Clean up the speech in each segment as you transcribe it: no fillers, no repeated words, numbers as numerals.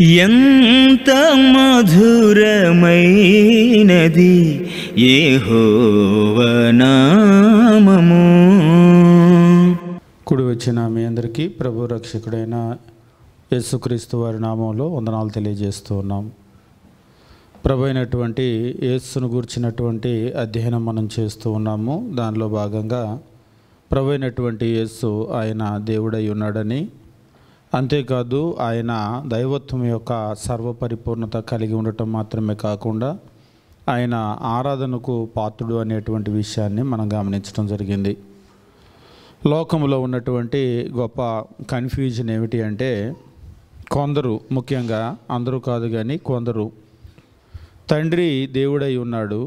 ఎంత మధురమైనది యెహోవా నామము. కూడి వచ్చిన మీ అందరికీ ప్రభు రక్షకుడైన యేసుక్రీస్తు వారి నామంలో వందనాలు తెలియజేస్తూ ఉన్నాం. ప్రభు అయినటువంటి యేసును గూర్చినటువంటి అధ్యయనం మనం చేస్తూ ఉన్నాము. దానిలో భాగంగా ప్రభు అయినటువంటి యేసు ఆయన దేవుడై ఉన్నాడని, అంతేకాదు ఆయన దైవత్వం యొక్క సర్వపరిపూర్ణత కలిగి ఉండటం మాత్రమే కాకుండా ఆయన ఆరాధనకు పాత్రుడు అనేటువంటి విషయాన్ని మనం గమనించడం జరిగింది. లోకంలో ఉన్నటువంటి గొప్ప కన్ఫ్యూజన్ ఏమిటి అంటే, కొందరు, ముఖ్యంగా అందరూ కాదు కానీ కొందరు, తండ్రి దేవుడై ఉన్నాడు,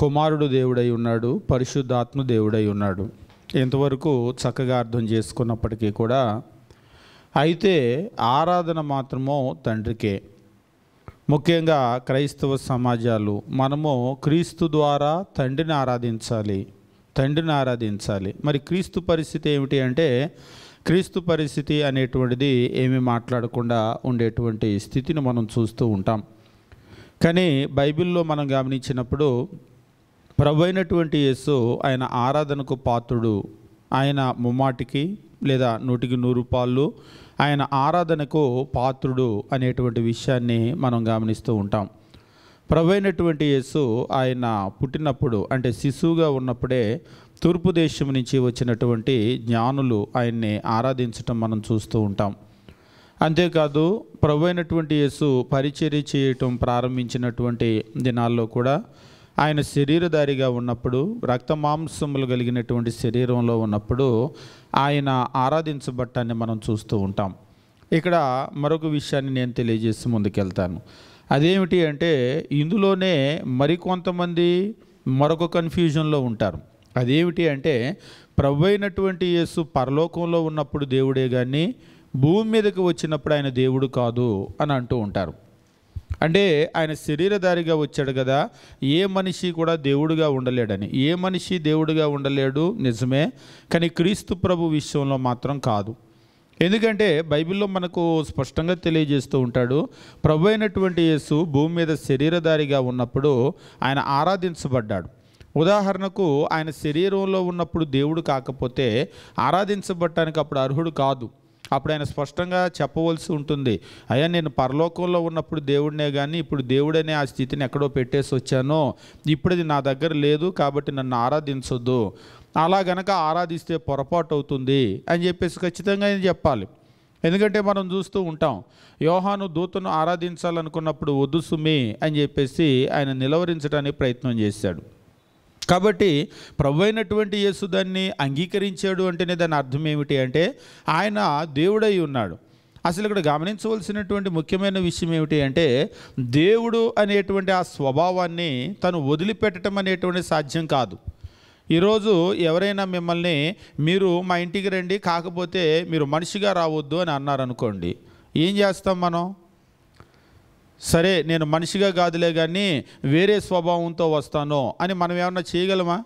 కుమారుడు దేవుడై ఉన్నాడు, పరిశుద్ధాత్మ దేవుడై ఉన్నాడు, ఇంతవరకు చక్కగా అర్థం చేసుకున్నప్పటికీ కూడా అయితే ఆరాధన మాత్రమో తండ్రికే. ముఖ్యంగా క్రైస్తవ సమాజాలు మనము క్రీస్తు ద్వారా తండ్రిని ఆరాధించాలి. మరి క్రీస్తు పరిస్థితి ఏమిటి అంటే, క్రీస్తు పరిస్థితి అనేటువంటిది ఏమీ మాట్లాడకుండా ఉండేటువంటి స్థితిని మనం చూస్తూ ఉంటాం. కానీ బైబిల్లో మనం గమనించినప్పుడు ప్రభు అయినటువంటి యేసు ఆయన ఆరాధనకు పాత్రుడు. ఆయన ముమ్మాటికి లేదా 100కి 100 ఆయన ఆరాధనకు పాత్రుడు అనేటువంటి విషయాన్ని మనం గమనిస్తూ ఉంటాం. ప్రభు అయినటువంటి యేసు ఆయన పుట్టినప్పుడు అంటే శిశువుగా ఉన్నప్పుడే తూర్పు దేశం నుంచి వచ్చినటువంటి జ్ఞానులు ఆయన్ని ఆరాధించటం మనం చూస్తూ ఉంటాం. అంతేకాదు ప్రభు అయినటువంటి యేసు పరిచర్య చేయటం ప్రారంభించినటువంటి దినాల్లో కూడా ఆయన శరీరధారిగా ఉన్నప్పుడు, రక్త మాంసములు కలిగినటువంటి శరీరంలో ఉన్నప్పుడు ఆయన ఆరాధించబట్టాన్ని మనం చూస్తూ ఉంటాం. ఇక్కడ మరొక విషయాన్ని నేను తెలియజేసి ముందుకెళ్తాను. అదేమిటి అంటే, ఇందులోనే మరికొంతమంది మరొక కన్ఫ్యూజన్లో ఉంటారు. అదేమిటి అంటే, ప్రభు అయినటువంటి యేసు పరలోకంలో ఉన్నప్పుడు దేవుడే కానీ భూమి మీదకి వచ్చినప్పుడు ఆయన దేవుడు కాదు అని అంటూ ఉంటారు. అంటే ఆయన శరీరధారిగా వచ్చాడు కదా, ఏ మనిషి కూడా దేవుడుగా ఉండలేడని. ఏ మనిషి దేవుడుగా ఉండలేడు, నిజమే. కానీ క్రీస్తు ప్రభు విషయంలో మాత్రం కాదు. ఎందుకంటే బైబిల్లో మనకు స్పష్టంగా తెలియజేస్తూ ఉంటాడు, ప్రభు అయినటువంటి యేసు భూమి మీద శరీరధారిగా ఉన్నప్పుడు ఆయన ఆరాధించబడ్డాడు. ఉదాహరణకు ఆయన శరీరంలో ఉన్నప్పుడు దేవుడు కాకపోతే ఆరాధించబడటానికి అప్పుడు అర్హుడు కాదు. అప్పుడు ఆయన స్పష్టంగా చెప్పవలసి ఉంటుంది, అయ్యా నేను పరలోకంలో ఉన్నప్పుడు దేవుడినే కానీ ఇప్పుడు దేవుడనే ఆ స్థితిని ఎక్కడో పెట్టేసి వచ్చానో, ఇప్పుడు అది నా దగ్గర లేదు కాబట్టి నన్ను ఆరాధించొద్దు, అలా గనక ఆరాధిస్తే పొరపాటు అవుతుంది అని చెప్పేసి ఖచ్చితంగా ఆయన చెప్పాలి. ఎందుకంటే మనం చూస్తూ ఉంటాం, యోహాను దూతను ఆరాధించాలనుకున్నప్పుడు వద్దు సుమి అని చెప్పేసి ఆయన నిలవరించడానికి ప్రయత్నం చేశాడు. కాబట్టి ప్రభు అయినటువంటి యేసు దాన్ని అంగీకరించాడు అంటేనే దాని అర్థం ఏమిటి అంటే, ఆయన దేవుడై ఉన్నాడు. అసలు ఇక్కడ గమనించవలసినటువంటి ముఖ్యమైన విషయం ఏమిటి అంటే, దేవుడు అనేటువంటి ఆ స్వభావాన్ని తను వదిలిపెట్టడం అనేటువంటి సాధ్యం కాదు. ఈరోజు ఎవరైనా మిమ్మల్ని మీరు మా ఇంటికి రండి, కాకపోతే మీరు మనిషిగా రావద్దు అని అన్నారనుకోండి, ఏం చేస్తాం మనం? సరే నేను మనిషిగా కాదులే కానీ వేరే స్వభావంతో వస్తాను అని మనం ఏమన్నా చేయగలమా?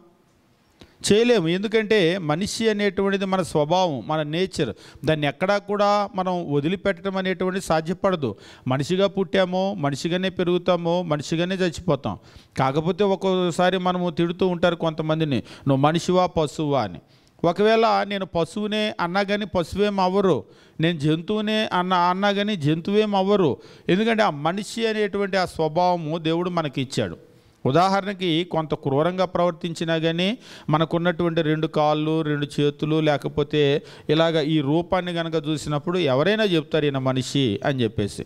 చేయలేము. ఎందుకంటే మనిషి అనేటువంటిది మన స్వభావం, మన నేచర్. దాన్ని ఎక్కడా కూడా మనం వదిలిపెట్టడం అనేటువంటిది సాధ్యపడదు. మనిషిగా పుట్టామో మనిషిగానే పెరుగుతామో మనిషిగానే చచ్చిపోతాం. కాకపోతే ఒక్కోసారి మనము తిడుతూ ఉంటారు కొంతమందిని, నువ్వు మనిషివా పశువా అని. ఒకవేళ నేను పశువునే అన్నా కానీ పశువేం అవ్వరు, నేను జంతువునే అన్నా కానీ జంతువేం అవ్వరు. ఎందుకంటే ఆ మనిషి అనేటువంటి ఆ స్వభావము దేవుడు మనకి ఇచ్చాడు. ఉదాహరణకి కొంత క్రూరంగా ప్రవర్తించినా కానీ మనకున్నటువంటి 2 కాళ్ళు 2 చేతులు లేకపోతే ఇలాగ ఈ రూపాన్ని కనుక చూసినప్పుడు ఎవరైనా చెప్తారు ఈయన మనిషి అని చెప్పేసి.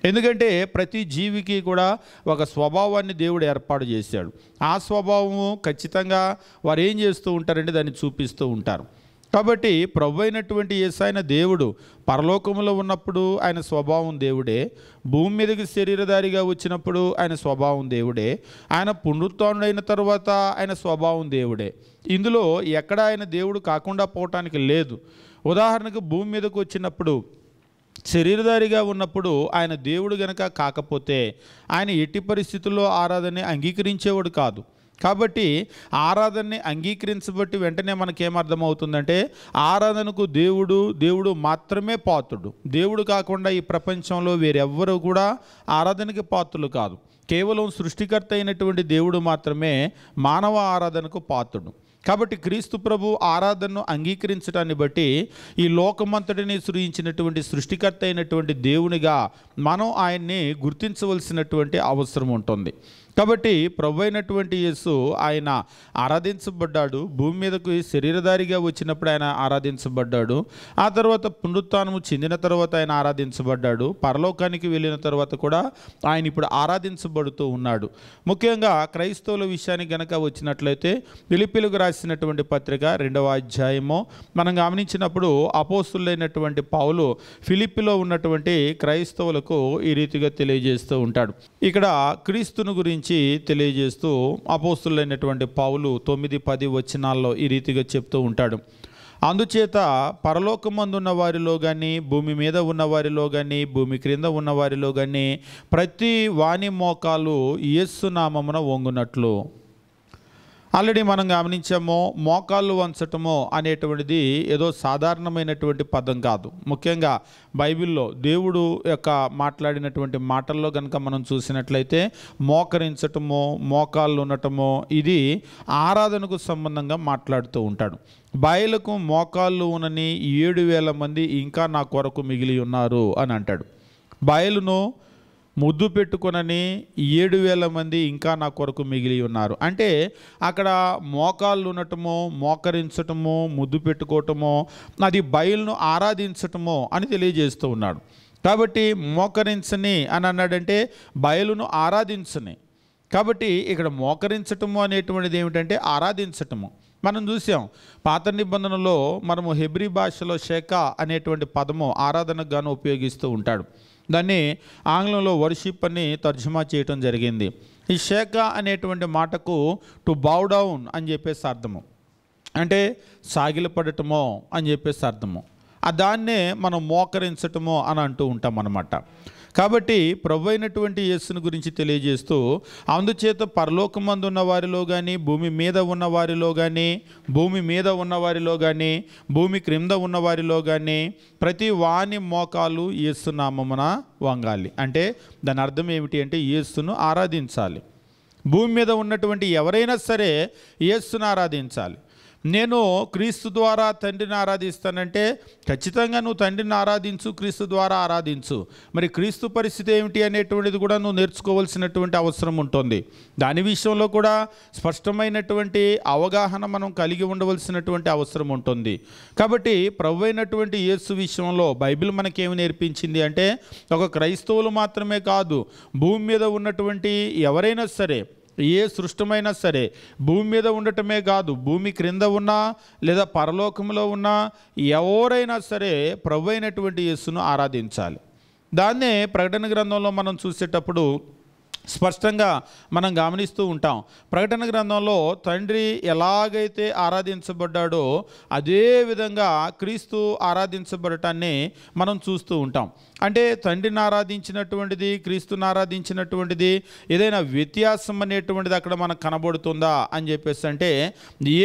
ఎందుకంటే ప్రతి జీవికి కూడా ఒక స్వభావాన్ని దేవుడు ఏర్పాటు చేశాడు. ఆ స్వభావము ఖచ్చితంగా వారు ఏం చేస్తూ ఉంటారంటే దాన్ని చూపిస్తూ ఉంటారు. కాబట్టి ప్రభు అయినటువంటి యేసైన దేవుడు పరలోకంలో ఉన్నప్పుడు ఆయన స్వభావం దేవుడే, భూమి మీదకి శరీరధారిగా వచ్చినప్పుడు ఆయన స్వభావం దేవుడే, ఆయన పునరుత్థానుడైన తర్వాత ఆయన స్వభావం దేవుడే. ఇందులో ఎక్కడ ఆయన దేవుడు కాకుండా పోవటానికి లేదు. ఉదాహరణకు భూమి మీదకు వచ్చినప్పుడు శరీరధారిగా ఉన్నప్పుడు ఆయన దేవుడు గనక కాకపోతే ఆయన ఎట్టి పరిస్థితుల్లో ఆరాధన అంగీకరించేవాడు కాదు. కాబట్టి ఆరాధనని అంగీకరించబట్టి వెంటనే మనకేమర్థమవుతుందంటే ఆరాధనకు దేవుడు మాత్రమే పాత్రుడు. దేవుడు కాకుండా ఈ ప్రపంచంలో వేరెవ్వరూ కూడా ఆరాధనకి పాత్రులు కాదు. కేవలం సృష్టికర్త అయినటువంటి దేవుడు మాత్రమే మానవ ఆరాధనకు పాత్రుడు. కాబట్టి క్రీస్తు ప్రభు ఆరాధనను అంగీకరించడాన్ని బట్టి ఈ లోకమంతటిని సృజించినటువంటి సృష్టికర్త అయినటువంటి దేవునిగా మనం ఆయన్ని గుర్తించవలసినటువంటి అవసరం ఉంటుంది. కాబట్టి ప్రభు అయినటువంటి యేసు ఆయన ఆరాధించబడ్డాడు. భూమి మీదకు శరీరధారిగా వచ్చినప్పుడు ఆయన ఆరాధించబడ్డాడు. ఆ తర్వాత పునరుత్థానము చెందిన తర్వాత ఆయన ఆరాధించబడ్డాడు. పరలోకానికి వెళ్ళిన తర్వాత కూడా ఆయన ఇప్పుడు ఆరాధించబడుతూ ఉన్నాడు. ముఖ్యంగా క్రైస్తవుల విషయానికి గనక వచ్చినట్లయితే ఫిలిప్పీలకు రాసినటువంటి పత్రిక 2వ అధ్యాయము మనం గమనించినప్పుడు అపోస్తులైనటువంటి పౌలు ఫిలిప్పీలో ఉన్నటువంటి క్రైస్తవులకు ఈ రీతిగా తెలియజేస్తూ ఉంటాడు. ఇక్కడ క్రీస్తును గురించి తెలియజేస్తూ అపోస్తులైనటువంటి పౌలు 9-10 వచనాల్లో ఈ రీతిగా చెప్తూ ఉంటాడు. అందుచేత పరలోకమందున్న వారిలో కానీ, భూమి మీద ఉన్న వారిలో కానీ, భూమి క్రింద ఉన్న వారిలో కానీ ప్రతి వాని మోకాలు యేసు నామమున వంగునట్లు. ఆల్రెడీ మనం గమనించాము, మోకాళ్ళు వంచటము అనేటువంటిది ఏదో సాధారణమైనటువంటి పదం కాదు. ముఖ్యంగా బైబిల్లో దేవుడు యొక్క మాట్లాడినటువంటి మాటల్లో కనుక మనం చూసినట్లయితే మోకరించటము, మోకాళ్ళు ఉండటము ఇది ఆరాధనకు సంబంధంగా మాట్లాడుతూ ఉంటాడు. బయలుకు మోకాళ్ళు ఉన్నని 7,000 మంది ఇంకా నా కొరకు మిగిలి ఉన్నారు అని అంటాడు. బయలును ముద్దు పెట్టుకొనని 7,000 మంది ఇంకా నా కొరకు మిగిలి ఉన్నారు. అంటే అక్కడ మోకాళ్ళు ఉండటము, మోకరించటము, ముద్దు పెట్టుకోవటము అది బయలును ఆరాధించటము అని తెలియజేస్తూ ఉన్నాడు. కాబట్టి మోకరించని అని అన్నాడంటే బయలును ఆరాధించని. కాబట్టి ఇక్కడ మోకరించటము అనేటువంటిది ఏమిటంటే ఆరాధించటము. మనం చూసాం పాత నిబంధనలో మనము హెబ్రీ భాషలో షేకా అనేటువంటి పదము ఆరాధనకు గాను ఉపయోగిస్తూ ఉంటాడు. దాన్ని ఆంగ్లంలో వర్షిప్ అని తర్జుమా చేయటం జరిగింది. ఈ షేకా అనేటువంటి మాటకు టు బౌ డౌన్ అని చెప్పేసి అర్థము, అంటే సాగిలపడటమో అని చెప్పేసి అర్థము. దాన్నే మనం మోకరించటమో అని అంటూ ఉంటాం అన్నమాట. కాబట్టి ప్రభు అయినటువంటి యేసుని గురించి తెలియజేస్తూ అందుచేత పరలోకమందు ఉన్న వారిలో కానీ, భూమి మీద ఉన్న వారిలో కానీ, భూమి మీద ఉన్న వారిలో కానీ, భూమి క్రింద ఉన్న వారిలో కానీ ప్రతి వాని మోకాలు యేసు నామమున వంగాలి. అంటే దాని అర్థం ఏమిటి అంటే యేసును ఆరాధించాలి. భూమి మీద ఉన్నటువంటి ఎవరైనా సరే యేసును ఆరాధించాలి. నేను క్రీస్తు ద్వారా తండ్రిని ఆరాధిస్తానంటే ఖచ్చితంగా నువ్వు తండ్రిని ఆరాధించు, క్రీస్తు ద్వారా ఆరాధించు. మరి క్రీస్తు పరిస్థితి ఏమిటి అనేటువంటిది కూడా నువ్వు నేర్చుకోవాల్సినటువంటి అవసరం ఉంటుంది. దాని విషయంలో కూడా స్పష్టమైనటువంటి అవగాహన మనం కలిగి ఉండవలసినటువంటి అవసరం ఉంటుంది. కాబట్టి ప్రభు అయినటువంటి యేసు విషయంలో బైబిల్ మనకేమి నేర్పించింది అంటే ఒక క్రైస్తవులు మాత్రమే కాదు, భూమి మీద ఉన్నటువంటి ఎవరైనా సరే, ఏ సృష్టమైనా సరే, భూమి మీద ఉండటమే కాదు భూమి క్రింద ఉన్నా లేదా పరలోకంలో ఉన్నా ఎవరైనా సరే ప్రభు అయినటువంటి యేసును ఆరాధించాలి. దాన్నే ప్రకటన గ్రంథంలో మనం చూసేటప్పుడు స్పష్టంగా మనం గమనిస్తూ ఉంటాం. ప్రకటన గ్రంథంలో తండ్రి ఎలాగైతే ఆరాధించబడ్డాడో అదే విధంగా క్రీస్తు ఆరాధించబడటాన్ని మనం చూస్తూ ఉంటాం. అంటే తండ్రిని ఆరాధించినటువంటిది, క్రీస్తుని ఆరాధించినటువంటిది ఏదైనా వ్యత్యాసం అనేటువంటిది అక్కడ మనకు కనబడుతుందా అని చెప్పేసి అంటే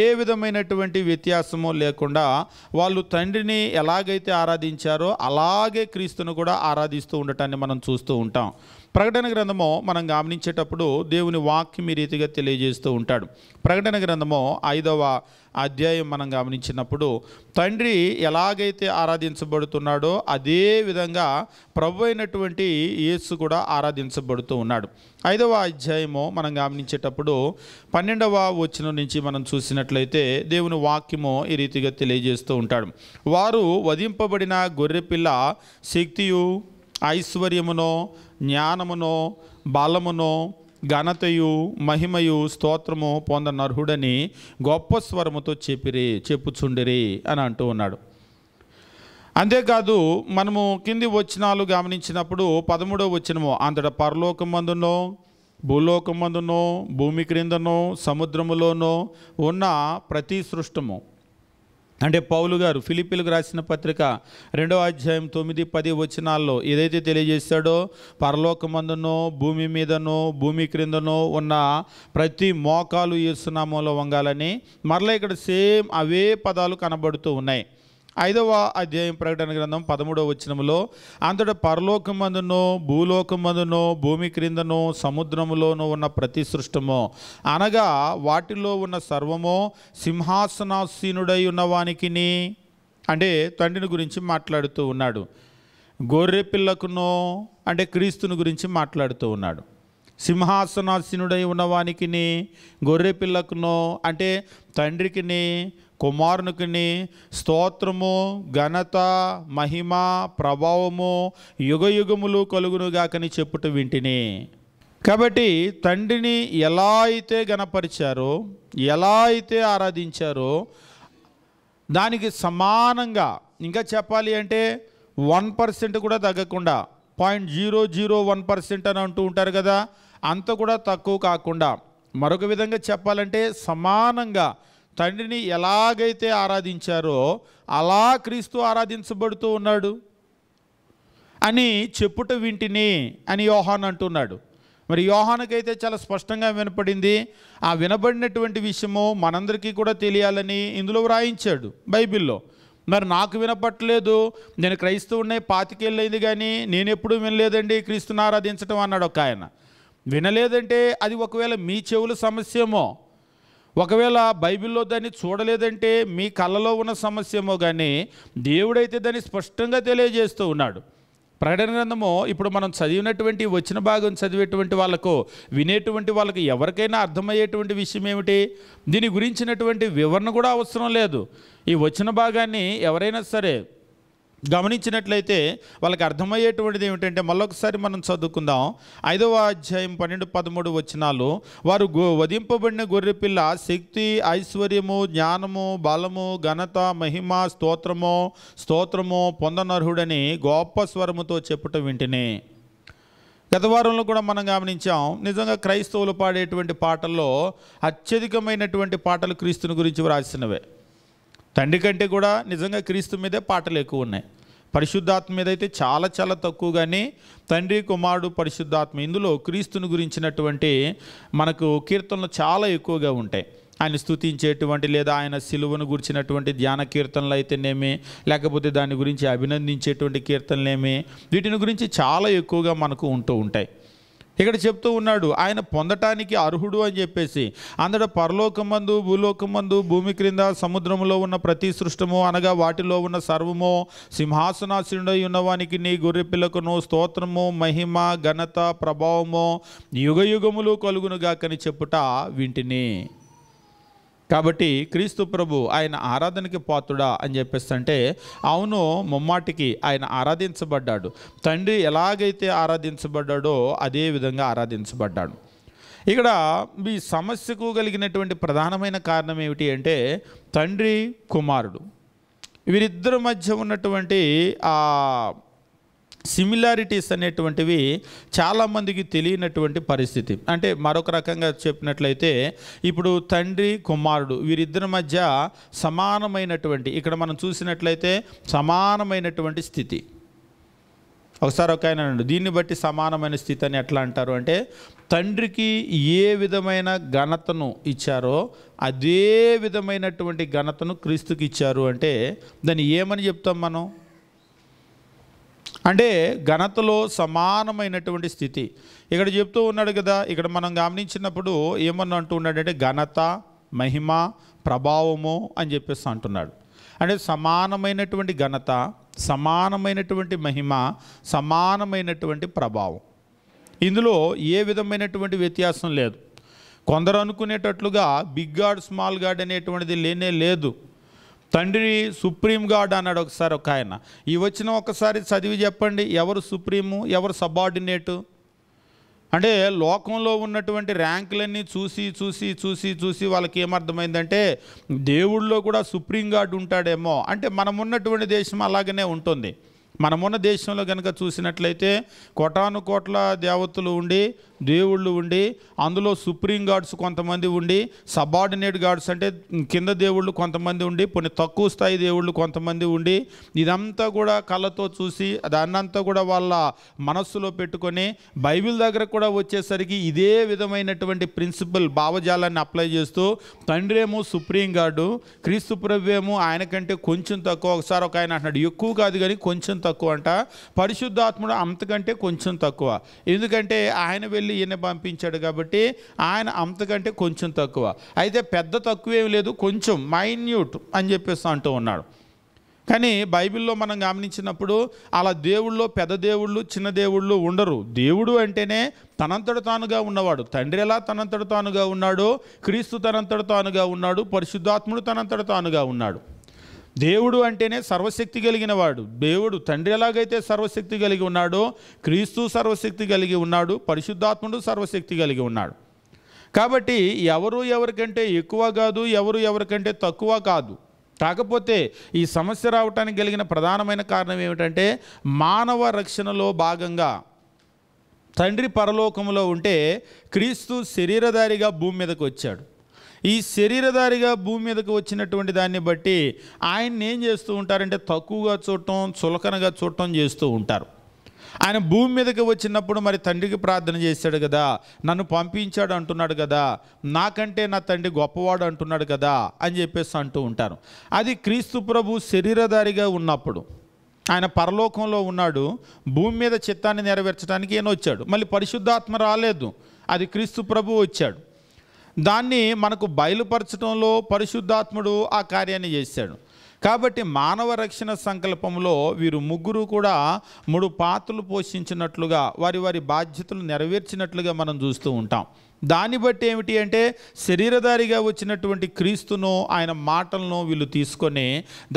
ఏ విధమైనటువంటి వ్యత్యాసము లేకుండా వాళ్ళు తండ్రిని ఎలాగైతే ఆరాధించారో అలాగే క్రీస్తును కూడా ఆరాధిస్తూ ఉండటాన్ని మనం చూస్తూ ఉంటాం. ప్రకటన గ్రంథము మనం గమనించేటప్పుడు దేవుని వాక్యం ఈ రీతిగా తెలియజేస్తూ ఉంటాడు. ప్రకటన గ్రంథము 5వ అధ్యాయం మనం గమనించినప్పుడు తండ్రి ఎలాగైతే ఆరాధించబడుతున్నాడో అదే విధంగా ప్రభు అయినటువంటి యేసు కూడా ఆరాధించబడుతూ ఉన్నాడు. 5వ అధ్యాయము మనం గమనించేటప్పుడు 12వ వచనం నుంచి మనం చూసినట్లయితే దేవుని వాక్యము ఈ రీతిగా తెలియజేస్తూ ఉంటాడు. వారు వధింపబడిన గొర్రెపిల్ల శక్తియు, ఐశ్వర్యమునో, జ్ఞానమునో, బలమునో, ఘనతయు, మహిమయు, స్తోత్రము పొందనర్హుడని గొప్ప స్వరముతో చెప్పుచుండిరి అని అంటూ ఉన్నాడు. అంతేకాదు మనము కింది వచనాలు గమనించినప్పుడు 13వ వచనము అంతటా పరలోకమందునో, భూలోకమందునో, భూమి క్రిందనో, సముద్రములోనో ఉన్న ప్రతి సృష్టము అంటే పౌలు గారు ఫిలిప్పీలకు రాసిన పత్రిక 2వ అధ్యాయం 9-10 వచనాల్లో ఏదైతే తెలియజేశాడో, పరలోకమందునో భూమి మీదనో భూమి క్రిందనో ఉన్న ప్రతి మోకాలు యేసు నామములో వంగాలని, మరలా ఇక్కడ సేమ్ అవే పదాలు కనబడుతూ ఉన్నాయి. 5వ అధ్యాయం ప్రకటన గ్రంథం 13వ వచనములో, అంతటా పరలోకమందునో భూలోకమందునో భూమి క్రిందనో సముద్రములోనూ ఉన్న ప్రతి సృష్టమో అనగా వాటిలో ఉన్న సర్వమో సింహాసనాసీనుడై ఉన్నవానికిని, అంటే తండ్రిని గురించి మాట్లాడుతూ ఉన్నాడు. గొర్రె పిల్లకునో అంటే క్రీస్తుని గురించి మాట్లాడుతూ ఉన్నాడు. సింహాసనాసీనుడై ఉన్నవానికిని, గొర్రె పిల్లకునో అంటే తండ్రికిని కుమారునికిని స్తోత్రము ఘనత మహిమ ప్రభావము యుగయుగములు కలుగునుగాకని చెప్పుట వింటిని. కాబట్టి తండ్రిని ఎలా అయితే గణపరిచారో, ఎలా అయితే ఆరాధించారో దానికి సమానంగా, ఇంకా చెప్పాలి అంటే 1% కూడా తగ్గకుండా 0.001% అని అంటూ ఉంటారు కదా, అంత కూడా తక్కువ కాకుండా, మరొక విధంగా చెప్పాలంటే సమానంగా తండ్రిని ఎలాగైతే ఆరాధించారో అలా క్రీస్తు ఆరాధించబడుతూ ఉన్నాడు అని చెప్పుట వింటిని అని యోహాను అంటున్నాడు. మరి యోహానుకైతే చాలా స్పష్టంగా వినపడింది. ఆ వినబడినటువంటి విషయము మనందరికీ కూడా తెలియాలని ఇందులో వ్రాయించాడు బైబిల్లో. మరి నాకు వినపట్లేదు, నేను క్రైస్తవునే 25 ఏళ్ళైంది కానీ నేను ఎప్పుడూ వినలేదండి క్రీస్తుని ఆరాధించడం అన్నాడు ఒక ఆయన. వినలేదంటే అది ఒకవేళ మీ చెవుల సమస్యేమో, ఒకవేళ బైబిల్లో దాన్ని చూడలేదంటే మీ కళ్ళలో ఉన్న సమస్యేమో, కానీ దేవుడైతే దాన్ని స్పష్టంగా తెలియజేస్తూ ఉన్నాడు. ప్రకటన గ్రంథము ఇప్పుడు మనం చదివినటువంటి వచ్చిన భాగం చదివేటువంటి వాళ్ళకు, వినేటువంటి వాళ్ళకి ఎవరికైనా అర్థమయ్యేటువంటి విషయం ఏమిటి? దీని గురించినటువంటి వివరణ కూడా అవసరం లేదు. ఈ వచ్చిన భాగాన్ని ఎవరైనా సరే గమనించినట్లయితే వాళ్ళకి అర్థమయ్యేటువంటిది ఏమిటంటే, మళ్ళొకసారి మనం చదువుకుందాం. 5వ అధ్యాయం 12-13 వచనాలు, వారు వధింపబడిన గొర్రెపిల్ల శక్తి ఐశ్వర్యము జ్ఞానము బలము ఘనత మహిమ స్తోత్రము పొందనర్హుడని గొప్ప స్వరముతో చెప్పుట వింటిని. గత వారంలో కూడా మనం గమనించాం, నిజంగా క్రైస్తవులు పాడేటువంటి పాటల్లో అత్యధికమైనటువంటి పాటలు క్రీస్తుని గురించి వ్రాసినవే. తండ్రి కంటే కూడా నిజంగా క్రీస్తు మీదే పాటలు ఎక్కువ ఉన్నాయి. పరిశుద్ధాత్మ మీద అయితే చాలా చాలా తక్కువ, కానీ తండ్రి కుమారుడు పరిశుద్ధాత్మ ఇందులో క్రీస్తుని గురించినటువంటి మనకు కీర్తనలు చాలా ఎక్కువగా ఉంటాయి. ఆయన స్తుతించేటువంటి లేదా ఆయన సిలువను గురించినటువంటి ధ్యాన కీర్తనలు అయితేనేమి, లేకపోతే దాని గురించి అభినందించేటువంటి కీర్తనలేమి, వీటిని గురించి చాలా ఎక్కువగా మనకు ఉంటూ ఉంటాయి. ఇక్కడ చెప్తూ ఉన్నాడు ఆయన పొందటానికి అర్హుడు అని చెప్పేసి. అందరూ పరలోకమందు భూలోకమందు భూమి క్రింద సముద్రములో ఉన్న ప్రతి సృష్టము అనగా వాటిలో ఉన్న సర్వము సింహాసనాసీనుడై ఉన్నవానికి నీ గొర్రెపిల్లకును స్తోత్రము మహిమ ఘనత ప్రభావము యుగయుగములు కలుగునుగాకని చెప్పుట వింటిని. కాబట్టి క్రీస్తు ప్రభు ఆయన ఆరాధనకి పాత్రుడా అని చెప్పేసి అంటే, అవును, ముమ్మాటికి ఆయన ఆరాధించబడ్డాడు. తండ్రి ఎలాగైతే ఆరాధించబడ్డాడో అదే విధంగా ఆరాధించబడ్డాడు. ఇక్కడ ఈ సమస్యకు కలిగినటువంటి ప్రధానమైన కారణం ఏమిటి అంటే, తండ్రి కుమారుడు వీరిద్దరి మధ్య ఉన్నటువంటి సిమిలారిటీస్ అనేటువంటివి చాలామందికి తెలియనటువంటి పరిస్థితి. అంటే మరొక రకంగా చెప్పినట్లయితే, ఇప్పుడు తండ్రి కుమారుడు వీరిద్దరి మధ్య సమానమైనటువంటి, ఇక్కడ మనం చూసినట్లయితే సమానమైనటువంటి స్థితి. ఒకసారి ఒక ఆయన అన్నాడు, దీన్ని బట్టి సమానమైన స్థితి అని ఎట్లా అంటారు అంటే, తండ్రికి ఏ విధమైన ఘనతను ఇచ్చారో అదే విధమైనటువంటి ఘనతను క్రీస్తుకి ఇచ్చారు అంటే దాన్ని ఏమని చెప్తాం మనం? అంటే ఘనతలో సమానమైనటువంటి స్థితి ఇక్కడ చెప్తూ ఉన్నాడు కదా. ఇక్కడ మనం గమనించినప్పుడు ఏమన్నా అంటూ ఉన్నాడంటే ఘనత మహిమ ప్రభావము అని చెప్పేసి అంటున్నాడు. అంటే సమానమైనటువంటి ఘనత, సమానమైనటువంటి మహిమ, సమానమైనటువంటి ప్రభావం, ఇందులో ఏ విధమైనటువంటి వ్యత్యాసం లేదు. కొందరు అనుకునేటట్లుగా బిగ్ గాడ్ స్మాల్ గాడ్ అనేటువంటిది లేనే లేదు. తండ్రి సుప్రీం గాడ్ అన్నాడు ఒకసారి ఒక ఆయన. ఈ వచ్చిన ఒకసారి చదివి చెప్పండి, ఎవరు సుప్రీము ఎవరు సబార్డినేటు? అంటే లోకంలో ఉన్నటువంటి ర్యాంకులన్నీ చూసి చూసి చూసి చూసి వాళ్ళకి ఏమర్థమైందంటే దేవుళ్ళో కూడా సుప్రీం గాడ్ ఉంటాడేమో. అంటే మనం ఉన్నటువంటి దేశం అలాగనే ఉంటుంది. మనమున్న దేశంలో కనుక చూసినట్లయితే కోటాను కోట్ల దేవతలు ఉండి, దేవుళ్ళు ఉండి, అందులో సుప్రీం గాడ్స్ కొంతమంది ఉండి, సబార్డినేట్ గాడ్స్ అంటే కింద దేవుళ్ళు కొంతమంది ఉండి, కొన్ని తక్కువ స్థాయి దేవుళ్ళు కొంతమంది ఉండి, ఇదంతా కూడా కళ్ళతో చూసి దాన్నంతా కూడా వాళ్ళ మనస్సులో పెట్టుకొని బైబిల్ దగ్గర కూడా వచ్చేసరికి ఇదే విధమైనటువంటి ప్రిన్సిపల్ భావజాలాన్ని అప్లై చేస్తూ తండ్రి ఏమో సుప్రీం గాడు, క్రీస్తు ప్రభు ఏమో ఆయన కంటే కొంచెం తక్కువ. ఒకసారి ఒక ఆయన అంటున్నాడు ఎక్కువ కాదు కానీ కొంచెం తక్కువ అంట, పరిశుద్ధాత్ముడు అంతకంటే కొంచెం తక్కువ. ఎందుకంటే ఆయన వెళ్ళి ఈయన పంపించాడు కాబట్టి ఆయన అంతకంటే కొంచెం తక్కువ. అయితే పెద్ద తక్కువ ఏమి లేదు, కొంచెం మైన్యూట్ అని చెప్పేసి అంటూ ఉన్నాడు. కానీ బైబిల్లో మనం గమనించినప్పుడు అలా దేవుళ్ళు పెద్ద దేవుళ్ళు చిన్న దేవుళ్ళు ఉండరు. దేవుడు అంటేనే తనంతట తానుగా ఉన్నవాడు. తండ్రి ఎలా తనంతట తానుగా ఉన్నాడో, క్రీస్తు తనంతట తానుగా ఉన్నాడు, పరిశుద్ధాత్ముడు తనంతట తానుగా ఉన్నాడు. దేవుడు అంటేనే సర్వశక్తి కలిగిన వాడు. దేవుడు తండ్రి ఎలాగైతే సర్వశక్తి కలిగి ఉన్నాడో, క్రీస్తు సర్వశక్తి కలిగి ఉన్నాడు, పరిశుద్ధాత్ముడు సర్వశక్తి కలిగి ఉన్నాడు. కాబట్టి ఎవరు ఎవరికంటే ఎక్కువ కాదు, ఎవరు ఎవరికంటే తక్కువ కాదు. కాకపోతే ఈ సమస్య రావటానికి కలిగిన ప్రధానమైన కారణం ఏమిటంటే మానవ రక్షణలో భాగంగా తండ్రి పరలోకములో ఉంటే క్రీస్తు శరీరధారిగా భూమి మీదకి వచ్చాడు. ఈ శరీరధారిగా భూమి మీదకి వచ్చినటువంటి దాన్ని బట్టి ఆయన్ని ఏం చేస్తూ ఉంటారంటే తక్కువగా చూడటం, చులకనగా చూడటం చేస్తూ ఉంటారు. ఆయన భూమి మీదకి వచ్చినప్పుడు మరి తండ్రికి ప్రార్థన చేశాడు కదా, నన్ను పంపించాడు అంటున్నాడు కదా, నాకంటే నా తండ్రి గొప్పవాడు అంటున్నాడు కదా అని చెప్పేసి అంటూ ఉంటారు. అది క్రీస్తు ప్రభు శరీరధారిగా ఉన్నప్పుడు. ఆయన పరలోకంలో ఉన్నాడు, భూమి మీద చిత్తాన్ని నెరవేర్చడానికి ఈయన వచ్చాడు. మళ్ళీ పరిశుద్ధాత్మ రాలేదు, అది క్రీస్తు ప్రభు వచ్చాడు. దాన్ని మనకు బయలుపరచడంలో పరిశుద్ధాత్ముడు ఆ కార్యాన్ని చేశాడు. కాబట్టి మానవ రక్షణ సంకల్పంలో వీరు ముగ్గురు కూడా 3 పాత్రలు పోషించినట్లుగా వారి వారి బాధ్యతలు నెరవేర్చినట్లుగా మనం చూస్తూ ఉంటాం. దాన్ని బట్టి ఏమిటి అంటే శరీరధారిగా వచ్చినటువంటి క్రీస్తును, ఆయన మాటలను వీళ్ళు తీసుకొని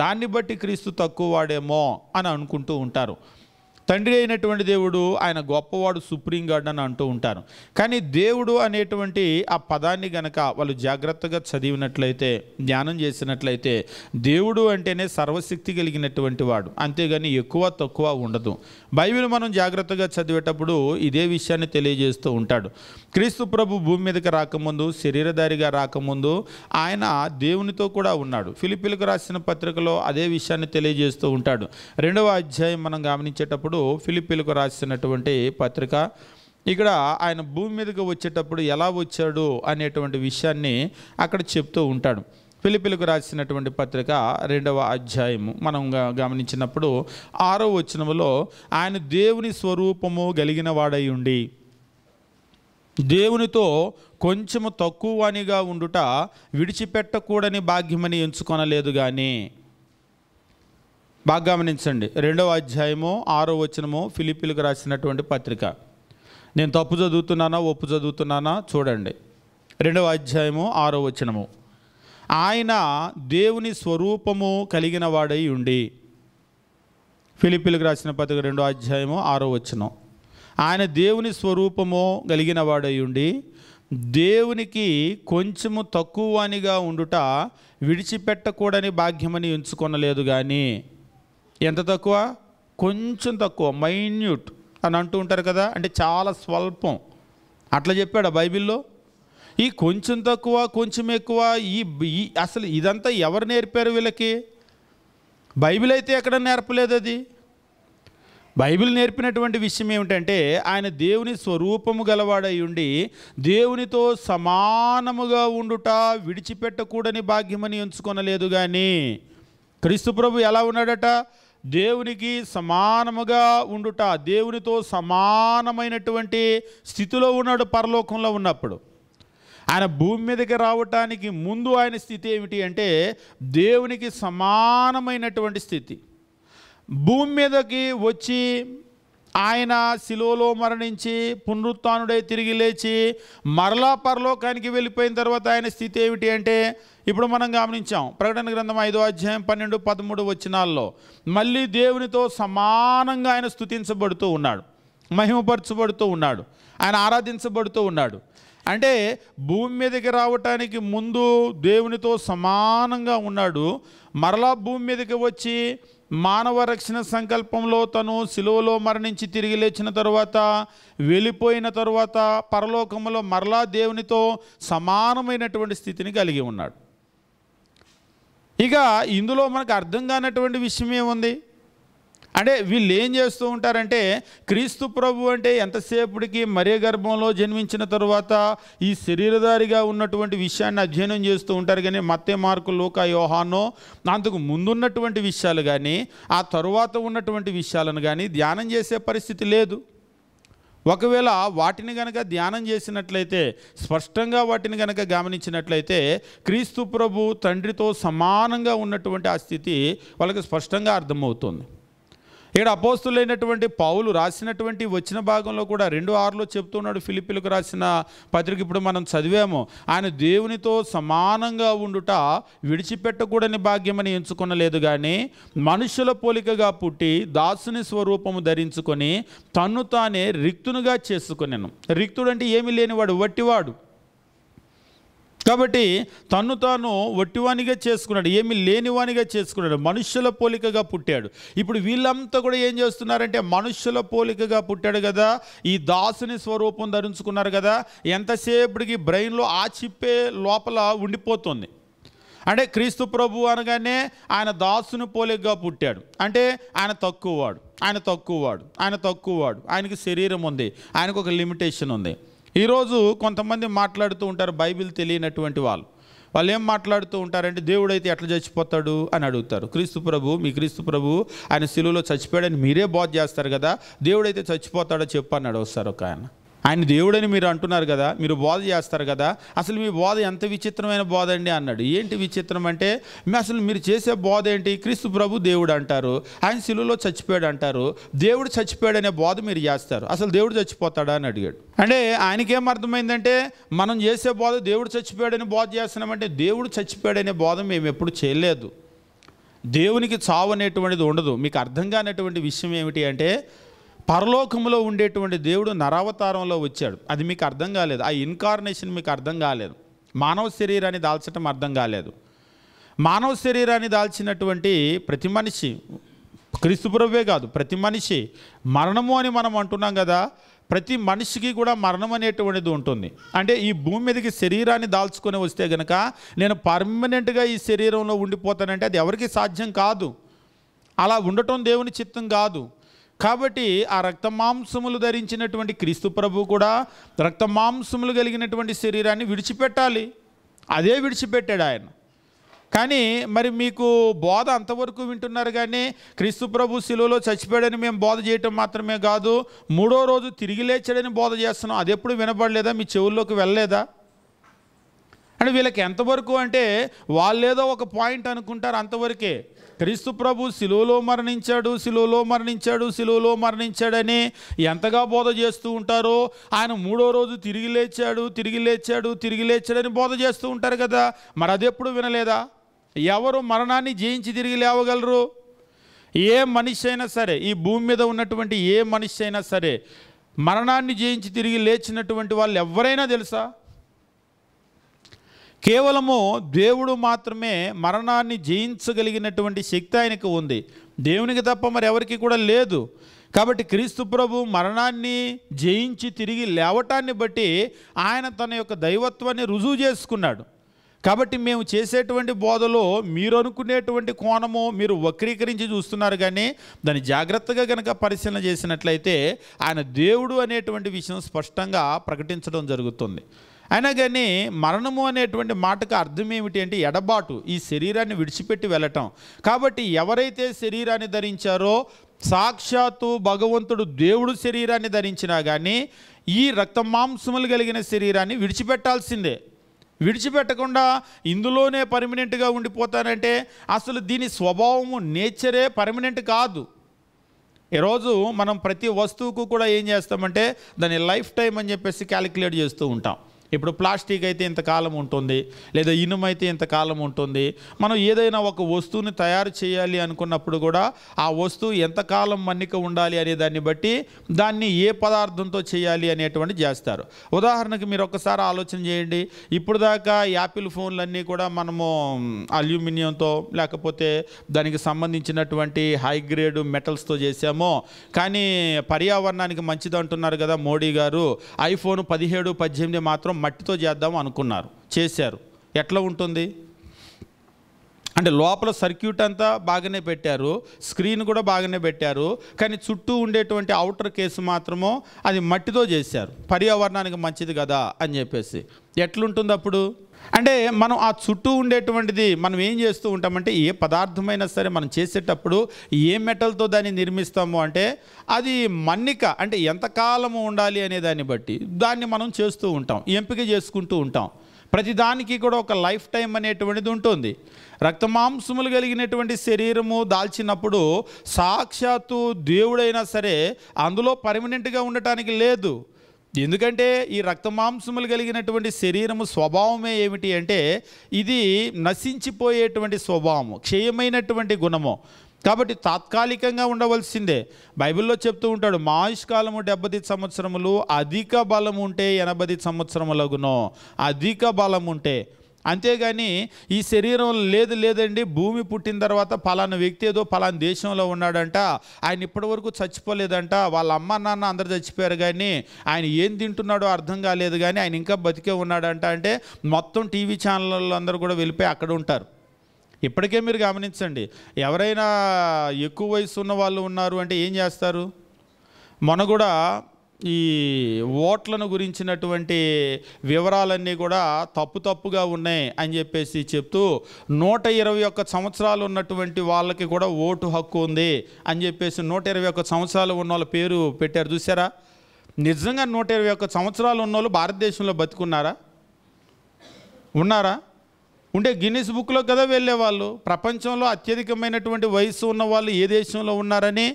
దాన్ని బట్టి క్రీస్తు తక్కువ వాడేమో అని అనుకుంటూ ఉంటారు. తండ్రి అయినటువంటి దేవుడు ఆయన గొప్పవాడు, సుప్రీం గాడ్ అని అంటూ ఉంటారు. కానీ దేవుడు అనేటువంటి ఆ పదాన్ని గనక వాళ్ళు జాగ్రత్తగా చదివినట్లయితే, ధ్యానం చేసినట్లయితే, దేవుడు అంటేనే సర్వశక్తి కలిగినటువంటి వాడు, అంతేగాని ఎక్కువ తక్కువ ఉండదు. బైబిల్ మనం జాగ్రత్తగా చదివేటప్పుడు ఇదే విషయాన్ని తెలియజేస్తూ ఉంటాడు. క్రీస్తు ప్రభు భూమి మీదకి రాకముందు, శరీరధారిగా రాకముందు ఆయన దేవునితో కూడా ఉన్నాడు. ఫిలిప్పీలకు రాసిన పత్రికలో అదే విషయాన్ని తెలియజేస్తూ ఉంటాడు. 2వ అధ్యాయం మనం గమనించేటప్పుడు ఫిలిప్పీలకు రాసినటువంటి పత్రిక, ఇక్కడ ఆయన భూమి మీదకి వచ్చేటప్పుడు ఎలా వచ్చాడు అనేటువంటి విషయాన్ని అక్కడ చెప్తూ ఉంటాడు. ఫిలిప్పీలకు రాసినటువంటి పత్రిక 2వ అధ్యాయము మనం గమనించినప్పుడు 6వ వచనములో ఆయన దేవుని స్వరూపము కలిగిన వాడై ఉండి దేవునితో కొంచెము తక్కువనిగా ఉండుట విడిచిపెట్టకూడని భాగ్యమని ఎంచుకొనలేదు. కానీ బాగా గమనించండి, 2వ అధ్యాయము 6వ వచనము ఫిలిప్పీలకు రాసినటువంటి పత్రిక. నేను తప్పు చదువుతున్నానా ఒప్పు చదువుతున్నానా చూడండి. 2వ అధ్యాయము 6వ వచనము, ఆయన దేవుని స్వరూపము కలిగిన వాడై ఉండి. ఫిలిప్పీలకు రాసిన పత్రిక 2వ అధ్యాయము 6వ వచనం, ఆయన దేవుని స్వరూపము కలిగిన వాడై ఉండి దేవునికి కొంచెము తక్కువనిగా ఉండుట విడిచిపెట్టకూడని భాగ్యమని ఎంచుకొనలేదు. కానీ ఎంత తక్కువ? కొంచెం తక్కువ, మైన్యూట్ అని అంటూ ఉంటారు కదా, అంటే చాలా స్వల్పం. అట్లా చెప్పాడు బైబిల్లో. ఈ కొంచెం తక్కువ కొంచెం ఎక్కువ ఈ అసలు ఇదంతా ఎవరు నేర్పారు వీళ్ళకి? బైబిల్ అయితే ఎక్కడ నేర్పలేదు. అది బైబిల్ నేర్పినటువంటి విషయం ఏమిటంటే ఆయన దేవుని స్వరూపము గలవాడై ఉండి దేవునితో సమానముగా ఉండుట విడిచిపెట్టకూడని భాగ్యమని ఎంచుకొనలేదు. కానీ క్రీస్తు ప్రభు ఎలా ఉన్నాడట? దేవునికి సమానముగా ఉండుట, దేవునితో సమానమైనటువంటి స్థితిలో ఉన్నాడు పరలోకంలో ఉన్నప్పుడు. ఆయన భూమి మీదకి రావటానికి ముందు ఆయన స్థితి ఏమిటి అంటే దేవునికి సమానమైనటువంటి స్థితి. భూమి మీదకి వచ్చి ఆయన శిలువలో మరణించి పునరుత్థానుడై తిరిగి లేచి మరలా పరలోకానికి వెళ్ళిపోయిన తర్వాత ఆయన స్థితి ఏమిటి అంటే ఇప్పుడు మనం గమనించాం. ప్రకటన గ్రంథం 5వ అధ్యాయం 12, 13 వచనాల్లో మళ్ళీ దేవునితో సమానంగా ఆయన స్తుతించబడుతూ ఉన్నాడు, మహిమపరచబడుతూ ఉన్నాడు, ఆయన ఆరాధించబడుతూ ఉన్నాడు. అంటే భూమి మీదకి రావటానికి ముందు దేవునితో సమానంగా ఉన్నాడు. మరలా భూమి మీదకి వచ్చి మానవ రక్షణ సంకల్పంలో తను సిలువలో మరణించి తిరిగి లేచిన తరువాత, వెళ్ళిపోయిన తరువాత పరలోకంలో మరలా దేవునితో సమానమైనటువంటి స్థితిని కలిగి ఉన్నాడు. ఇక ఇందులో మనకు అర్థం కానటువంటి విషయం ఏముంది అంటే, వీళ్ళు ఏం చేస్తూ ఉంటారంటే, క్రీస్తు ప్రభు అంటే ఎంతసేపటికి మరియ గర్భంలో జన్మించిన తరువాత ఈ శరీరధారిగా ఉన్నటువంటి విషయాన్ని అధ్యయనం చేస్తూ ఉంటారు. కానీ మత్తయి, మార్కు, లూకా, యోహాను అంతకు ముందున్నటువంటి విషయాలు కానీ ఆ తరువాత ఉన్నటువంటి విషయాలను కానీ ధ్యానం చేసే పరిస్థితి లేదు. ఒకవేళ వాటిని కనుక ధ్యానం చేసినట్లయితే, స్పష్టంగా వాటిని కనుక గమనించినట్లయితే, క్రీస్తు ప్రభు తండ్రితో సమానంగా ఉన్నటువంటి ఆ స్థితి వాళ్ళకి స్పష్టంగా అర్థమవుతుంది. ఇక్కడ అపోస్తులైనటువంటి పౌలు రాసినటువంటి వచ్చిన భాగంలో కూడా 2:6 చెప్తున్నాడు. ఫిలిప్పీలకు రాసిన పత్రిక ఇప్పుడు మనం చదివాము. ఆయన దేవునితో సమానంగా ఉండుట విడిచిపెట్టకూడని భాగ్యమని ఎంచుకొనలేదు, కానీ మనుషుల పోలికగా పుట్టి దాసుని స్వరూపము ధరించుకొని తన్ను తానే రిక్తునుగా చేసుకొనెను. రిక్తుడు అంటే ఏమీ లేనివాడు, వట్టివాడు. కాబట్టి తన్ను తాను వట్టివానిగా చేసుకున్నాడు, ఏమి లేనివానిగా చేసుకున్నాడు, మనుష్యుల పోలికగా పుట్టాడు. ఇప్పుడు వీళ్ళంతా కూడా ఏం చేస్తున్నారంటే, మనుష్యుల పోలికగా పుట్టాడు కదా, ఈ దాసుని స్వరూపం ధరించుకున్నారు కదా, ఎంతసేపటికి బ్రెయిన్లో ఆ చిప్పే లోపల ఉండిపోతుంది. అంటే క్రీస్తు ప్రభు అనగానే ఆయన దాసుని పోలికగా పుట్టాడు అంటే ఆయన తక్కువవాడు, ఆయనకి శరీరం ఉంది, ఆయనకు ఒక లిమిటేషన్ ఉంది. ఈరోజు కొంతమంది మాట్లాడుతూ ఉంటారు, బైబిల్ తెలియనటువంటి వాళ్ళు ఏం మాట్లాడుతూ ఉంటారంటే, దేవుడైతే ఎట్లా చచ్చిపోతాడు అని అడుగుతారు. మీ క్రీస్తు ప్రభు ఆయన శిలువలో చచ్చిపోయాడని మీరే బోధ చేస్తారు కదా, దేవుడైతే చచ్చిపోతాడో చెప్పు అని అడుగుతారు ఒక ఆయన దేవుడని మీరు అంటున్నారు కదా, మీరు బోధ చేస్తారు కదా, అసలు మీ బోధ ఎంత విచిత్రమైన బోధ అండి అన్నాడు. ఏంటి విచిత్రం అంటే, అసలు మీరు చేసే బోధ ఏంటి? క్రీస్తు ప్రభు దేవుడు అంటారు, ఆయన శిలువలో చచ్చిపోయాడు అంటారు, దేవుడు చచ్చిపోయాడనే బోధ మీరు చేస్తారు, అసలు దేవుడు చచ్చిపోతాడా అని అడిగాడు. అంటే ఆయనకేం అర్థమైందంటే, మనం చేసే బోధ దేవుడు చచ్చిపోయాడని బోధ చేస్తున్నామంటే, దేవుడు చచ్చిపోయాడనే బోధ మేము ఎప్పుడు చేయలేదు. దేవునికి చావు అనేటువంటిది ఉండదు. మీకు అర్థం కానటువంటి విషయం ఏమిటి అంటే, పరలోకంలో ఉండేటువంటి దేవుడు నరావతారంలో వచ్చాడు, అది మీకు అర్థం కాలేదు. ఆ ఇన్కార్నేషన్ మీకు అర్థం కాలేదు. మానవ శరీరాన్ని దాల్చడం అర్థం కాలేదు. మానవ శరీరాన్ని దాల్చినటువంటి ప్రతి మనిషి, క్రీస్తు ప్రభువే కాదు, ప్రతి మనిషి మరణము అని మనం అంటున్నాం కదా, ప్రతి మనిషికి కూడా మరణం అనేటువంటిది ఉంటుంది. అంటే ఈ భూమి మీదకి శరీరాన్ని దాల్చుకొని వస్తే కనుక నేను పర్మనెంట్గా ఈ శరీరంలో ఉండిపోతానంటే అది ఎవరికి సాధ్యం కాదు. అలా ఉండటం దేవుని చిత్తం కాదు. కాబట్టి ఆ రక్తమాంసములు ధరించినటువంటి క్రీస్తు ప్రభు కూడా రక్తమాంసములు కలిగినటువంటి శరీరాన్ని విడిచిపెట్టాలి. అదే విడిచిపెట్టాడు ఆయన. కానీ మరి మీకు బోధ అంతవరకు వింటున్నారు, కానీ క్రీస్తు ప్రభు శిలువలో చచ్చిపోయాడని మేము బోధ చేయటం మాత్రమే కాదు, 3వ రోజు తిరిగి లేచాడని బోధ చేస్తున్నాం. అది ఎప్పుడు వినపడలేదా? మీ చెవుల్లోకి వెళ్ళలేదా? అంటే వీళ్ళకి ఎంతవరకు అంటే, వాళ్ళేదో ఒక పాయింట్ అనుకుంటారు, అంతవరకే. క్రీస్తు ప్రభు శిలువలో మరణించాడని ఎంతగా బోధ చేస్తూ ఉంటారో, ఆయన 3వ రోజు తిరిగి లేచాడని బోధ చేస్తూ ఉంటారు కదా, మరి అది ఎప్పుడు వినలేదా? ఎవరు మరణాన్ని జయించి తిరిగి లేవగలరు? ఏ మనిషి అయినా సరే, ఈ భూమి మీద ఉన్నటువంటి ఏ మనిషి అయినా సరే, మరణాన్ని జయించి తిరిగి లేచినటువంటి వాళ్ళు ఎవరైనా తెలుసా? కేవలము దేవుడు మాత్రమే మరణాన్ని జయించగలిగినటువంటి శక్తి ఆయనకు ఉంది, దేవునికి తప్ప మరి ఎవరికి కూడా లేదు. కాబట్టి క్రీస్తు ప్రభు మరణాన్ని జయించి తిరిగి లేవటాన్ని బట్టి ఆయన తన యొక్క దైవత్వాన్ని రుజువు చేసుకున్నాడు. కాబట్టి మేము చేసేటువంటి బోధలో మీరు అనుకునేటువంటి కోణము మీరు వక్రీకరించి చూస్తున్నారు, కానీ దాన్ని జాగ్రత్తగా కనుక పరిశీలన చేసినట్లయితే ఆయన దేవుడు అనేటువంటి విషయం స్పష్టంగా ప్రకటించడం జరుగుతుంది. అయినా కానీ మరణము అనేటువంటి మాటకు అర్థం ఏమిటి అంటే, ఎడబాటు, ఈ శరీరాన్ని విడిచిపెట్టి వెళ్ళటం. కాబట్టి ఎవరైతే శరీరాన్ని ధరించారో, సాక్షాత్తు భగవంతుడు దేవుడు శరీరాన్ని ధరించినా కానీ ఈ రక్తమాంసములు కలిగిన శరీరాన్ని విడిచిపెట్టాల్సిందే. విడిచిపెట్టకుండా ఇందులోనే పర్మనెంట్గా ఉండిపోతానంటే అసలు దీని స్వభావము, నేచరే పర్మనెంట్ కాదు. ఈరోజు మనం ప్రతి వస్తువుకు కూడా ఏం చేస్తామంటే దాని లైఫ్ టైం అని చెప్పేసి క్యాలిక్యులేట్ చేస్తూ ఉంటాం. ఇప్పుడు ప్లాస్టిక్ అయితే ఇంతకాలం ఉంటుంది, లేదా ఇనుము అయితే ఇంతకాలం ఉంటుంది. మనం ఏదైనా ఒక వస్తువుని తయారు చేయాలి అనుకున్నప్పుడు కూడా ఆ వస్తువు ఎంతకాలం మన్నిక ఉండాలి అనే దాన్ని బట్టి దాన్ని ఏ పదార్థంతో చేయాలి అనేటువంటి చేస్తారు. ఉదాహరణకి మీరు ఒకసారి ఆలోచన చేయండి. ఇప్పుడు దాకా యాపిల్ ఫోన్లన్నీ కూడా మనము అల్యూమినియంతో లేకపోతే దానికి సంబంధించినటువంటి హై గ్రేడ్ మెటల్స్తో చేసామో, కానీ పర్యావరణానికి మంచిది అంటున్నారు కదా మోడీ గారు. ఐఫోన్ 17, 18 మాత్రం మట్టితో చేద్దాం అనుకున్నారు, చేశారు. ఎట్లా ఉంటుంది అంటే లోపల సర్క్యూట్ అంతా బాగానే పెట్టారు, స్క్రీన్ కూడా బాగానే పెట్టారు, కానీ చుట్టూ ఉండేటువంటి అవుటర్ కేసు మాత్రమో అది మట్టితో చేశారు, పర్యావరణానికి మంచిది కదా అని చెప్పేసి. ఎట్లుంటుంది అప్పుడు అంటే మనం ఆ చుట్టూ ఉండేటువంటిది మనం ఏం చేస్తూ ఉంటామంటే ఏ పదార్థమైనా సరే మనం చేసేటప్పుడు ఏ మెటల్తో దాన్ని నిర్మిస్తాము అంటే అది మన్నిక అంటే ఎంతకాలము ఉండాలి అనే దాన్ని బట్టి దాన్ని మనం చేస్తూ ఉంటాం, ఎంపిక చేసుకుంటూ ఉంటాం. ప్రతిదానికి కూడా ఒక లైఫ్ టైం అనేటువంటిది ఉంటుంది. రక్తమాంసములు కలిగినటువంటి శరీరము దాల్చినప్పుడు సాక్షాత్తు దేవుడైనా సరే అందులో పర్మనెంట్గా ఉండటానికి లేదు. ఎందుకంటే ఈ రక్తమాంసములు కలిగినటువంటి శరీరము స్వభావమే ఏమిటి అంటే ఇది నశించిపోయేటువంటి స్వభావము, క్షయమైనటువంటి గుణము. కాబట్టి తాత్కాలికంగా ఉండవలసిందే. బైబిల్లో చెప్తూ ఉంటాడు, మా ఆయుష్కాలము 70 సంవత్సరములు, అధిక బలం ఉంటే 80 సంవత్సరములగునో. అధిక బలం ఉంటే, అంతేగాని ఈ శరీరం లేదండి భూమి పుట్టిన తర్వాత పలానా వ్యక్తి ఏదో పలానా దేశంలో ఉన్నాడంట, ఆయన ఇప్పటివరకు చచ్చిపోలేదంట, వాళ్ళ అమ్మ నాన్న అందరు చచ్చిపోయారు కానీ ఆయన ఏం తింటున్నాడో అర్థం కాలేదు కానీ ఆయన ఇంకా బతికే ఉన్నాడంట అంటే మొత్తం టీవీ ఛానళ్ళు అందరూ కూడా వెళ్ళిపోయి అక్కడ ఉంటారు. ఇప్పటికే మీరు గమనించండి, ఎవరైనా ఎక్కువ వయసు ఉన్న వాళ్ళు ఉన్నారు అంటే ఏం చేస్తారు. మొన్న కూడా ఈ ఓట్లను గురించినటువంటి వివరాలన్నీ కూడా తప్పుగా ఉన్నాయి అని చెప్పేసి చెప్తూ 121 సంవత్సరాలు ఉన్నటువంటి వాళ్ళకి కూడా ఓటు హక్కు ఉంది అని చెప్పేసి 121 సంవత్సరాలు ఉన్న వాళ్ళ పేరు పెట్టారు. చూసారా? నిజంగా 121 సంవత్సరాలు ఉన్నోళ్ళు భారతదేశంలో బతుకున్నారా? ఉన్నారా? ఉంటే గిన్నిస్ బుక్లో కదా వెళ్ళేవాళ్ళు. ప్రపంచంలో అత్యధికమైనటువంటి వయసు ఉన్న వాళ్ళు ఏ దేశంలో ఉన్నారని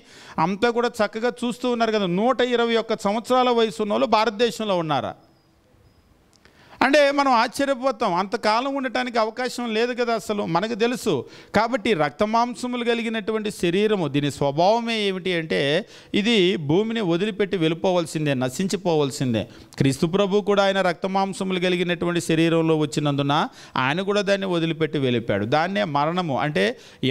అంతా కూడా చక్కగా చూస్తూ ఉన్నారు కదా. 121 సంవత్సరాల వయసు ఉన్న వాళ్ళు భారతదేశంలో ఉన్నారా అంటే మనం ఆశ్చర్యపోతాం. అంతకాలం ఉండటానికి అవకాశం లేదు కదా అసలు, మనకు తెలుసు. కాబట్టి రక్తమాంసములు కలిగినటువంటి శరీరము దీని స్వభావమే ఏమిటి అంటే ఇది భూమిని వదిలిపెట్టి వెళ్ళిపోవలసిందే, నశించిపోవలసిందే. క్రీస్తు ప్రభు కూడా ఆయన రక్తమాంసములు కలిగినటువంటి శరీరంలో వచ్చినందున ఆయన కూడా దాన్ని వదిలిపెట్టి వెళ్ళిపోయాడు. దాన్నే మరణము అంటే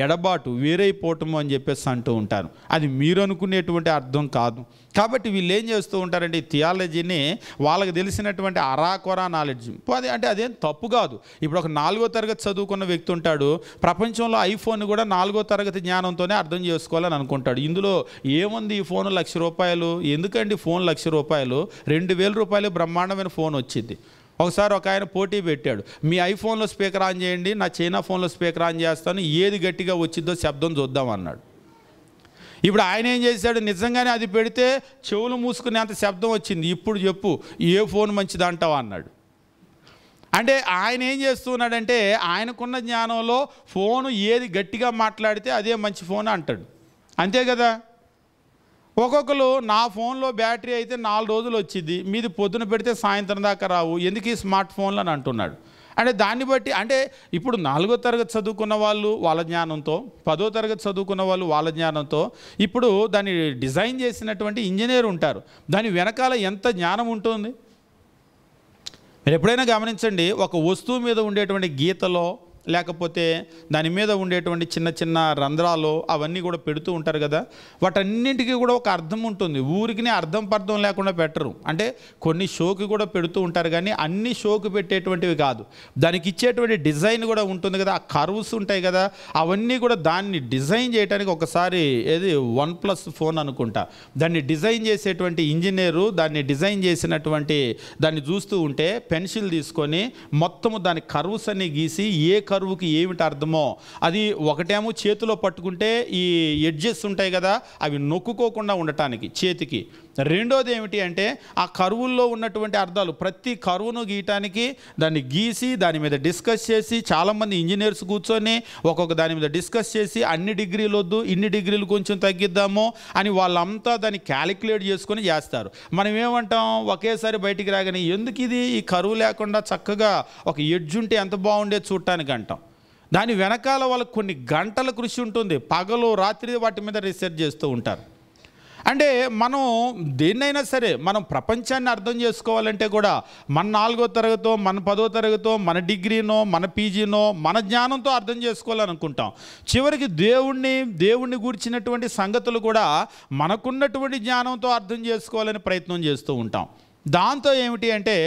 ఎడబాటు, వేరైపోవటము అని చెప్పేసి అంటూ ఉంటారు. అది మీరు అనుకునేటువంటి అర్థం కాదు. కాబట్టి వీళ్ళు ఏం చేస్తూ ఉంటారంటే ఈ థియాలజీని వాళ్ళకి తెలిసినటువంటి అరాకొరా నాలెడ్జ్ అది అంటే అదేం తప్పు కాదు. ఇప్పుడు ఒక 4వ తరగతి చదువుకున్న వ్యక్తి ఉంటాడు, ప్రపంచంలో ఐఫోన్ కూడా 4వ తరగతి జ్ఞానంతోనే అర్థం చేసుకోవాలని అనుకుంటాడు. ఇందులో ఏముంది, ఈ ఫోన్ ₹1,00,000 ఎందుకండి? ఫోన్ ₹1,00,000, ₹2,000 బ్రహ్మాండమైన ఫోన్ వచ్చింది. ఒకసారి ఒక ఆయన పోటీ పెట్టాడు, మీ ఐఫోన్లో స్పీకర్ ఆన్ చేయండి, నా చైనా ఫోన్లో స్పీకర్ ఆన్ చేస్తాను, ఏది గట్టిగా వచ్చిందో శబ్దం చూద్దాం అన్నాడు. ఇప్పుడు ఆయన ఏం చేశాడు, నిజంగానే అది పెడితే చెవులు మూసుకునేంత శబ్దం వచ్చింది. ఇప్పుడు చెప్పు ఏ ఫోన్ మంచిది అంటావా అన్నాడు. అంటే ఆయన ఏం చేస్తున్నాడంటే ఆయనకున్న జ్ఞానంలో ఫోను ఏది గట్టిగా మాట్లాడితే అదే మంచి ఫోన్ అంటాడు. అంతే కదా. ఒక్కొక్కరు నా ఫోన్లో బ్యాటరీ అయితే 4 రోజులు వచ్చింది, మీది పొద్దున పెడితే సాయంత్రం దాకా రావు, ఎందుకు ఈ స్మార్ట్ ఫోన్లు అని అంటున్నాడు. అంటే దాన్ని బట్టి అంటే ఇప్పుడు 4వ తరగతి చదువుకున్న వాళ్ళు వాళ్ళ జ్ఞానంతో, 10వ తరగతి చదువుకున్న వాళ్ళు వాళ్ళ జ్ఞానంతో, ఇప్పుడు దాన్ని డిజైన్ చేసినటువంటి ఇంజనీర్ ఉంటారు, దాని వెనకాల ఎంత జ్ఞానం ఉంటుంది. మీరు ఎప్పుడైనా గమనించండి, ఒక వస్తువు మీద ఉండేటువంటి గీతలో లేకపోతే దాని మీద ఉండేటువంటి చిన్న చిన్న రంధ్రాలు అవన్నీ కూడా పెడుతూ ఉంటారు కదా, వాటన్నింటికీ కూడా ఒక అర్థం ఉంటుంది. ఊరికినే అర్థం పర్థం లేకుండా పెట్టరు. అంటే కొన్ని షోకి కూడా పెడుతూ ఉంటారు కానీ అన్ని షోకి పెట్టేటువంటివి కాదు. దానికి ఇచ్చేటువంటి డిజైన్ కూడా ఉంటుంది కదా, ఆ కర్వ్స్ ఉంటాయి కదా, అవన్నీ కూడా దాన్ని డిజైన్ చేయడానికి ఒకసారి ఏది OnePlus ఫోన్ అనుకుంటా, దాన్ని డిజైన్ చేసేటువంటి ఇంజనీరు దాన్ని డిజైన్ చేసినటువంటి దాన్ని చూస్తూ ఉంటే పెన్సిల్ తీసుకొని మొత్తము దాని కర్వ్స్ అన్ని గీసి ఏ కరువుకి ఏమిటి అర్థమో అది ఒకటేమో చేతిలో పట్టుకుంటే ఈ ఎడ్జెస్ ఉంటాయి కదా, అవి నొక్కుకోకుండా ఉండటానికి చేతికి. రెండోది ఏమిటి అంటే ఆ కరువుల్లో ఉన్నటువంటి అర్థాలు, ప్రతి కరువును గీయటానికి దాన్ని గీసి దాని మీద డిస్కస్ చేసి, చాలామంది ఇంజనీర్స్ కూర్చొని ఒక్కొక్క దాని మీద డిస్కస్ చేసి అన్ని డిగ్రీలు వద్దు, ఇన్ని డిగ్రీలు కొంచెం తగ్గిద్దాము అని వాళ్ళంతా దాన్ని క్యాలిక్యులేట్ చేసుకొని చేస్తారు. మనం ఏమంటాం, ఒకేసారి బయటికి రాగానే ఎందుకు ఇది ఈ కరువు లేకుండా చక్కగా ఒక ఎడ్జ్ ఉంటే ఎంత బాగుండేది చూడటానికి అంటాం. దాని వెనకాల వాళ్ళకి కొన్ని గంటల కృషి ఉంటుంది, పగలు రాత్రి వాటి మీద రీసెర్చ్ చేస్తూ ఉంటారు. అంటే మనం దేన్నైనా సరే మనం ప్రపంచాన్ని అర్థం చేసుకోవాలంటే కూడా మన 4వ తరగతో, మన 10వ తరగతో, మన డిగ్రీనో, మన పీజీనో, మన జ్ఞానంతో అర్థం చేసుకోవాలనుకుంటాం. చివరికి దేవుణ్ణి గూర్చినటువంటి సంగతులు కూడా మనకున్నటువంటి జ్ఞానంతో అర్థం చేసుకోవాలని ప్రయత్నం చేస్తూ ఉంటాం. దాంతో ఏమిటి అంటే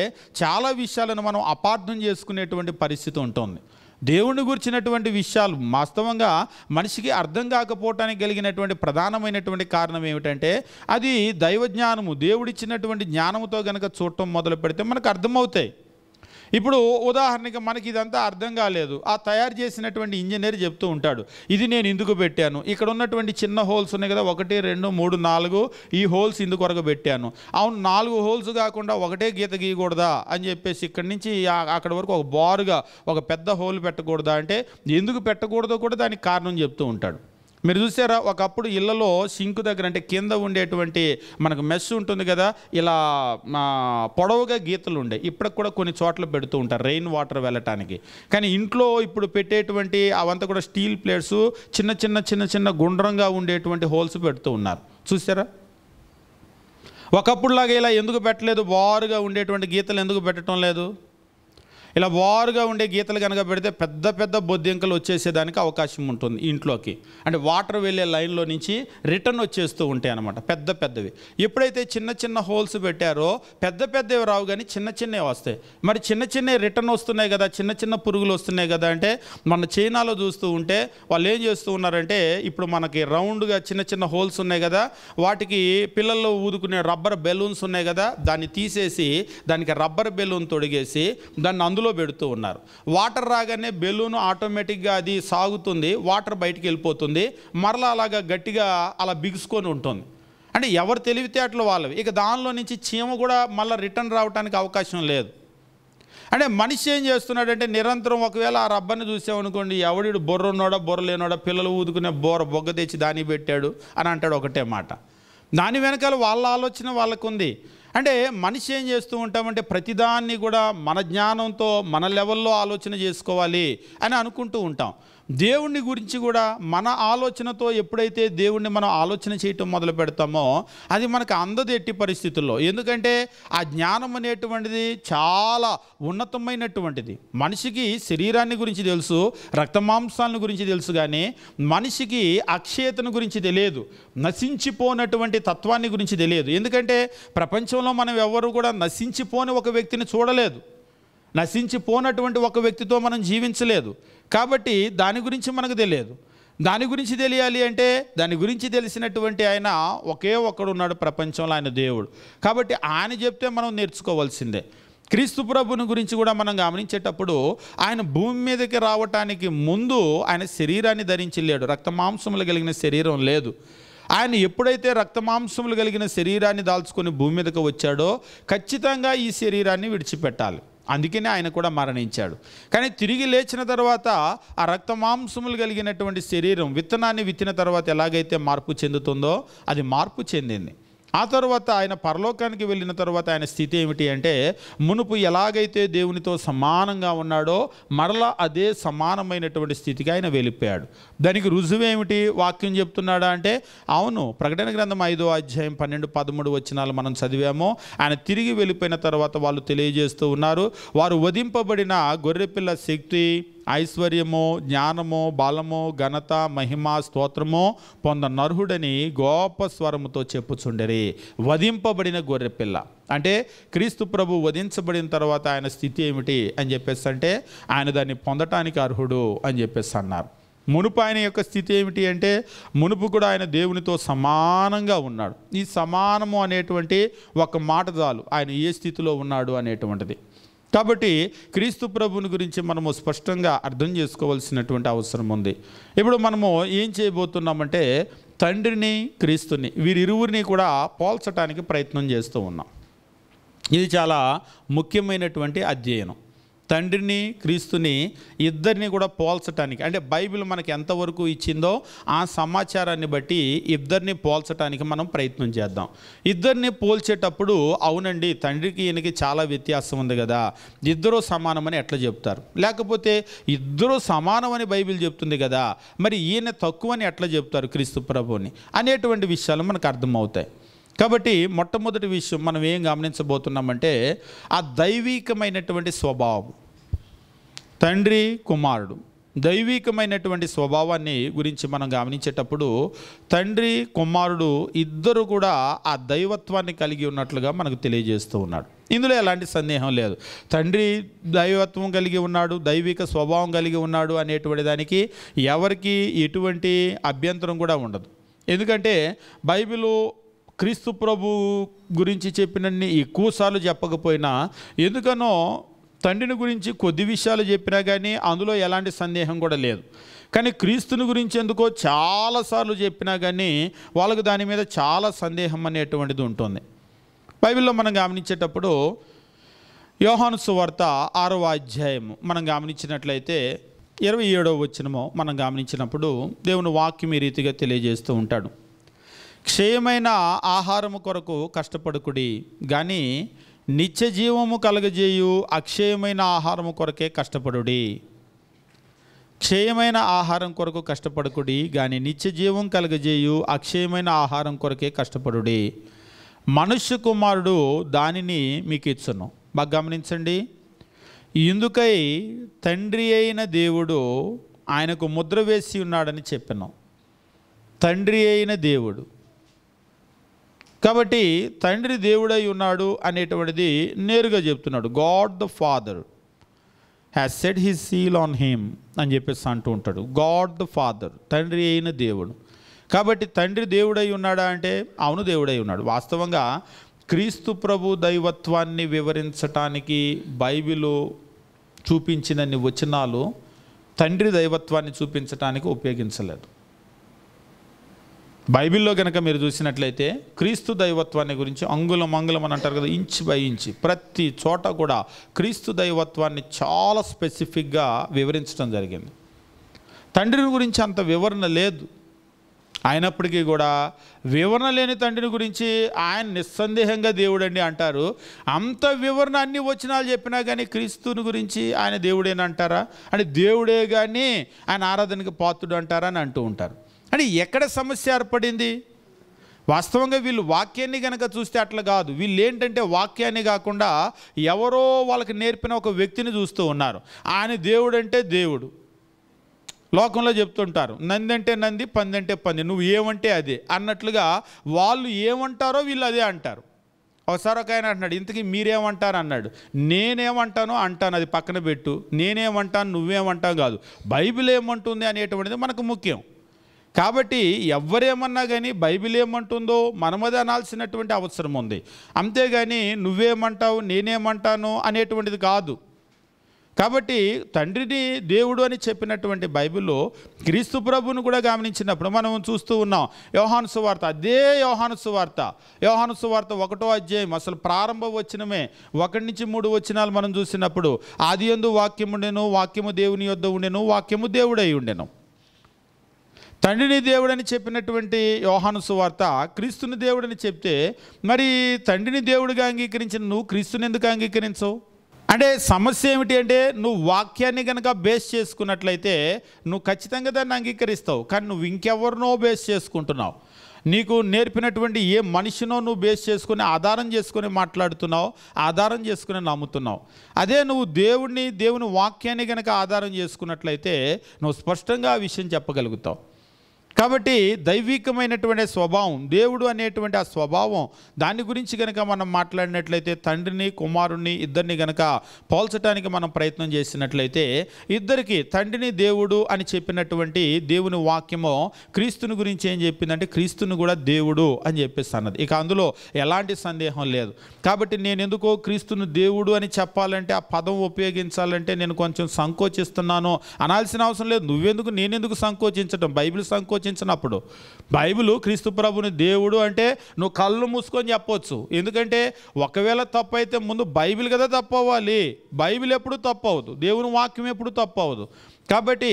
చాలా విషయాలను మనం అపార్థం చేసుకునేటువంటి పరిస్థితి ఉంటుంది. దేవుని గురించినటువంటి విషయాలు వాస్తవంగా మనిషికి అర్థం కాకపోవటానికి కలిగినటువంటి ప్రధానమైనటువంటి కారణం ఏమిటంటే అది దైవజ్ఞానము, దేవుడిచ్చినటువంటి జ్ఞానంతో కనుక చూడటం మొదలు పెడితే మనకు అర్థమవుతాయి. ఇప్పుడు ఉదాహరణకి మనకి ఇదంతా అర్థం కాలేదు, ఆ తయారు చేసినటువంటి ఇంజనీర్ చెప్తూ ఉంటాడు, ఇది నేను ఇందుకు పెట్టాను, ఇక్కడ ఉన్నటువంటి చిన్న హోల్స్ ఉన్నాయి కదా, 1 2 3 4 ఈ హోల్స్ ఇందుకు వరకు పెట్టాను. అవును, 4 హోల్స్ కాకుండా ఒకటే గీత గీయకూడదా అని చెప్పేసి ఇక్కడి నుంచి అక్కడ వరకు ఒక బారుగా ఒక పెద్ద హోల్ పెట్టకూడదా అంటే ఎందుకు పెట్టకూడదో కూడా దానికి కారణం చెప్తూ ఉంటాడు. మీరు చూసారా, ఒకప్పుడు ఇళ్లలో సింకు దగ్గర అంటే కింద ఉండేటువంటి మనకు మెస్ ఉంటుంది కదా, ఇలా పొడవుగా గీతలు ఉండే, ఇప్పటికి కూడా కొన్ని చోట్ల పెడుతూ ఉంటారు రెయిన్ వాటర్ వెళ్ళటానికి. కానీ ఇంట్లో ఇప్పుడు పెట్టేటువంటి అవంతా కూడా స్టీల్ ప్లేట్స్, చిన్న చిన్న గుండ్రంగా ఉండేటువంటి హోల్స్ పెడుతూ ఉన్నారు. చూసారా, ఒకప్పుడులాగా ఇలా ఎందుకు పెట్టలేదు, బారుగా ఉండేటువంటి గీతలు ఎందుకు పెట్టడం లేదు? ఇలా వారుగా ఉండే గీతలు కనుక పెడితే పెద్ద పెద్ద బొద్దింకలు వచ్చేసేదానికి అవకాశం ఉంటుంది ఇంట్లోకి. అంటే వాటర్ వెళ్ళే లైన్లో నుంచి రిటర్న్ వచ్చేస్తూ ఉంటాయి అన్నమాట, పెద్ద పెద్దవి. ఎప్పుడైతే చిన్న హోల్స్ పెట్టారో పెద్ద పెద్దవి రావు కానీ చిన్నవి వస్తాయి. మరి చిన్న రిటర్న్ వస్తున్నాయి కదా, చిన్న పురుగులు వస్తున్నాయి కదా. అంటే మన చైనాలో చూస్తూ ఉంటే వాళ్ళు ఏం చేస్తూ ఉన్నారంటే, ఇప్పుడు మనకి రౌండ్గా చిన్న హోల్స్ ఉన్నాయి కదా, వాటికి పిల్లల్లో ఊదుకునే రబ్బర్ బెలూన్స్ ఉన్నాయి కదా, దాన్ని తీసేసి దానికి రబ్బర్ బెలూన్ తొడిగేసి దాన్ని అందులో పెడుతూ ఉన్నారు. వాటర్ రాగానే బెలూన్ ఆటోమేటిక్గా అది సాగుతుంది, వాటర్ బయటికి వెళ్ళిపోతుంది, మరలా అలాగా గట్టిగా అలా బిగుసుకొని ఉంటుంది. అంటే ఎవరు తెలివితేటలు వాళ్ళవి. ఇక దానిలో నుంచి చీమ కూడా మళ్ళీ రిటర్న్ రావడానికి అవకాశం లేదు. అంటే మనిషి ఏం చేస్తున్నాడంటే నిరంతరం ఒకవేళ ఆ రబ్బర్ని చూసామనుకోండి, ఎవడు బొర్రున్నాడా బొర్ర లేనోడా, పిల్లలు ఊదుకునే బొగ్గ తెచ్చి దాన్ని పెట్టాడు అని అంటాడు ఒకటే మాట. దాని వెనకాల వాళ్ళ ఆలోచన వాళ్ళకు ఉంది. అంటే మనిషి ఏం చేస్తూ ఉంటామంటే ప్రతిదాన్ని కూడా మన జ్ఞానంతో మన లెవెల్లో ఆలోచన చేసుకోవాలి అని అనుకుంటూ ఉంటాం. దేవుణ్ణి గురించి కూడా మన ఆలోచనతో ఎప్పుడైతే దేవుణ్ణి మనం ఆలోచన చేయటం మొదలు పెడతామో అది మనకు అందదు ఎట్టి పరిస్థితుల్లో. ఎందుకంటే ఆ జ్ఞానం అనేటువంటిది చాలా ఉన్నతమైనటువంటిది. మనిషికి శరీరాన్ని గురించి తెలుసు, రక్తమాంసాలను గురించి తెలుసు, కానీ మనిషికి అక్షయతను గురించి తెలియదు, నశించిపోనటువంటి తత్వాన్ని గురించి తెలియదు. ఎందుకంటే ప్రపంచంలో మనం ఎవరు కూడా నశించిపోని ఒక వ్యక్తిని చూడలేదు, నశించిపోనటువంటి ఒక వ్యక్తితో మనం జీవించలేదు. కాబట్టి దాని గురించి మనకు తెలియదు. దాని గురించి తెలియాలి అంటే దాని గురించి తెలిసినటువంటి ఆయన ఒకే ఒక్కడు ఉన్నాడు ప్రపంచంలో, ఆయన దేవుడు. కాబట్టి ఆయన చెప్తే మనం నేర్చుకోవాల్సిందే. క్రీస్తు ప్రభుని గురించి కూడా మనం గమనించేటప్పుడు ఆయన భూమి మీదకి రావటానికి ముందు ఆయన శరీరాన్ని ధరించి లేడు, రక్తమాంసములు కలిగిన శరీరం లేదు. ఆయన ఎప్పుడైతే రక్తమాంసములు కలిగిన శరీరాన్ని దాల్చుకొని భూమి మీదకి వచ్చాడో ఖచ్చితంగా ఈ శరీరాన్ని విడిచిపెట్టాలి. అందుకనే ఆయన కూడా మరణించాడు. కానీ తిరిగి లేచిన తర్వాత ఆ రక్తమాంసములు కలిగినటువంటి శరీరం విత్తనాన్ని విత్తిన తర్వాత ఎలాగైతే మార్పు చెందుతుందో అది మార్పు చెందింది. ఆ తర్వాత ఆయన పరలోకానికి వెళ్ళిన తర్వాత ఆయన స్థితి ఏమిటి అంటే, మునుపు ఎలాగైతే దేవునితో సమానంగా ఉన్నాడో మరలా అదే సమానమైనటువంటి స్థితికి ఆయన వెళ్ళిపోయాడు. దానికి రుజువు ఏమిటి? వాక్యం చెప్తున్నాడా అంటే అవును, ప్రకటన గ్రంథం 5వ అధ్యాయం 12, 13 వచనాలు మనం చదివాము. ఆయన తిరిగి వెళ్ళిపోయిన తర్వాత వాళ్ళు తెలియజేస్తూ ఉన్నారు, వారు వధింపబడిన గొర్రెపిల్ల శక్తి, ఐశ్వర్యము, జ్ఞానము, బలము, ఘనత, మహిమ, స్తోత్రము పొందనర్హుడని గొప్ప స్వరముతో చెప్పుచుండరి. వధింపబడిన గొర్రెపిల్ల అంటే క్రీస్తు ప్రభు వధించబడిన తర్వాత ఆయన స్థితి ఏమిటి అని చెప్పేసి అంటే ఆయన దాన్ని పొందటానికి అర్హుడు అని చెప్పేసి అన్నారు. మునుపు ఆయన యొక్క స్థితి ఏమిటి అంటే మునుపు కూడా ఆయన దేవునితో సమానంగా ఉన్నాడు. ఈ సమానము అనేటువంటి ఒక మాట చాలు ఆయన ఏ స్థితిలో ఉన్నాడు అనేటువంటిది. కాబట్టి క్రీస్తు ప్రభుని గురించి మనము స్పష్టంగా అర్థం చేసుకోవాల్సినటువంటి అవసరం ఉంది. ఇప్పుడు మనము ఏం చేయబోతున్నామంటే తండ్రిని క్రీస్తుని వీరిరువురిని కూడా పోల్చడానికి ప్రయత్నం చేస్తూ ఉన్నాం. ఇది చాలా ముఖ్యమైనటువంటి అధ్యయనం. తండ్రిని క్రీస్తుని ఇద్దరిని కూడా పోల్చటానికి, అంటే బైబిల్ మనకి ఎంతవరకు ఇచ్చిందో ఆ సమాచారాన్ని బట్టి ఇద్దరిని పోల్చటానికి మనం ప్రయత్నం చేద్దాం. ఇద్దరిని పోల్చేటప్పుడు అవునండి తండ్రికి ఈయనకి చాలా వ్యత్యాసం ఉంది కదా, ఇద్దరూ సమానమని ఎట్లా చెప్తారు, లేకపోతే ఇద్దరూ సమానమని బైబిల్ చెప్తుంది కదా, మరి ఈయన తక్కువని ఎట్లా చెప్తారు క్రీస్తు ప్రభువుని అనేటువంటి విషయాలు మనకు అర్థమవుతాయి. కాబట్టి మొట్టమొదటి విషయం మనం ఏం గమనించబోతున్నామంటే ఆ దైవికమైనటువంటి స్వభావం, తండ్రి కుమారుడు దైవికమైనటువంటి స్వభావాన్ని గురించి మనం గమనించేటప్పుడు తండ్రి కుమారుడు ఇద్దరు కూడా ఆ దైవత్వాన్ని కలిగి ఉన్నట్లుగా మనకు తెలియజేస్తూ ఉన్నాడు. ఇందులో ఎలాంటి సందేహం లేదు. తండ్రి దైవత్వం కలిగి ఉన్నాడు, దైవిక స్వభావం కలిగి ఉన్నాడు అనేటువంటి దానికి ఎవరికి ఎటువంటి అభ్యంతరం కూడా ఉండదు. ఎందుకంటే బైబిలు క్రీస్తు ప్రభు గురించి చెప్పినన్ని ఎక్కువసార్లు చెప్పకపోయినా ఎందుకనో తండ్రిని గురించి కొద్ది విషయాలు చెప్పినా కానీ అందులో ఎలాంటి సందేహం కూడా లేదు. కానీ క్రీస్తుని గురించి ఎందుకో చాలాసార్లు చెప్పినా కానీ వాళ్ళకు దాని మీద చాలా సందేహం అనేటువంటిది ఉంటుంది. బైబిల్లో మనం గమనించేటప్పుడు యోహాను సువార్త 6వ అధ్యాయము మనం గమనించినట్లయితే 27వ వచనము మనం గమనించినప్పుడు దేవుని వాక్యం ఈ రీతిగా తెలియజేస్తూ ఉంటాడు. క్షయమైన ఆహారము కొరకు కష్టపడుకుడి కానీ నిత్య జీవము కలగజేయు అక్షయమైన ఆహారము కొరకే కష్టపడుడి. క్షయమైన ఆహారం కొరకు కష్టపడుకుడి కానీ నిత్య జీవం కలగజేయు అక్షయమైన ఆహారం కొరకే కష్టపడుడి. మనుష్య కుమారుడు దానిని మీకు ఇచ్చును. బాగా గమనించండి. ఇందుకై తండ్రి అయిన దేవుడు ఆయనకు ముద్ర వేసి ఉన్నాడని చెప్పాను. తండ్రి అయిన దేవుడు కాబట్టి తండ్రి దేవుడై ఉన్నాడు అనేటువంటిది నేరుగా చెప్తున్నాడు. God the father has set his seal on him అని చెప్పేసి అంటూ ఉంటాడు. గాడ్ ద ఫాదర్ తండ్రి అయిన దేవుడు. కాబట్టి తండ్రి దేవుడై ఉన్నాడా అంటే అవును దేవుడై ఉన్నాడు. వాస్తవంగా క్రీస్తు ప్రభు దైవత్వాన్ని వివరించటానికి బైబిలు చూపించినన్ని వచనాలు తండ్రి దైవత్వాన్ని చూపించటానికి ఉపయోగించలేదు. బైబిల్లో కనుక మీరు చూసినట్లయితే క్రీస్తు దైవత్వాన్ని గురించి అంగుళం అని అంటారు కదా, ఇంచ్ బై ఇంచ్ ప్రతి చోట కూడా క్రీస్తు దైవత్వాన్ని చాలా స్పెసిఫిక్గా వివరించడం జరిగింది. తండ్రిని గురించి అంత వివరణ లేదు. అయినప్పటికీ కూడా వివరణ లేని తండ్రిని గురించి ఆయన నిస్సందేహంగా దేవుడండి అంటారు. అంత వివరణ అన్ని వచనాలు చెప్పినా కానీ క్రీస్తుని గురించి ఆయన దేవుడేనంటారా అంటే దేవుడే కానీ ఆయన ఆరాధనకి పాత్రుడు అంటారా అని అంటూ ఉంటారు. అంటే ఎక్కడ సమస్య ఏర్పడింది? వాస్తవంగా వీళ్ళు వాక్యాన్ని కనుక చూస్తే అట్లా కాదు. వీళ్ళు ఏంటంటే వాక్యాన్ని కాకుండా ఎవరో వాళ్ళకి నేర్పిన ఒక వ్యక్తిని చూస్తూ ఉన్నారు. ఆయన దేవుడు అంటే దేవుడు లోకంలో చెప్తుంటారు. నంది అంటే నంది, పంది అంటే పంది, నువ్వు ఏమంటే అదే అన్నట్లుగా వాళ్ళు ఏమంటారో వీళ్ళు అదే అంటారు. ఒకసారి ఒక ఆయన అంటున్నాడు, ఇంతకీ మీరేమంటారు అన్నాడు. నేనేమంటానో అంటాను, అది పక్కన పెట్టు. నేనేమంటాను నువ్వేమంటావు కాదు, బైబిల్ ఏమంటుంది అనేటువంటిది మనకు ముఖ్యం. కాబట్టి ఎవరేమన్నా కానీ బైబిల్ ఏమంటుందో మనమది అనాల్సినటువంటి అవసరం ఉంది. అంతేగాని నువ్వేమంటావు నేనేమంటాను అనేటువంటిది కాదు. కాబట్టి తండ్రిని దేవుడు అని చెప్పినటువంటి బైబిల్లో క్రీస్తు ప్రభువును కూడా గమనించినప్పుడు మనం చూస్తూ ఉన్నాం. యోహాను సువార్త, అదే యోహాను సువార్త 1వ అధ్యాయం అసలు ప్రారంభ వచనమే 1 నుంచి 3 వచనాలు మనం చూసినప్పుడు ఆదియందు వాక్యము ఉండెను, వాక్యము దేవుని యొద్ద ఉండెను, వాక్యము దేవుడై ఉండెను. తండ్రిని దేవుడని చెప్పినటువంటి యోహాను సువార్త క్రీస్తుని దేవుడని చెప్తే మరి తండ్రిని దేవుడిగా అంగీకరించిన నువ్వు క్రీస్తుని ఎందుకు అంగీకరించవు? అంటే సమస్య ఏమిటి అంటే నువ్వు వాక్యాన్ని కనుక బేస్ చేసుకున్నట్లయితే నువ్వు ఖచ్చితంగా దాన్ని అంగీకరిస్తావు. కానీ నువ్వు ఇంకెవరినో బేస్ చేసుకుంటున్నావు. నీకు నేర్పినటువంటి ఏ మనిషినో నువ్వు బేస్ చేసుకుని ఆధారం చేసుకుని మాట్లాడుతున్నావు, ఆధారం చేసుకుని నమ్ముతున్నావు. అదే నువ్వు దేవుని వాక్యాన్ని కనుక ఆధారం చేసుకున్నట్లయితే నువ్వు స్పష్టంగా ఆ విషయం చెప్పగలుగుతావు. కాబట్టి దైవికమైనటువంటి స్వభావం, దేవుడు అనేటువంటి ఆ స్వభావం, దాని గురించి కనుక మనం మాట్లాడినట్లయితే తండ్రిని కుమారుణ్ణి ఇద్దరిని కనుక పోల్చడానికి మనం ప్రయత్నం చేసినట్లయితే ఇద్దరికి తండ్రిని దేవుడు అని చెప్పినటువంటి దేవుని వాక్యము క్రీస్తుని గురించి ఏం చెప్పిందంటే క్రీస్తుని కూడా దేవుడు అని చెప్పేసి అన్నది. ఇక అందులో ఎలాంటి సందేహం లేదు. కాబట్టి నేను ఎందుకో క్రీస్తుని దేవుడు అని చెప్పాలంటే ఆ పదం ఉపయోగించాలంటే నేను కొంచెం సంకోచిస్తున్నాను అనాల్సిన అవసరం లేదు. నువ్వెందుకు, నేనెందుకు సంకోచించటం? బైబిల్ సంకోచించినప్పుడు బైబిల్ క్రీస్తు ప్రభుని దేవుడు అంటే నువ్వు కళ్ళు మూసుకొని చెప్పవచ్చు. ఎందుకంటే ఒకవేళ తప్పు అయితే ముందు బైబిల్ కదా తప్పు అవ్వాలి. బైబిల్ ఎప్పుడు తప్పు అవ్వదు, దేవుని వాక్యం ఎప్పుడు తప్పు అవ్వదు. కాబట్టి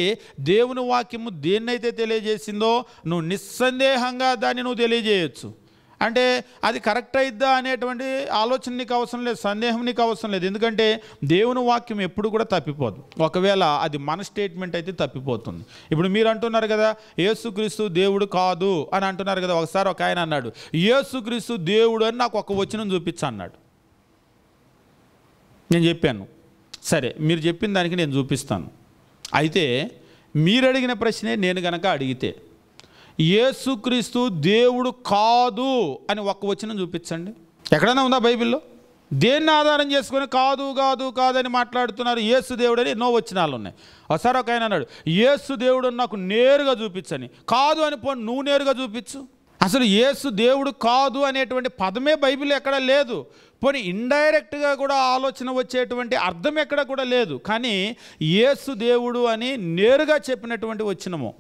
దేవుని వాక్యము దేన్నైతే తెలియజేసిందో నువ్వు నిస్సందేహంగా దాన్ని నువ్వు తెలియజేయచ్చు. అంటే అది కరెక్ట్ అయిద్దా అనేటువంటి ఆలోచన నీకు అవసరం లేదు, సందేహం నీకు అవసరం లేదు. ఎందుకంటే దేవుని వాక్యం ఎప్పుడు కూడా తప్పిపోదు. ఒకవేళ అది మన స్టేట్మెంట్ అయితే తప్పిపోతుంది. ఇప్పుడు మీరు అంటున్నారు కదా యేసుక్రీస్తు దేవుడు కాదు అని అంటున్నారు కదా. ఒకసారి ఒక ఆయన అన్నాడు యేసుక్రీస్తు దేవుడు అని నాకు ఒక వచనం చూపించు అన్నాడు. నేను చెప్పాను సరే మీరు చెప్పిన దానికి నేను చూపిస్తాను. అయితే మీరు అడిగిన ప్రశ్నే నేను కనుక అడిగితే యేసుక్రీస్తు దేవుడు కాదు అని ఒక్క వచనం చూపించండి. ఎక్కడైనా ఉందా బైబిల్లో? దేన్ని ఆధారం చేసుకొని కాదు కాదు కాదని మాట్లాడుతున్నారు? యేసు దేవుడు అని ఎన్నో వచనాలు ఉన్నాయి. ఒకసారి ఒక ఆయన అన్నాడు యేసు దేవుడు నాకు నేరుగా చూపించని. కాదు అని పోనీ నువ్వు నేరుగా చూపించు. అసలు యేసు దేవుడు కాదు అనేటువంటి పదమే బైబిల్ ఎక్కడ లేదు. పోనీ ఇండైరెక్ట్గా కూడా ఆలోచన వచ్చేటువంటి అర్థం ఎక్కడ కూడా లేదు. కానీ యేసు దేవుడు అని నేరుగా చెప్పినటువంటి వచనము,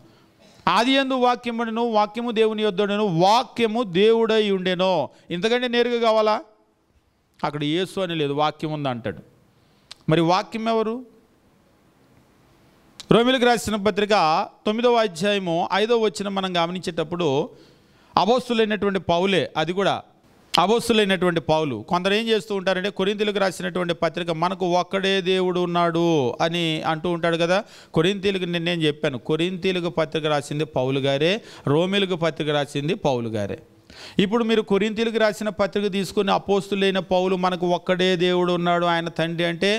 ఆది యందు వాక్యమును, వాక్యము దేవుని యొద్దను, వాక్యము దేవుడై ఉండెనో. ఇంతకంటే నేరుగా కావాలా? అక్కడ యేసు అని లేదు, వాక్యం ఉంది అంటాడు. మరి వాక్యం ఎవరు? రోమీయులకు రాసిన పత్రిక 9వ అధ్యాయము 5వ వచనం మనం గమనించేటప్పుడు అపోస్తలులైనటువంటి పౌలే, అది కూడా అపోస్తలులైనటువంటి పౌలు. కొందరు ఏం చేస్తూ ఉంటారంటే కొరింథీయులకు రాసినటువంటి పత్రిక మనకు ఒక్కడే దేవుడు ఉన్నాడు అని అంటూ ఉంటాడు కదా. కొరింథీయులకు నేను చెప్పాను, కొరింథీయులకు పత్రిక రాసింది పౌలు గారే, రోమీయులకు పత్రిక రాసింది పౌలు గారే. ఇప్పుడు మీరు కొరింథీయులకు రాసిన పత్రిక తీసుకుని అపోస్తలులైన పౌలు మనకు ఒక్కడే దేవుడు ఉన్నాడు ఆయన తండ్రి అంటే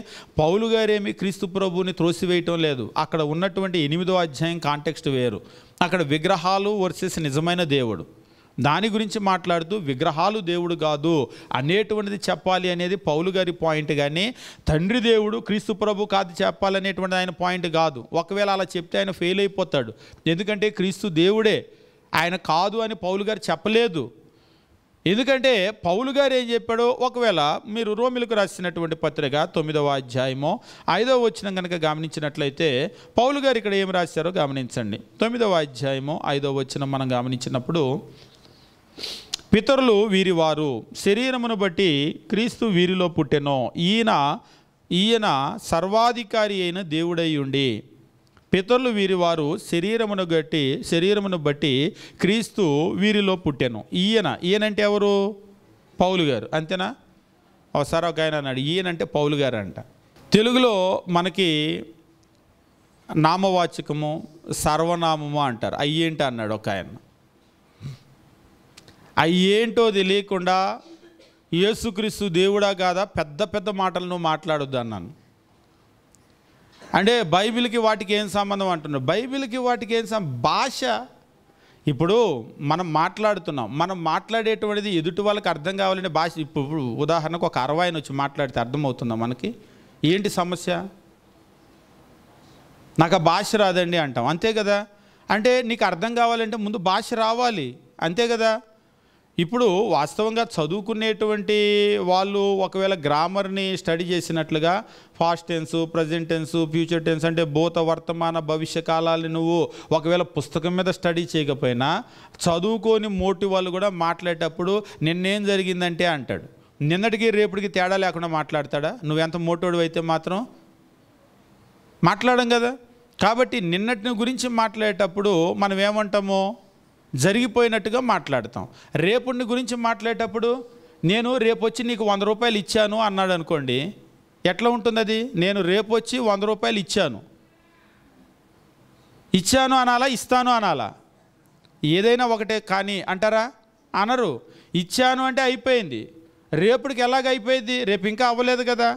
పౌలు గారేమి క్రీస్తు ప్రభువుని త్రోసివేయటం లేదు. అక్కడ ఉన్నటువంటి 8వ అధ్యాయం కాంటెక్స్ట్ వేరు. అక్కడ విగ్రహాలు వర్సెస్ నిజమైన దేవుడు, దాని గురించి మాట్లాడుతూ విగ్రహాలు దేవుడు కాదు అనేటువంటిది చెప్పాలి అనేది పౌలు గారి పాయింట్. కానీ తండ్రి దేవుడు క్రీస్తు ప్రభు కాదు చెప్పాలనేటువంటిది ఆయన పాయింట్ కాదు. ఒకవేళ అలా చెప్తే ఆయన ఫెయిల్ అయిపోతాడు. ఎందుకంటే క్రీస్తు దేవుడే, ఆయన కాదు అని పౌలు గారు చెప్పలేదు. ఎందుకంటే పౌలు గారు ఏం చెప్పాడో ఒకవేళ మీరు రోమీయులకు రాసినటువంటి పత్రిక 9వ అధ్యాయము 5వ వచనం కనుక గమనించినట్లయితే పౌలు గారు ఇక్కడ ఏం రాశారో గమనించండి. 9వ అధ్యాయము 5వ వచనం మనం గమనించినప్పుడు పితరులు వీరివారు, శరీరమును బట్టి క్రీస్తు వీరిలో పుట్టెనో, ఈయన సర్వాధికారి అయిన దేవుడై ఉండి. పితరులు వీరివారు శరీరమును బట్టి క్రీస్తు వీరిలో పుట్టెను. ఈయనంటే ఎవరు? పౌలు గారు. అంతేనా? ఒకసారి ఒక ఆయన అన్నాడు ఈయనంటే పౌలు గారు అంట. తెలుగులో మనకి నామవాచకము సర్వనామము అంటారు. అయ్యేంటి అన్నాడు ఒక ఆయన. అయ్యేంటో తెలియకుండా యేసుక్రీస్తు దేవుడా కాదా పెద్ద పెద్ద మాటలను మాట్లాడొద్దు అన్నాను. అంటే బైబిల్కి వాటికి ఏం సంబంధం అంటున్నారు? బైబిల్కి వాటికి ఏం భాష. ఇప్పుడు మనం మాట్లాడేటువంటిది ఎదుటి వాళ్ళకి అర్థం కావాలంటే భాష. ఇప్పుడు ఉదాహరణకు ఒక 60 ఆయన వచ్చి మాట్లాడితే అర్థమవుతుందా మనకి? ఏంటి సమస్య? నాకు ఆ భాష రాదండి అంటాం, అంతే కదా. అంటే నీకు అర్థం కావాలంటే ముందు భాష రావాలి, అంతే కదా. ఇప్పుడు వాస్తవంగా చదువుకునేటువంటి వాళ్ళు ఒకవేళ గ్రామర్ని స్టడీ చేసినట్లుగా past tense, present tense, future tense అంటే భూత వర్తమాన భవిష్య కాలాన్ని నువ్వు ఒకవేళ పుస్తకం మీద స్టడీ చేయకపోయినా చదువుకొని మోటి వాళ్ళు కూడా మాట్లాడేటప్పుడు నిన్నేం జరిగిందంటే అంటాడు. నిన్నటికి రేపటికి తేడా లేకుండా మాట్లాడతాడా? నువ్వెంత మోటోడు అయితే మాత్రం మాట్లాడం కదా. కాబట్టి నిన్నటిని గురించి మాట్లాడేటప్పుడు మనం ఏమంటామో జరిగిపోయినట్టుగా మాట్లాడతాం. రేపుని గురించి మాట్లాడేటప్పుడు నేను రేపు వచ్చి నీకు 100 రూపాయలు ఇచ్చాను అన్నాడు అనుకోండి, ఎట్లా ఉంటుంది అది? నేను రేపు వచ్చి 100 రూపాయలు ఇచ్చాను అనాలా, ఇస్తాను అనాలా? ఏదైనా ఒకటే కానీ అంటారా? అనరు. ఇచ్చాను అంటే అయిపోయింది. రేపటికి ఎలాగ అయిపోయింది? రేపు ఇంకా అవ్వలేదు కదా.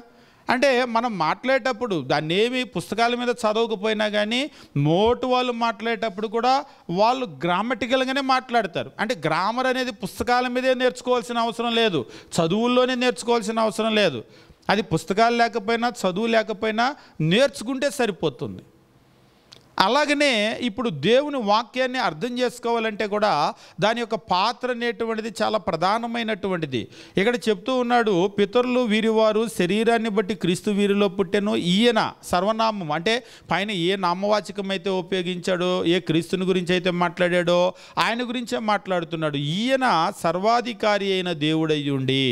అంటే మనం మాట్లాడేటప్పుడు దాన్ని ఏమి పుస్తకాల మీద చదవకపోయినా కానీ మోటు వాళ్ళు మాట్లాడేటప్పుడు కూడా వాళ్ళు గ్రామటికల్గానే మాట్లాడతారు. అంటే గ్రామర్ అనేది పుస్తకాల మీదే నేర్చుకోవాల్సిన అవసరం లేదు, చదువుల్లోనే నేర్చుకోవాల్సిన అవసరం లేదు. అది పుస్తకాలు లేకపోయినా చదువు లేకపోయినా నేర్చుకుంటే సరిపోతుంది. అలాగనే ఇప్పుడు దేవుని వాక్యాన్ని అర్థం చేసుకోవాలంటే కూడా దాని యొక్క పాత్ర అనేటువంటిది చాలా ప్రధానమైనటువంటిది. ఇక్కడ చెప్తూ ఉన్నాడు, పితరులు వీరివారు శరీరాన్ని బట్టి క్రీస్తు వీరిలో పుట్టెను. ఈయన సర్వనామం అంటే పైన ఏ నామవాచకం అయితే ఉపయోగించాడో, ఏ క్రీస్తుని గురించి అయితే మాట్లాడాడో ఆయన గురించే మాట్లాడుతున్నాడు. ఈయన సర్వాధికారి అయిన దేవుడయ్యుండి.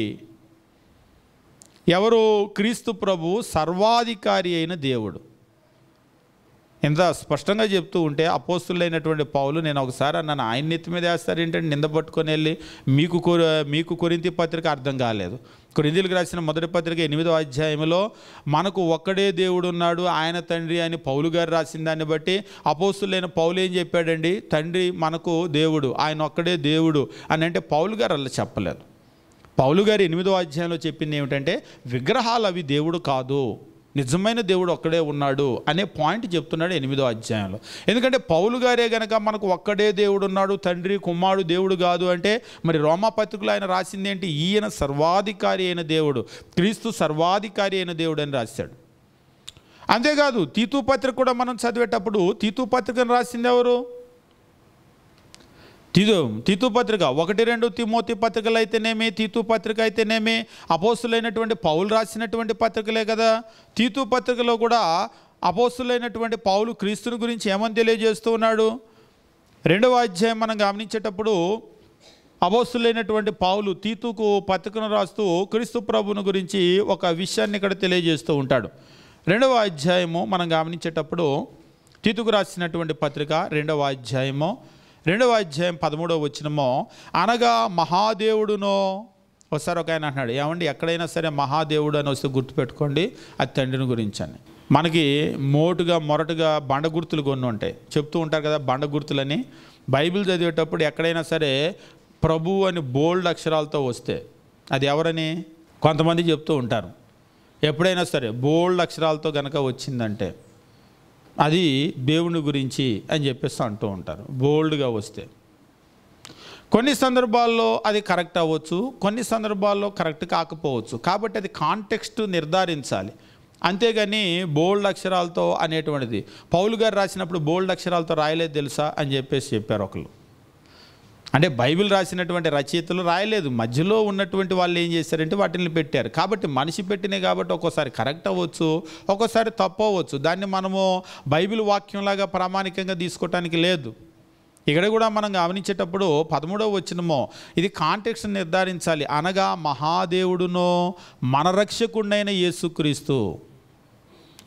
ఎవరు? క్రీస్తు ప్రభు సర్వాధికారి అయిన దేవుడు. ఎంత స్పష్టంగా చెప్తూ ఉంటే అపోస్తులైనటువంటి పౌలు, నేను ఒకసారి అన్నాను, ఆయన నెత్తి మీద వేస్తారు ఏంటంటే నింద పట్టుకొని వెళ్ళి మీకు కొరింథీ పత్రిక అర్థం కాలేదు. కొరింథీలకు రాసిన మొదటి పత్రిక 8వ అధ్యాయంలో మనకు ఒక్కడే దేవుడు ఉన్నాడు, ఆయన తండ్రి అని పౌలు గారు రాసిన దాన్ని బట్టి అపోస్తులైన పౌలు ఏం చెప్పాడండి? తండ్రి మనకు దేవుడు, ఆయన ఒక్కడే దేవుడు అని. అంటే పౌలు గారు అలా చెప్పలేదు. పౌలు గారు 8వ అధ్యాయంలో చెప్పింది ఏమిటంటే విగ్రహాలు అవి దేవుడు కాదు, నిజమైన దేవుడు ఒక్కడే ఉన్నాడు అనే పాయింట్ చెప్తున్నాడు 8వ అధ్యాయంలో. ఎందుకంటే పౌలు గారే గనక మనకు ఒక్కడే దేవుడు ఉన్నాడు, తండ్రి కుమారుడు దేవుడు కాదు అంటే మరి రోమా పత్రికలో ఆయన రాసింది ఏంటి? ఈయన సర్వాధికారి అయిన దేవుడు, క్రీస్తు సర్వాధికారి అయిన దేవుడు అని రాశాడు. అంతేకాదు తీతు పత్రిక కూడా మనం చదివేటప్పుడు తీతు పత్రికను రాసింది ఎవరు? తీతు పత్రిక 1-2 తిమోతి పత్రికలు అయితేనేమి, తీతు పత్రిక అయితేనేమి అపోస్తులైనటువంటి పౌలు రాసినటువంటి పత్రికలే కదా. తీతు పత్రికలో కూడా అపోస్తులైనటువంటి పౌలు క్రీస్తుని గురించి ఏమని తెలియజేస్తూ ఉన్నాడు? 2వ అధ్యాయం మనం గమనించేటప్పుడు అపోస్తులైనటువంటి పౌలు తీతుకు పత్రికను రాస్తూ క్రీస్తు ప్రభువుని గురించి ఒక విషయాన్ని ఇక్కడ తెలియజేస్తూ ఉంటాడు. 2వ అధ్యాయము మనం గమనించేటప్పుడు తీతుకు రాసినటువంటి పత్రిక 2వ అధ్యాయము 13వ వచనమో, అనగా మహాదేవుడునో. ఒకసారి ఒక ఆయన అంటున్నాడు, ఏమండి ఎక్కడైనా సరే మహాదేవుడు అని వస్తే గుర్తుపెట్టుకోండి అది తండ్రిని గురించి అని. మనకి మొరటుగా బండ గుర్తులు కొన్ని ఉంటాయి, చెప్తూ ఉంటారు కదా బండ గుర్తులని. బైబిల్ చదివేటప్పుడు ఎక్కడైనా సరే ప్రభు అని బోల్డ్ అక్షరాలతో వస్తే అది ఎవరని కొంతమంది చెప్తూ ఉంటారు. ఎప్పుడైనా సరే బోల్డ్ అక్షరాలతో కనుక వచ్చిందంటే అది దేవుని గురించి అని చెప్పేసి అంటూ ఉంటారు, బోల్డ్గా వస్తే. కొన్ని సందర్భాల్లో అది కరెక్ట్ అవ్వచ్చు, కొన్ని సందర్భాల్లో కరెక్ట్ కాకపోవచ్చు. కాబట్టి అది కాంటెక్స్ట్ నిర్ధారించాలి. అంతేగాని బోల్డ్ అక్షరాలతో అనేటువంటిది పౌలు గారు రాసినప్పుడు బోల్డ్ అక్షరాలతో రాయలేదు తెలుసా అని చెప్పేసి చెప్పారు ఒకళ్ళు. అంటే బైబిల్ రాసినటువంటి రచయితలు రాయలేదు, మధ్యలో ఉన్నటువంటి వాళ్ళు ఏం చేశారంటే వాటిని పెట్టారు. కాబట్టి మనిషి పెట్టినాయి కాబట్టి ఒక్కోసారి కరెక్ట్ అవ్వచ్చు, ఒక్కోసారి తప్పు అవ్వచ్చు. దాన్ని మనము బైబిల్ వాక్యంలాగా ప్రామాణికంగా తీసుకోవటానికి లేదు. ఇక్కడ కూడా మనం గమనించేటప్పుడు 13వ వచనమో ఇది కాంటెక్స్ట్ నిర్ధారించాలి. అనగా మహాదేవుడునో మన రక్షకుడైన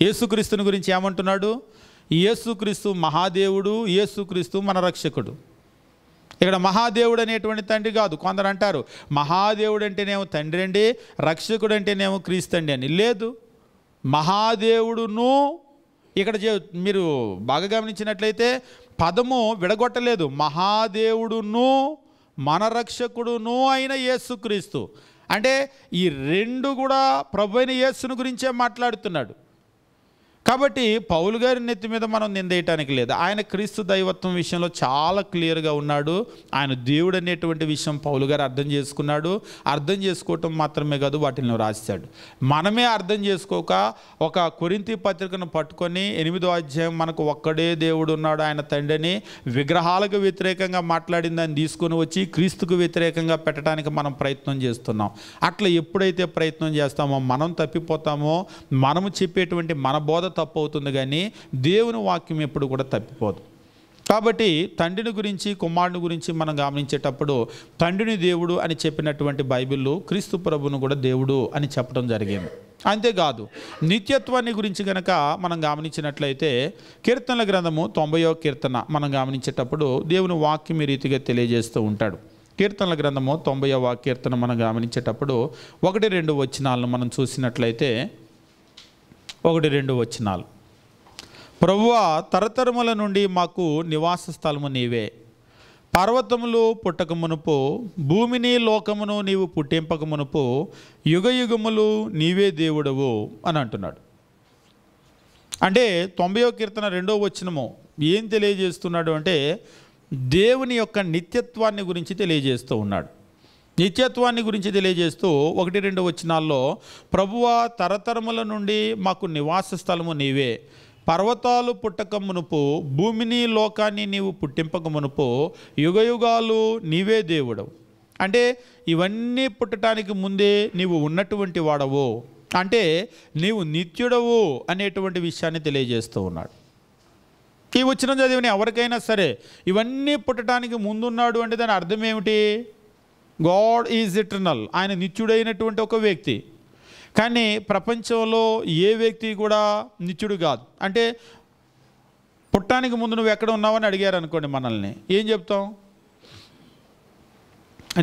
యేసుక్రీస్తుని గురించి ఏమంటున్నాడు? యేసుక్రీస్తు మహాదేవుడు, యేసుక్రీస్తు మన రక్షకుడు. ఇక్కడ మహాదేవుడు అనేటువంటి తండ్రి కాదు. కొందరు అంటారు మహాదేవుడు అంటేనేమో తండ్రి అండి, రక్షకుడు అంటేనేమో క్రీస్తు అండి అని. లేదు, మహాదేవుడును ఇక్కడ మీరు బాగా గమనించినట్లయితే పదము విడగొట్టలేదు. మహాదేవుడును మన రక్షకుడును అయిన యేసుక్రీస్తు అంటే ఈ రెండు కూడా ప్రభు అయిన యేసుని గురించే మాట్లాడుతున్నాడు. కాబట్టి పౌలు గారి నెత్తి మీద మనం నిందేయటానికి లేదు. ఆయన క్రీస్తు దైవత్వం విషయంలో చాలా క్లియర్గా ఉన్నాడు. ఆయన దేవుడు అనేటువంటి విషయం పౌలు గారు అర్థం చేసుకున్నాడు. అర్థం చేసుకోవటం మాత్రమే కాదు, వాటిని రాశాడు. మనమే అర్థం చేసుకోక ఒక కొరింథీ పత్రికను పట్టుకొని 8వ అధ్యాయం మనకు ఒక్కడే దేవుడు ఉన్నాడు ఆయన తండ్రిని విగ్రహాలకు వ్యతిరేకంగా మాట్లాడిన దాన్ని తీసుకొని వచ్చి క్రీస్తుకు వ్యతిరేకంగా పెట్టడానికి మనం ప్రయత్నం చేస్తున్నాం. అట్లా ఎప్పుడైతే ప్రయత్నం చేస్తామో మనం తప్పిపోతామో. మనము చెప్పేటువంటి మన బోధ తప్పు అవుతుంది, కానీ దేవుని వాక్యం ఎప్పుడు కూడా తప్పిపోదు. కాబట్టి తండ్రిని గురించి కుమారుని గురించి మనం గమనించేటప్పుడు తండ్రిని దేవుడు అని చెప్పినటువంటి బైబిల్లో క్రీస్తు ప్రభువును కూడా దేవుడు అని చెప్పడం జరిగింది. అంతేకాదు నిత్యత్వాన్ని గురించి కనుక మనం గమనించినట్లయితే కీర్తనల గ్రంథము 90వ కీర్తన మనం గమనించేటప్పుడు దేవుని వాక్యం ఈ రీతిగా తెలియజేస్తూ ఉంటాడు. కీర్తనల గ్రంథము 90వ కీర్తన మనం గమనించేటప్పుడు 1-2 వచనాలను మనం చూసినట్లయితే 1-2 వచనాలు. ప్రభువా తరతరముల నుండి మాకు నివాస స్థలము నీవే, పర్వతములు పుట్టక మునుపు, భూమిని లోకమును నీవు పుట్టింపక మునుపు యుగ యుగములు నీవే దేవుడవు అని అంటున్నాడు. అంటే 90వ కీర్తన 2వ వచనము ఏం తెలియజేస్తున్నాడు అంటే దేవుని యొక్క నిత్యత్వాన్ని గురించి తెలియజేస్తూ ఉన్నాడు. నిత్యత్వాన్ని గురించి తెలియజేస్తూ 1-2 వచనాల్లో ప్రభువా తరతరముల నుండి మాకు నివాస స్థలము నీవే, పర్వతాలు పుట్టక మునుపు, భూమిని లోకాన్ని నీవు పుట్టింపక మునుపు యుగయుగాలు నీవే దేవుడు. అంటే ఇవన్నీ పుట్టడానికి ముందే నీవు ఉన్నటువంటి వాడవు, అంటే నీవు నిత్యుడవు అనేటువంటి విషయాన్ని తెలియజేస్తూ ఉన్నాడు. ఈ వచనం చదివిన ఎవరికైనా సరే ఇవన్నీ పుట్టడానికి ముందున్నాడు అంటే దాని అర్థం ఏమిటి? గాడ్ ఈజ్ ఇటర్నల్, ఆయన నిత్యుడైనటువంటి ఒక వ్యక్తి. కానీ ప్రపంచంలో ఏ వ్యక్తి కూడా నిత్యుడు కాదు. అంటే పుట్టడానికి ముందు నువ్వు ఎక్కడ ఉన్నావని అడిగారు అనుకోండి, మనల్ని ఏం చెప్తాం?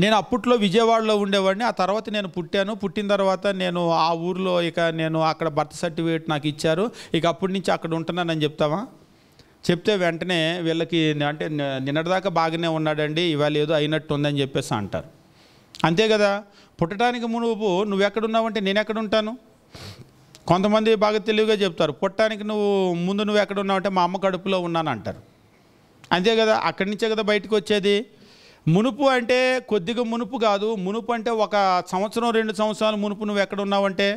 నేను అప్పట్లో విజయవాడలో ఉండేవాడిని, ఆ తర్వాత నేను పుట్టిన తర్వాత నేను ఆ ఊరిలో నేను అక్కడ బర్త్ సర్టిఫికేట్ నాకు ఇచ్చారు, ఇక అప్పటి నుంచి అక్కడ ఉంటున్నానని చెప్తావా? చెప్తే వెంటనే వీళ్ళకి అంటే నిన్నటిదాకా బాగానే ఉన్నాడండి, ఇవాళ ఏదో అయినట్టు ఉందని చెప్పేసి అంటారు. అంతే కదా. పుట్టడానికి మునుపు నువ్వు ఎక్కడున్నావంటే నేను ఎక్కడ ఉంటాను. కొంతమంది బాగా తెలివిగా చెప్తారు, పుట్టడానికి ముందు నువ్వు ఎక్కడ ఉన్నావంటే మా అమ్మ కడుపులో ఉన్నాను అంటారు. అంతే కదా, అక్కడి నుంచే కదా బయటకు వచ్చేది. మునుపు అంటే కొద్దిగా మునుపు కాదు, మునుపు అంటే 1 సంవత్సరం 2 సంవత్సరాల మునుపు నువ్వు ఎక్కడ ఉన్నావంటే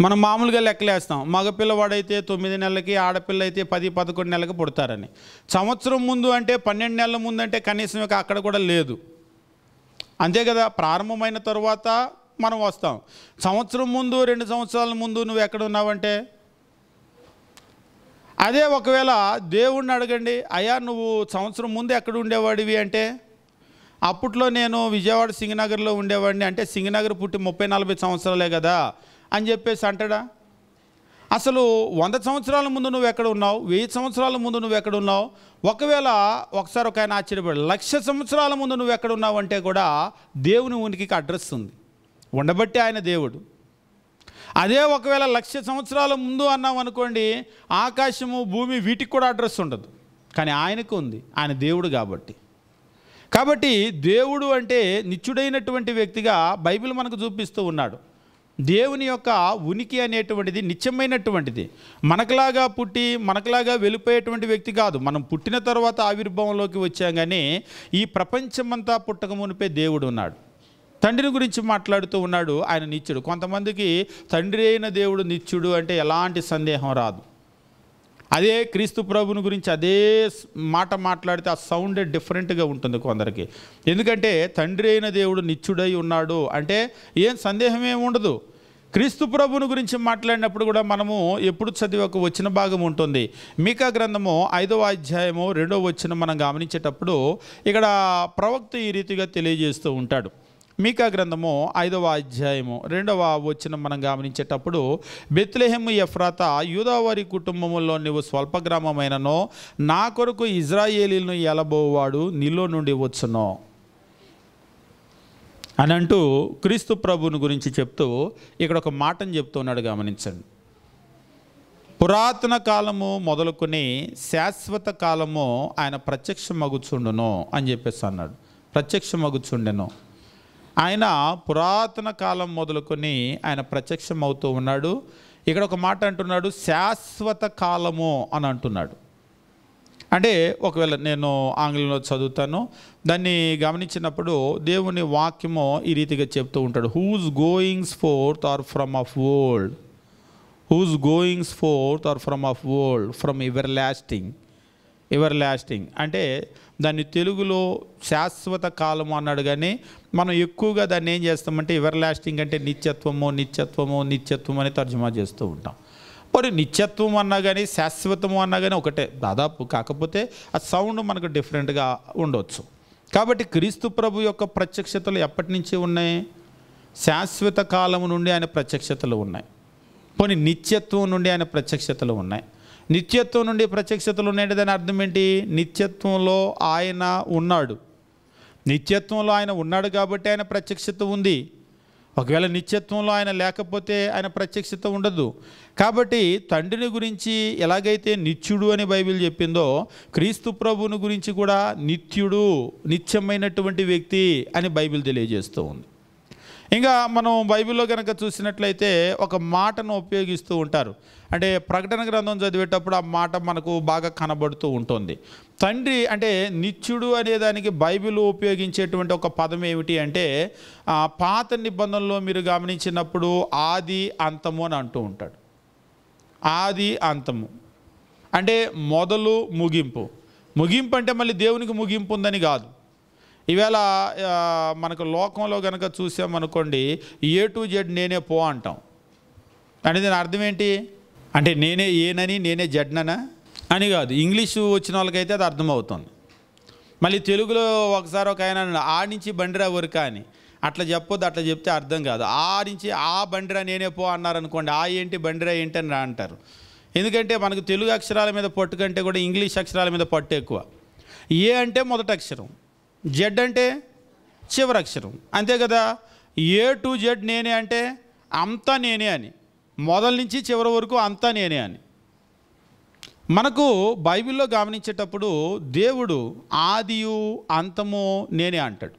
మనం మామూలుగా లెక్కలేస్తాం. మగపిల్లవాడైతే 9 నెలలకి, ఆడపిల్ల అయితే 10-11 నెలలకు పుడతారని. సంవత్సరం ముందు అంటే 12 నెలల ముందు అంటే కనీసం అక్కడ కూడా లేదు. అంతే కదా. ప్రారంభమైన తరువాత మనం వస్తాం. సంవత్సరం ముందు 2 సంవత్సరాల ముందు నువ్వు ఎక్కడ ఉన్నావంటే, అదే ఒకవేళ దేవుణ్ణి అడగండి, అయ్యా నువ్వు సంవత్సరం ముందు ఎక్కడ ఉండేవాడివి అంటే, అప్పట్లో నేను విజయవాడ సింగనగర్లో ఉండేవాడిని అంటే, సింగనగర్ పుట్టి 30-40 సంవత్సరాలే కదా అని చెప్పేసి అంటాడా? అసలు 100 సంవత్సరాల ముందు నువ్వు ఎక్కడ ఉన్నావు, 1000 సంవత్సరాల ముందు నువ్వు ఎక్కడ ఉన్నావు, ఒకవేళ ఒకసారి ఒక ఆయన ఆశ్చర్యపడు 1,00,000 సంవత్సరాల ముందు నువ్వు ఎక్కడ ఉన్నావు అంటే కూడా దేవుని ఉనికికి అడ్రస్ ఉంది, ఉండబట్టి ఆయన దేవుడు. అదే ఒకవేళ 1,00,000 సంవత్సరాల ముందు అన్నాం అనుకోండి, ఆకాశము భూమి వీటికి కూడా అడ్రస్ ఉండదు, కానీ ఆయనకు ఉంది, ఆయన దేవుడు కాబట్టి. కాబట్టి దేవుడు అంటే నిత్యుడైనటువంటి వ్యక్తిగా బైబిల్ మనకు చూపిస్తూ ఉన్నాడు. దేవుని యొక్క ఉనికి అనేటువంటిది నిత్యమైనటువంటిది. మనకులాగా పుట్టి మనకులాగా వెళ్ళిపోయేటువంటి వ్యక్తి కాదు. మనం పుట్టిన తర్వాత ఆవిర్భావంలోకి వచ్చాం, కానీ ఈ ప్రపంచమంతా పుట్టక మునిపే దేవుడు ఉన్నాడు. తండ్రిని గురించి మాట్లాడుతూ ఉన్నాడు, ఆయన నిత్యుడు. కొంతమందికి తండ్రి అయిన దేవుడు నిత్యుడు అంటే ఎలాంటి సందేహం రాదు. అదే క్రీస్తు ప్రభుని గురించి అదే మాట మాట్లాడితే ఆ సౌండే డిఫరెంట్గా ఉంటుంది కొందరికి. ఎందుకంటే తండ్రి అయిన దేవుడు నిత్యుడై ఉన్నాడు అంటే ఏం సందేహం ఏమి ఉండదు. క్రీస్తు ప్రభుని గురించి మాట్లాడినప్పుడు కూడా మనము ఎప్పుడు చదివి ఒక వచన భాగం ఉంటుంది. మీకా గ్రంథము 5వ అధ్యాయము 2వ వచనం మనం గమనించేటప్పుడు ఇక్కడ ప్రవక్త ఈ రీతిగా తెలియజేస్తూ ఉంటాడు. మీకా గ్రంథము 5వ అధ్యాయము 2వ వచనం మనం గమనించేటప్పుడు, బెత్లెహేము ఎఫ్రాతా, యూదావారి కుటుంబములో నీవు స్వల్ప గ్రామమైనను నా కొరకు ఇజ్రాయేలీలను ఏలబోవాడు నీలో నుండి వచ్చును అని అంటూ క్రీస్తు ప్రభుని గురించి చెప్తూ ఇక్కడ ఒక మాటను చెప్తున్నాడు, గమనించండి. పురాతన కాలము మొదలుకొని శాశ్వత కాలము ఆయన ప్రత్యక్షమగుచుండును అని చెప్పేసి అన్నాడు. ప్రత్యక్షమగుచుండెను. ఆయన పురాతన కాలం మొదలుకొని ఆయన ప్రత్యక్షమవుతూ ఉన్నాడు. ఇక్కడ ఒక మాట అంటున్నాడు, శాశ్వత కాలము అని అంటున్నాడు. అంటే ఒకవేళ నేను ఆంగ్లంలో చదువుతాను, దాన్ని గమనించినప్పుడు దేవుని వాక్యము ఈ రీతిగా చెప్తూ ఉంటాడు. Whose goings forth are from of world, whose goings forth are from of world, from everlasting అంటే దాన్ని తెలుగులో శాశ్వత కాలము అన్నాడు, కానీ మనం ఎక్కువగా దాన్ని ఏం చేస్తామంటే ఎవర్ లాస్టింగ్ అంటే నిత్యత్వము అని తర్జుమా చేస్తూ ఉంటాం. మరి నిత్యత్వం అన్నా కానీ శాశ్వతము అన్నా కానీ ఒకటే దాదాపు, కాకపోతే ఆ సౌండ్ మనకు డిఫరెంట్గా ఉండవచ్చు. కాబట్టి క్రీస్తు ప్రభు యొక్క ప్రత్యక్షతలు ఎప్పటి నుంచి ఉన్నాయి? శాశ్వత కాలము నుండి ఆయన ప్రత్యక్షతలు ఉన్నాయి. పోనీ నిత్యత్వం నుండి ఆయన ప్రత్యక్షతలు ఉన్నాయి. నిత్యత్వం నుండి ప్రత్యక్షతలు ఉన్నాయంటే దాని అర్థం ఏంటి? నిత్యత్వంలో ఆయన ఉన్నాడు. నిత్యత్వంలో ఆయన ఉన్నాడు కాబట్టి ఆయన ప్రత్యక్షత ఉంది. ఒకవేళ నిత్యత్వంలో ఆయన లేకపోతే ఆయన ప్రత్యక్షత ఉండదు. కాబట్టి తండ్రిని గురించి ఎలాగైతే నిత్యుడు అని బైబిల్ చెప్పిందో, క్రీస్తు ప్రభువుని గురించి కూడా నిత్యుడు, నిత్యమైనటువంటి వ్యక్తి అని బైబిల్ తెలియజేస్తూ ఉంది. ఇంకా మనం బైబిల్లో కనుక చూసినట్లయితే ఒక మాటను ఉపయోగిస్తూ ఉంటారు. అంటే ప్రకటన గ్రంథం చదివేటప్పుడు ఆ మాట మనకు బాగా కనబడుతూ ఉంటుంది. తండ్రి అంటే నిత్యుడు అనేదానికి బైబిల్ ఉపయోగించేటువంటి ఒక పదం ఏమిటి అంటే, పాత నిబంధనలో మీరు గమనించినప్పుడు ఆది అంతము అని అంటూ ఉంటాడు. ఆది అంతము అంటే మొదలు ముగింపు. ముగింపు అంటే మళ్ళీ దేవునికి ముగింపు ఉందని కాదు. ఈవేళ మనకు లోకంలో కనుక చూసామనుకోండి, ఏ టు జెడ్ నేనే పో అంటాం. అంటే దీని అర్థం ఏంటి అంటే నేనే ఏనని నేనే జడ్ననా అని కాదు. ఇంగ్లీషు వచ్చిన వాళ్ళకైతే అది అర్థమవుతుంది. మళ్ళీ తెలుగులో ఒకసారి ఒక ఆయన ఆ నుంచి బండిరా వరకా అని అట్లా చెప్పొద్దు, అట్లా చెప్తే అర్థం కాదు. ఆ నుంచి ఆ బండిరా నేనే పో అన్నారనుకోండి, ఆ ఏంటి బండిరా ఏంటి అని అంటారు. ఎందుకంటే మనకు తెలుగు అక్షరాల మీద పట్టు కంటే కూడా ఇంగ్లీష్ అక్షరాల మీద పట్టు ఎక్కువ. ఏ అంటే మొదటి అక్షరం, జెడ్ అంటే చివరి అక్షరం, అంతే కదా. ఏ టు జెడ్ నేనే అంటే అంతా నేనే అని, మొదల నుంచి చివరి వరకు అంతా నేనే అని. మనకు బైబిల్లో గమనించేటప్పుడు దేవుడు ఆదియు అంతము నేనే అంటాడు.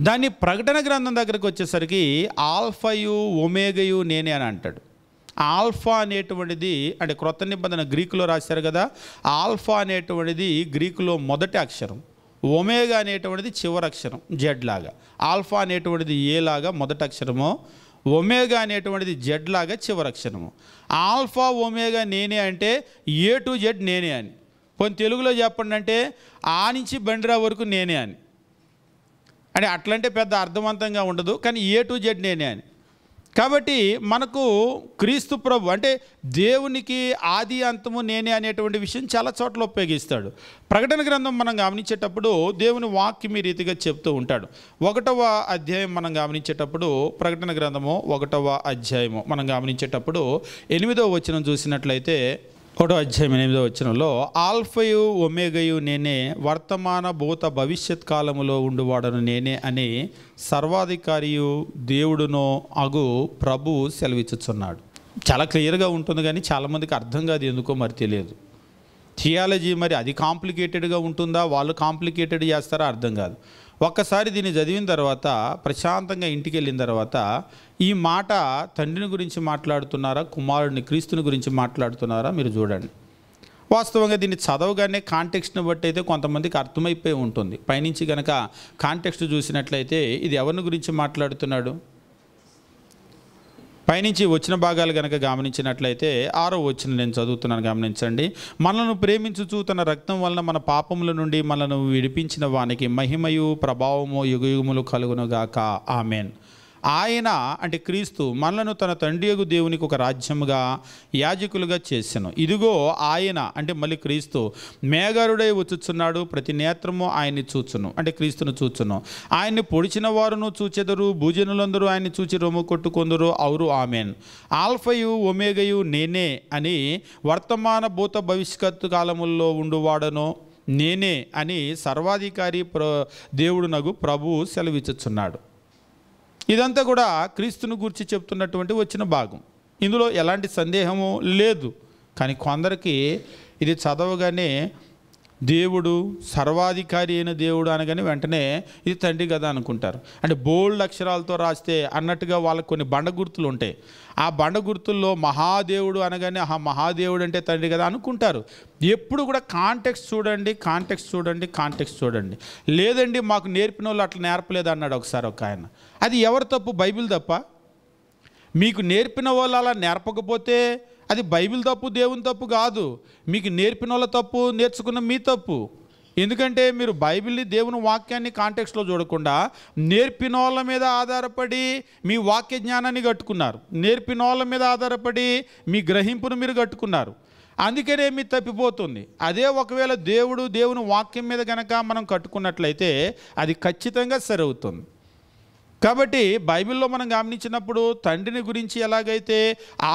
దాన్ని ప్రకటన గ్రంథం దగ్గరకు వచ్చేసరికి ఆల్ఫాయు ఒమేగయు నేనే అని అంటాడు. ఆల్ఫా అనేటువంటిది అంటే క్రొత్త నిబంధన గ్రీకులో రాశారు కదా, ఆల్ఫా అనేటువంటిది గ్రీకులో మొదటి అక్షరం, ఒమేగా అనేటువంటిది చివరి అక్షరం జెడ్ లాగా. ఆల్ఫా అనేటువంటిది ఏ లాగా మొదటి అక్షరమో, ఒమేగా అనేటువంటిది జెడ్ లాగా చివరి అక్షరము. ఆల్ఫా ఒమేగా నేనే అంటే ఏ టు జెడ్ నేనే అని. కొన్ని తెలుగులో చెప్పండి అంటే ఆ నుంచి బండిరా వరకు నేనే అని. అంటే అట్లంటే పెద్ద అర్థవంతంగా ఉండదు, కానీ ఏ టు జెడ్ నేనే అని. కాబట్టి మనకు క్రీస్తు ప్రభు అంటే దేవునికి ఆది అంతము నేనే అనేటువంటి విషయం చాలా చోట్ల ఉపయోగిస్తాడు. ప్రకటన గ్రంథం మనం గమనించేటప్పుడు దేవుని వాక్యం ఈ రీతిగా చెప్తూ ఉంటాడు. 1వ అధ్యాయం మనం గమనించేటప్పుడు, ప్రకటన గ్రంథము 1వ అధ్యాయము మనం గమనించేటప్పుడు 8వ వచనం చూసినట్లయితే, 1వ అధ్యాయం 8వ వచనంలో ఆల్ఫయు ఒమేగయు నేనే, వర్తమాన భూత భవిష్యత్ కాలములో ఉండువాడను నేనే అని సర్వాధికారియు దేవుడునో అగు ప్రభు సెలవిచ్చుచున్నాడు. చాలా క్లియర్గా ఉంటుంది, కానీ చాలామందికి అర్థం కాదు, ఎందుకో మరి తెలియదు. థియాలజీ మరి అది కాంప్లికేటెడ్గా ఉంటుందా, వాళ్ళు కాంప్లికేటెడ్ చేస్తారా అర్థం కాదు. ఒక్కసారి దీన్ని చదివిన తర్వాత ప్రశాంతంగా ఇంటికి వెళ్ళిన తర్వాత ఈ మాట తండ్రిని గురించి మాట్లాడుతున్నారా, కుమారుడిని క్రీస్తుని గురించి మాట్లాడుతున్నారా మీరు చూడండి. వాస్తవంగా దీన్ని చదవగానే కాంటెక్స్ట్ని బట్టి అయితే కొంతమందికి అర్థమైపోయి ఉంటుంది. పైనుంచి కనుక కాంటెక్స్ట్ చూసినట్లయితే ఇది ఎవరిని గురించి మాట్లాడుతున్నాడు, పైనుంచి వచ్చిన భాగాలు కనుక గమనించినట్లయితే 6వ వచనం నేను చదువుతున్నాను, గమనించండి. మనలను ప్రేమించుచు తన రక్తం వలన మన పాపముల నుండి మనను విడిపించిన వానికి మహిమయు ప్రభావము యుగయుగములు కలుగునుగాక, ఆమెన్. ఆయన అంటే క్రీస్తు మనలను తన తండ్రియగు దేవునికి ఒక రాజ్యముగా యాజకులుగా చేసెను. ఇదిగో ఆయన అంటే మళ్ళీ క్రీస్తు మేఘారుడై వచ్చుచున్నాడు, ప్రతి నేత్రము ఆయన్ని చూచును అంటే క్రీస్తును చూచును. ఆయన్ని పొడిచిన వారును చూచెదరు, భూజనులందరూ ఆయన్ని చూచి రొమ్ము కొట్టుకొందరు, అవురు ఆమెన్. ఆల్ఫయు ఒమేగయు నేనే అని వర్తమాన భూత భవిష్యత్తు కాలముల్లో ఉండువాడను నేనే అని సర్వాధికారి దేవుడునగు ప్రభువు సెలవిచ్చుచున్నాడు. ఇదంతా కూడా క్రీస్తుని గురించి చెప్తున్నటువంటి వచ్చిన భాగం. ఇందులో ఎలాంటి సందేహము లేదు. కానీ కొందరికి ఇది చదవగానే దేవుడు సర్వాధికారి అయిన దేవుడు అనగానే వెంటనే ఇది తండ్రి కదా అనుకుంటారు. అంటే బోల్డ్ అక్షరాలతో రాస్తే అన్నట్టుగా వాళ్ళకు కొన్ని బండ గుర్తులు ఉంటాయి. ఆ బండ గుర్తుల్లో మహాదేవుడు అనగానే ఆ మహాదేవుడు అంటే తండ్రి కదా అనుకుంటారు. ఎప్పుడు కూడా కాంటెక్స్ట్ చూడండి, కాంటెక్స్ట్ చూడండి, కాంటెక్స్ట్ చూడండి. లేదండి మాకు నేర్పిన వాళ్ళు అట్లా నేర్పలేదు అన్నాడు ఒకసారి ఒక ఆయన. అది ఎవరి తప్పు? బైబిల్ తప్ప? మీకు నేర్పిన వాళ్ళు అలా నేర్పకపోతే అది బైబిల్ తప్పు, దేవుని తప్పు కాదు. మీకు నేర్పిన వాళ్ళ తప్పు, నేర్చుకున్న మీ తప్పు. ఎందుకంటే మీరు బైబిల్ని, దేవుని వాక్యాన్ని కాంటెక్స్ట్లో చూడకుండా నేర్పిన వాళ్ళ మీద ఆధారపడి మీ వాక్య జ్ఞానాన్ని కట్టుకున్నారు, నేర్పిన వాళ్ళ మీద ఆధారపడి మీ గ్రహింపును మీరు కట్టుకున్నారు. అందుకనే మీ తప్పిపోతుంది. అదే ఒకవేళ దేవుని వాక్యం మీద కనుక మనం కట్టుకున్నట్లయితే అది ఖచ్చితంగా సరవుతుంది. కాబట్టి బైబిల్లో మనం గమనించినప్పుడు తండ్రిని గురించి ఎలాగైతే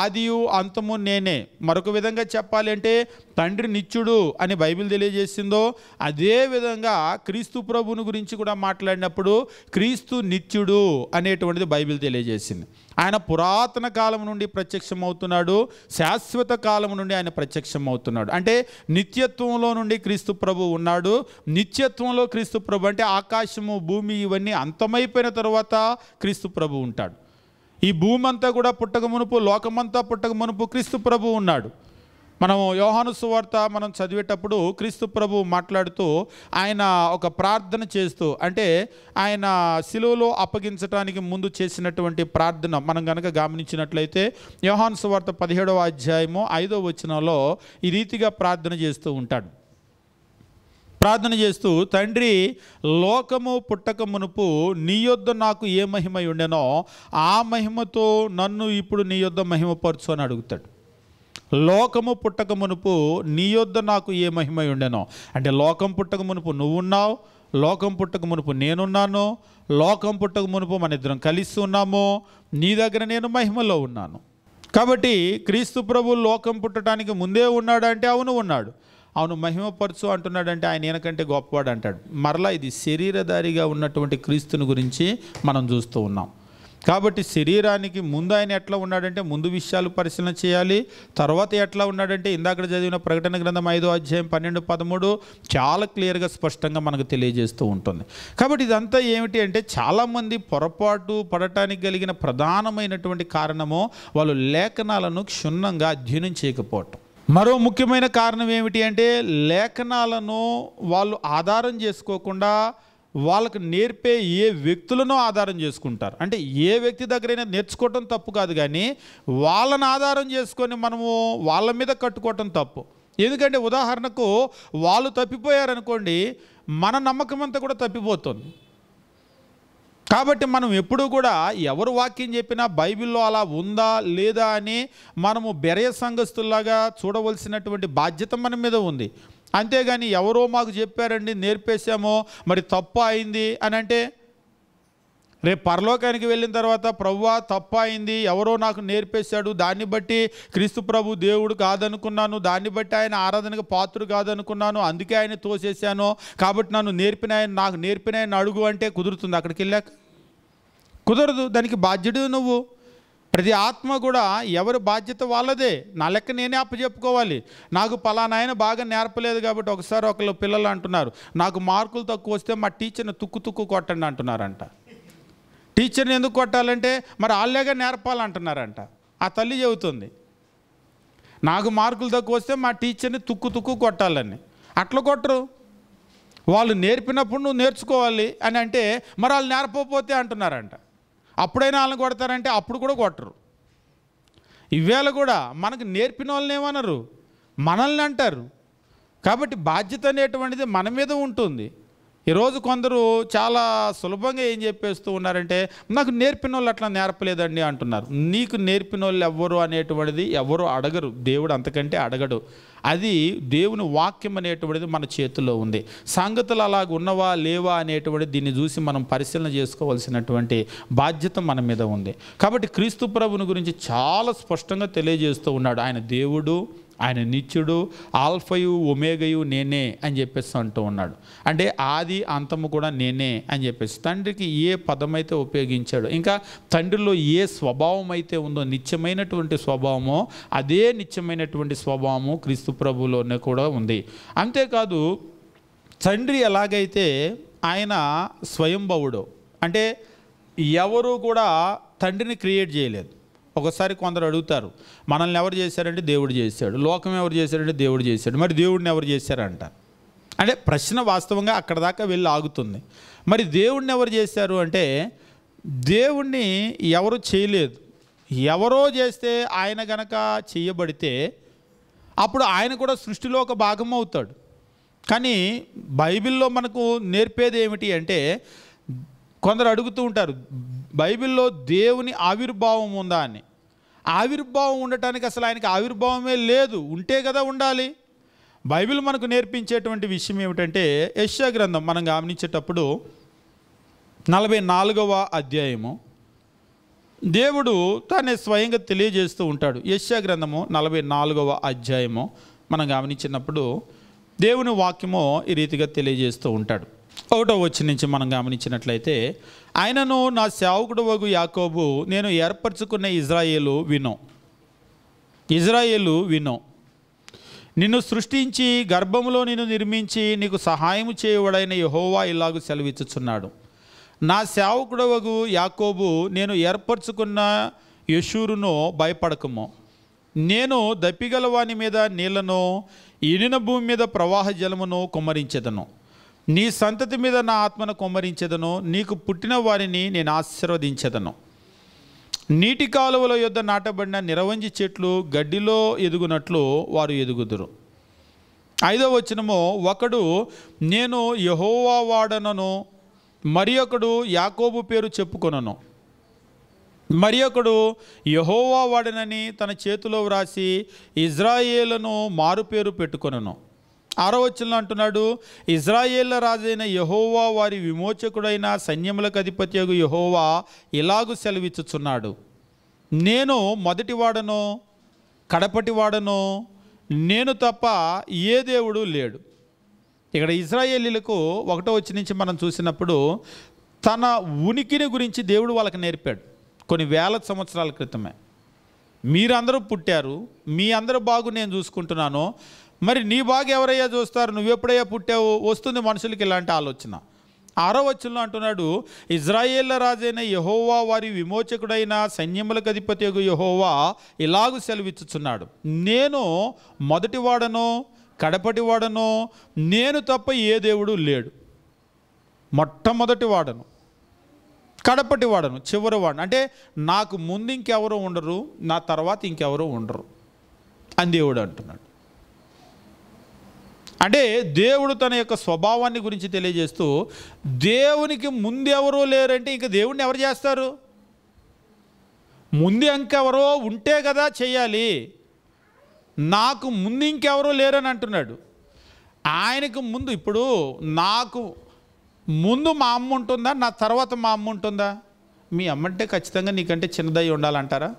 ఆదియు అంతము నేనే, మరొక విధంగా చెప్పాలి అంటే తండ్రి నిత్యుడు అని బైబిల్ తెలియజేసిందో, అదే విధంగా క్రీస్తు ప్రభువుని గురించి కూడా మాట్లాడినప్పుడు క్రీస్తు నిత్యుడు అనేటువంటిది బైబిల్ తెలియజేసింది. ఆయన పురాతన కాలం నుండి ప్రత్యక్షమవుతున్నాడు, శాశ్వత కాలం నుండి ఆయన ప్రత్యక్షమవుతున్నాడు. అంటే నిత్యత్వంలో నుండి క్రీస్తు ప్రభు ఉన్నాడు. నిత్యత్వంలో క్రీస్తు ప్రభు అంటే ఆకాశము భూమి ఇవన్నీ అంతమైపోయిన తర్వాత క్రీస్తు ప్రభు ఉంటాడు. ఈ భూమి అంతా కూడా పుట్టక మునుపు, లోకమంతా పుట్టక మునుపు క్రీస్తు ప్రభు ఉన్నాడు. మనం యోహాను సువార్త మనం చదివేటప్పుడు క్రీస్తు ప్రభు మాట్లాడుతూ ఆయన ఒక ప్రార్థన చేస్తూ, అంటే ఆయన శిలువలో అప్పగించడానికి ముందు చేసినటువంటి ప్రార్థన మనం కనుక గమనించినట్లయితే యోహాను సువార్త 17వ అధ్యాయము 5వ వచనంలో ఈ రీతిగా ప్రార్థన చేస్తూ ఉంటాడు. ప్రార్థన చేస్తూ, తండ్రి, లోకము పుట్టక మునుపు నీ యొద్ద నాకు ఏ మహిమ ఉండెనో ఆ మహిమతో నన్ను ఇప్పుడు నీ యొద్ద మహిమపరచు అని అడుగుతాడు. లోకము పుట్టక మునుపు నీ యొద్ద నాకు ఏ మహిమ ఉండెనో అంటే లోకం పుట్టక మునుపు నువ్వున్నావు, లోకం పుట్టక మునుపు నేనున్నాను, లోకం పుట్టక మునుపు మన ఇద్దరం కలిసి ఉన్నాము, నీ దగ్గర నేను మహిమలో ఉన్నాను. కాబట్టి క్రీస్తు ప్రభు లోకం పుట్టడానికి ముందే ఉన్నాడు అంటే అవును ఉన్నాడు, అవును మహిమపరచు అంటున్నాడంటే ఆయన ఈయనకంటే గొప్పవాడు అంటాడు. మరలా ఇది శరీరధారిగా ఉన్నటువంటి క్రీస్తుని గురించి మనం చూస్తూ ఉన్నాం. కాబట్టి శరీరానికి ముందు ఆయన ఎట్లా ఉన్నాడంటే ముందు విషయాలు పరిశీలన చేయాలి. తర్వాత ఎట్లా ఉన్నాడంటే ఇందాక చదివిన ప్రకటన గ్రంథం 5వ అధ్యాయం 12, 13 చాలా క్లియర్గా స్పష్టంగా మనకు తెలియజేస్తూ ఉంటుంది. కాబట్టి ఇదంతా ఏమిటి అంటే చాలామంది పొరపాటు పడటానికి కలిగిన ప్రధానమైనటువంటి కారణము వాళ్ళు లేఖనాలను క్షుణ్ణంగా అధ్యయనం చేయకపోవటం. మరో ముఖ్యమైన కారణం ఏమిటి అంటే లేఖనాలను వాళ్ళు ఆధారం చేసుకోకుండా వాళ్ళకు నేర్పే ఏ వ్యక్తులను ఆధారం చేసుకుంటారు. అంటే ఏ వ్యక్తి దగ్గరైనా నేర్చుకోవటం తప్పు కాదు, కానీ వాళ్ళని ఆధారం చేసుకొని మనము వాళ్ళ మీద కట్టుకోవటం తప్పు. ఎందుకంటే ఉదాహరణకు వాళ్ళు తప్పిపోయారనుకోండి, మన నమ్మకం అంతా కూడా తప్పిపోతుంది. కాబట్టి మనం ఎప్పుడూ కూడా ఎవరు వాక్యం చెప్పినా బైబిల్లో అలా ఉందా లేదా అని మనము బెరయ సంఘస్థుల్లాగా చూడవలసినటువంటి బాధ్యత మన మీద ఉంది. అంతేగాని ఎవరో మాకు చెప్పారండి నేర్పేశామో మరి తప్పు అయింది అని అంటే రేపు పరలోకానికి వెళ్ళిన తర్వాత ప్రభువా తప్పు అయింది, ఎవరో నాకు నేర్పేశాడు, దాన్ని బట్టి క్రీస్తు ప్రభు దేవుడు కాదనుకున్నాను, దాన్ని బట్టి ఆయన ఆరాధనకు పాత్రుడు కాదనుకున్నాను, అందుకే ఆయన తోసేశాను, కాబట్టి నాకు నేర్పిన ఆయన అడుగు అంటే కుదురుతుంది? అక్కడికి వెళ్ళాక కుదరదు. దానికి బాధ్యుడు నువ్వు. ప్రతి ఆత్మ కూడా ఎవరి బాధ్యత వాళ్ళదే. నా లెక్క నేనే అప్పచెప్పుకోవాలి. నాకు పలానా ఆయన బాగా నేర్పలేదు కాబట్టి ఒకసారి ఒకళ్ళు పిల్లలు అంటున్నారు, నాకు మార్కులు తక్కువ వస్తే మా టీచర్ని తుక్కు కొట్టండి అంటున్నారంట. టీచర్ని ఎందుకు కొట్టాలంటే మరి వాళ్ళేగా నేర్పాలంటున్నారంట. ఆ తల్లి చెబుతుంది, నాకు మార్కులు తక్కువ వస్తే మా టీచర్ని తుక్కు కొట్టాలని. అట్లా కొట్టరు. వాళ్ళు నేర్పినప్పుడు నువ్వు నేర్చుకోవాలి అని అంటే మరి వాళ్ళు నేర్పకపోతే అంటున్నారంట. అప్పుడైనా వాళ్ళని కొడతారంటే అప్పుడు కూడా కొట్టరు. ఇవేళ కూడా మనకు నేర్పిన వాళ్ళని ఏమనరు, మనల్ని అంటారు. కాబట్టి బాధ్యత అనేటువంటిది మన మీద ఉంటుంది. ఈరోజు కొందరు చాలా సులభంగా ఏం చెప్పేస్తూ ఉన్నారంటే నాకు నేర్పిన వాళ్ళు అట్లా నేర్పలేదండి అంటున్నారు. నీకు నేర్పిన వాళ్ళు ఎవ్వరు అనేటువంటిది ఎవరు అడగరు, దేవుడు అంతకంటే అడగడు. అది దేవుని వాక్యం అనేటువంటిది మన చేతుల్లో ఉంది. సంగతులు అలాగ ఉన్నవా లేవా అనేటువంటిది దీన్ని చూసి మనం పరిశీలన చేసుకోవాల్సినటువంటి బాధ్యత మన మీద ఉంది. కాబట్టి క్రీస్తు ప్రభుని గురించి చాలా స్పష్టంగా తెలియజేస్తూ ఉన్నాడు. ఆయన దేవుడు, ఆయన నిత్యుడు, ఆల్ఫయు ఒమేగయు నేనే అని చెప్పేసి అంటూ ఉన్నాడు. అంటే ఆది అంతము కూడా నేనే అని చెప్పేసి తండ్రికి ఏ పదమైతే ఉపయోగించాడో, ఇంకా తండ్రిలో ఏ స్వభావం అయితే ఉందో నిత్యమైనటువంటి స్వభావమో అదే నిత్యమైనటువంటి స్వభావము క్రీస్తు ప్రభువులోనే కూడా ఉంది. అంతేకాదు తండ్రి ఎలాగైతే ఆయన స్వయంభవుడో, అంటే ఎవరు కూడా తండ్రిని క్రియేట్ చేయలేదు. ఒకసారి కొందరు అడుగుతారు, మనల్ని ఎవరు చేశారంటే దేవుడు చేశాడు, లోకం ఎవరు చేశారంటే దేవుడు చేశాడు, మరి దేవుడిని ఎవరు చేశారంటారు. అంటే ప్రశ్న వాస్తవంగా అక్కడ దాకా వెళ్ళి ఆగుతుంది. మరి దేవుడిని ఎవరు చేశారు అంటే దేవుణ్ణి ఎవరు చేయలేదు. ఎవరో చేస్తే ఆయన గనక చేయబడితే అప్పుడు ఆయన కూడా సృష్టిలో ఒక భాగం అవుతాడు. కానీ బైబిల్లో మనకు నేర్పేది ఏమిటి అంటే కొందరు అడుగుతూ ఉంటారు, బైబిల్లో దేవుని ఆవిర్భావం ఉందా అని. ఆవిర్భావం ఉండటానికి అసలు ఆయనకి ఆవిర్భావమే లేదు, ఉంటే కదా ఉండాలి. బైబిల్ మనకు నేర్పించేటువంటి విషయం ఏమిటంటే యెషయా గ్రంథం మనం గమనించేటప్పుడు 44వ అధ్యాయము దేవుడు తానే స్వయంగా తెలియజేస్తూ ఉంటాడు. యెషయా గ్రంథము 44వ అధ్యాయము మనం గమనించినప్పుడు దేవుని వాక్యము ఈ రీతిగా తెలియజేస్తూ ఉంటాడు. 1వ వచనం నుంచి మనం గమనించినట్లయితే, ఆయనను నా సేవకుడు వగు యాకోబు, నేను ఏర్పరచుకున్న ఇజ్రాయేలు వినో, నిన్ను సృష్టించి గర్భములో నిన్ను నిర్మించి నీకు సహాయము చేయవాడైన యెహోవా ఇలాగు సెలవిచ్చుచున్నాడు. నా సేవకుడవగు యాకోబు, నేను ఏర్పరచుకున్న యెషూరును భయపడకము. నేను దప్పిగల వాని మీద నీళ్లను, ఈనిన భూమి మీద ప్రవాహ జలమును కుమ్మరించెదను. నీ సంతతి మీద నా ఆత్మను కుమ్మరించెదను. నీకు పుట్టిన వారిని నేను ఆశీర్వదించెదను. నీటి కాలువల యొద్ద నాటబడిన నిరవంజి చెట్లు గడ్డిలో ఎదుగునట్లు వారు ఎదుగుదురు. 5వ వచనము, ఒకడు నేను యెహోవా వాడనను, మరి ఒకడు యాకోబు పేరు చెప్పుకొనను. మరి ఒకడు యెహోవా వాడనని తన చేతిలో వ్రాసి ఇజ్రాయేలును మారు పేరు పెట్టుకొనను. 6వ వచనంలో అంటున్నాడు, ఇజ్రాయేళ్ల రాజైన యెహోవా వారి విమోచకుడైన సైన్యములకు అధిపతియగు యెహోవా ఇలాగు సెలవిచ్చుచున్నాడు. నేను మొదటివాడను, కడపటివాడను, నేను తప్ప ఏ దేవుడు లేడు. ఇక్కడ ఇజ్రాయేలీలకు 1వ వచనం నుంచి మనం చూసినప్పుడు తన ఉనికిని గురించి దేవుడు వాళ్ళకి నేర్పాడు. కొన్ని వేల సంవత్సరాల క్రితమే మీరందరూ పుట్టారు, మీ అందరూ బాగు నేను చూసుకుంటున్నాను, మరి నీ బాగు ఎవరయ్యా చూస్తారు, నువ్వెప్పుడయ్యా పుట్టావు, వస్తుంది మనుషులకి ఇలాంటి ఆలోచన. 6వ వచనంలో అంటున్నాడు, ఇజ్రాయేళ్ల రాజైన యెహోవా వారి విమోచకుడైన సైన్యములకు అధిపతియగు యెహోవా ఇలాగు సెలవిచ్చుచున్నాడు. నేను మొదటివాడను, కడపటివాడను, నేను తప్ప ఏ దేవుడు లేడు. మొట్టమొదటి వాడను, కడపటి వాడను, చివరి వాడను. అంటే నాకు ముందు ఇంకెవరూ ఉండరు, నా తర్వాత ఇంకెవరూ ఉండరు అని దేవుడు అంటున్నాడు. అంటే దేవుడు తన యొక్క స్వభావాన్ని గురించి తెలియజేస్తూ, దేవునికి ముందెవరూ లేరంటే ఇంక దేవుడిని ఎవరు చేస్తారు? ముందు ఇంకెవరో ఉంటే కదా చేయాలి. నాకు ముందు ఇంకెవరో లేరని అంటున్నాడు. ఆయనకు ముందు, ఇప్పుడు నాకు ముందు మా అమ్మ ఉంటుందా, నా తర్వాత మా అమ్మ ఉంటుందా? మీ అమ్మ అంటే ఖచ్చితంగా నీకంటే చిన్నదై ఉండాలంటారా?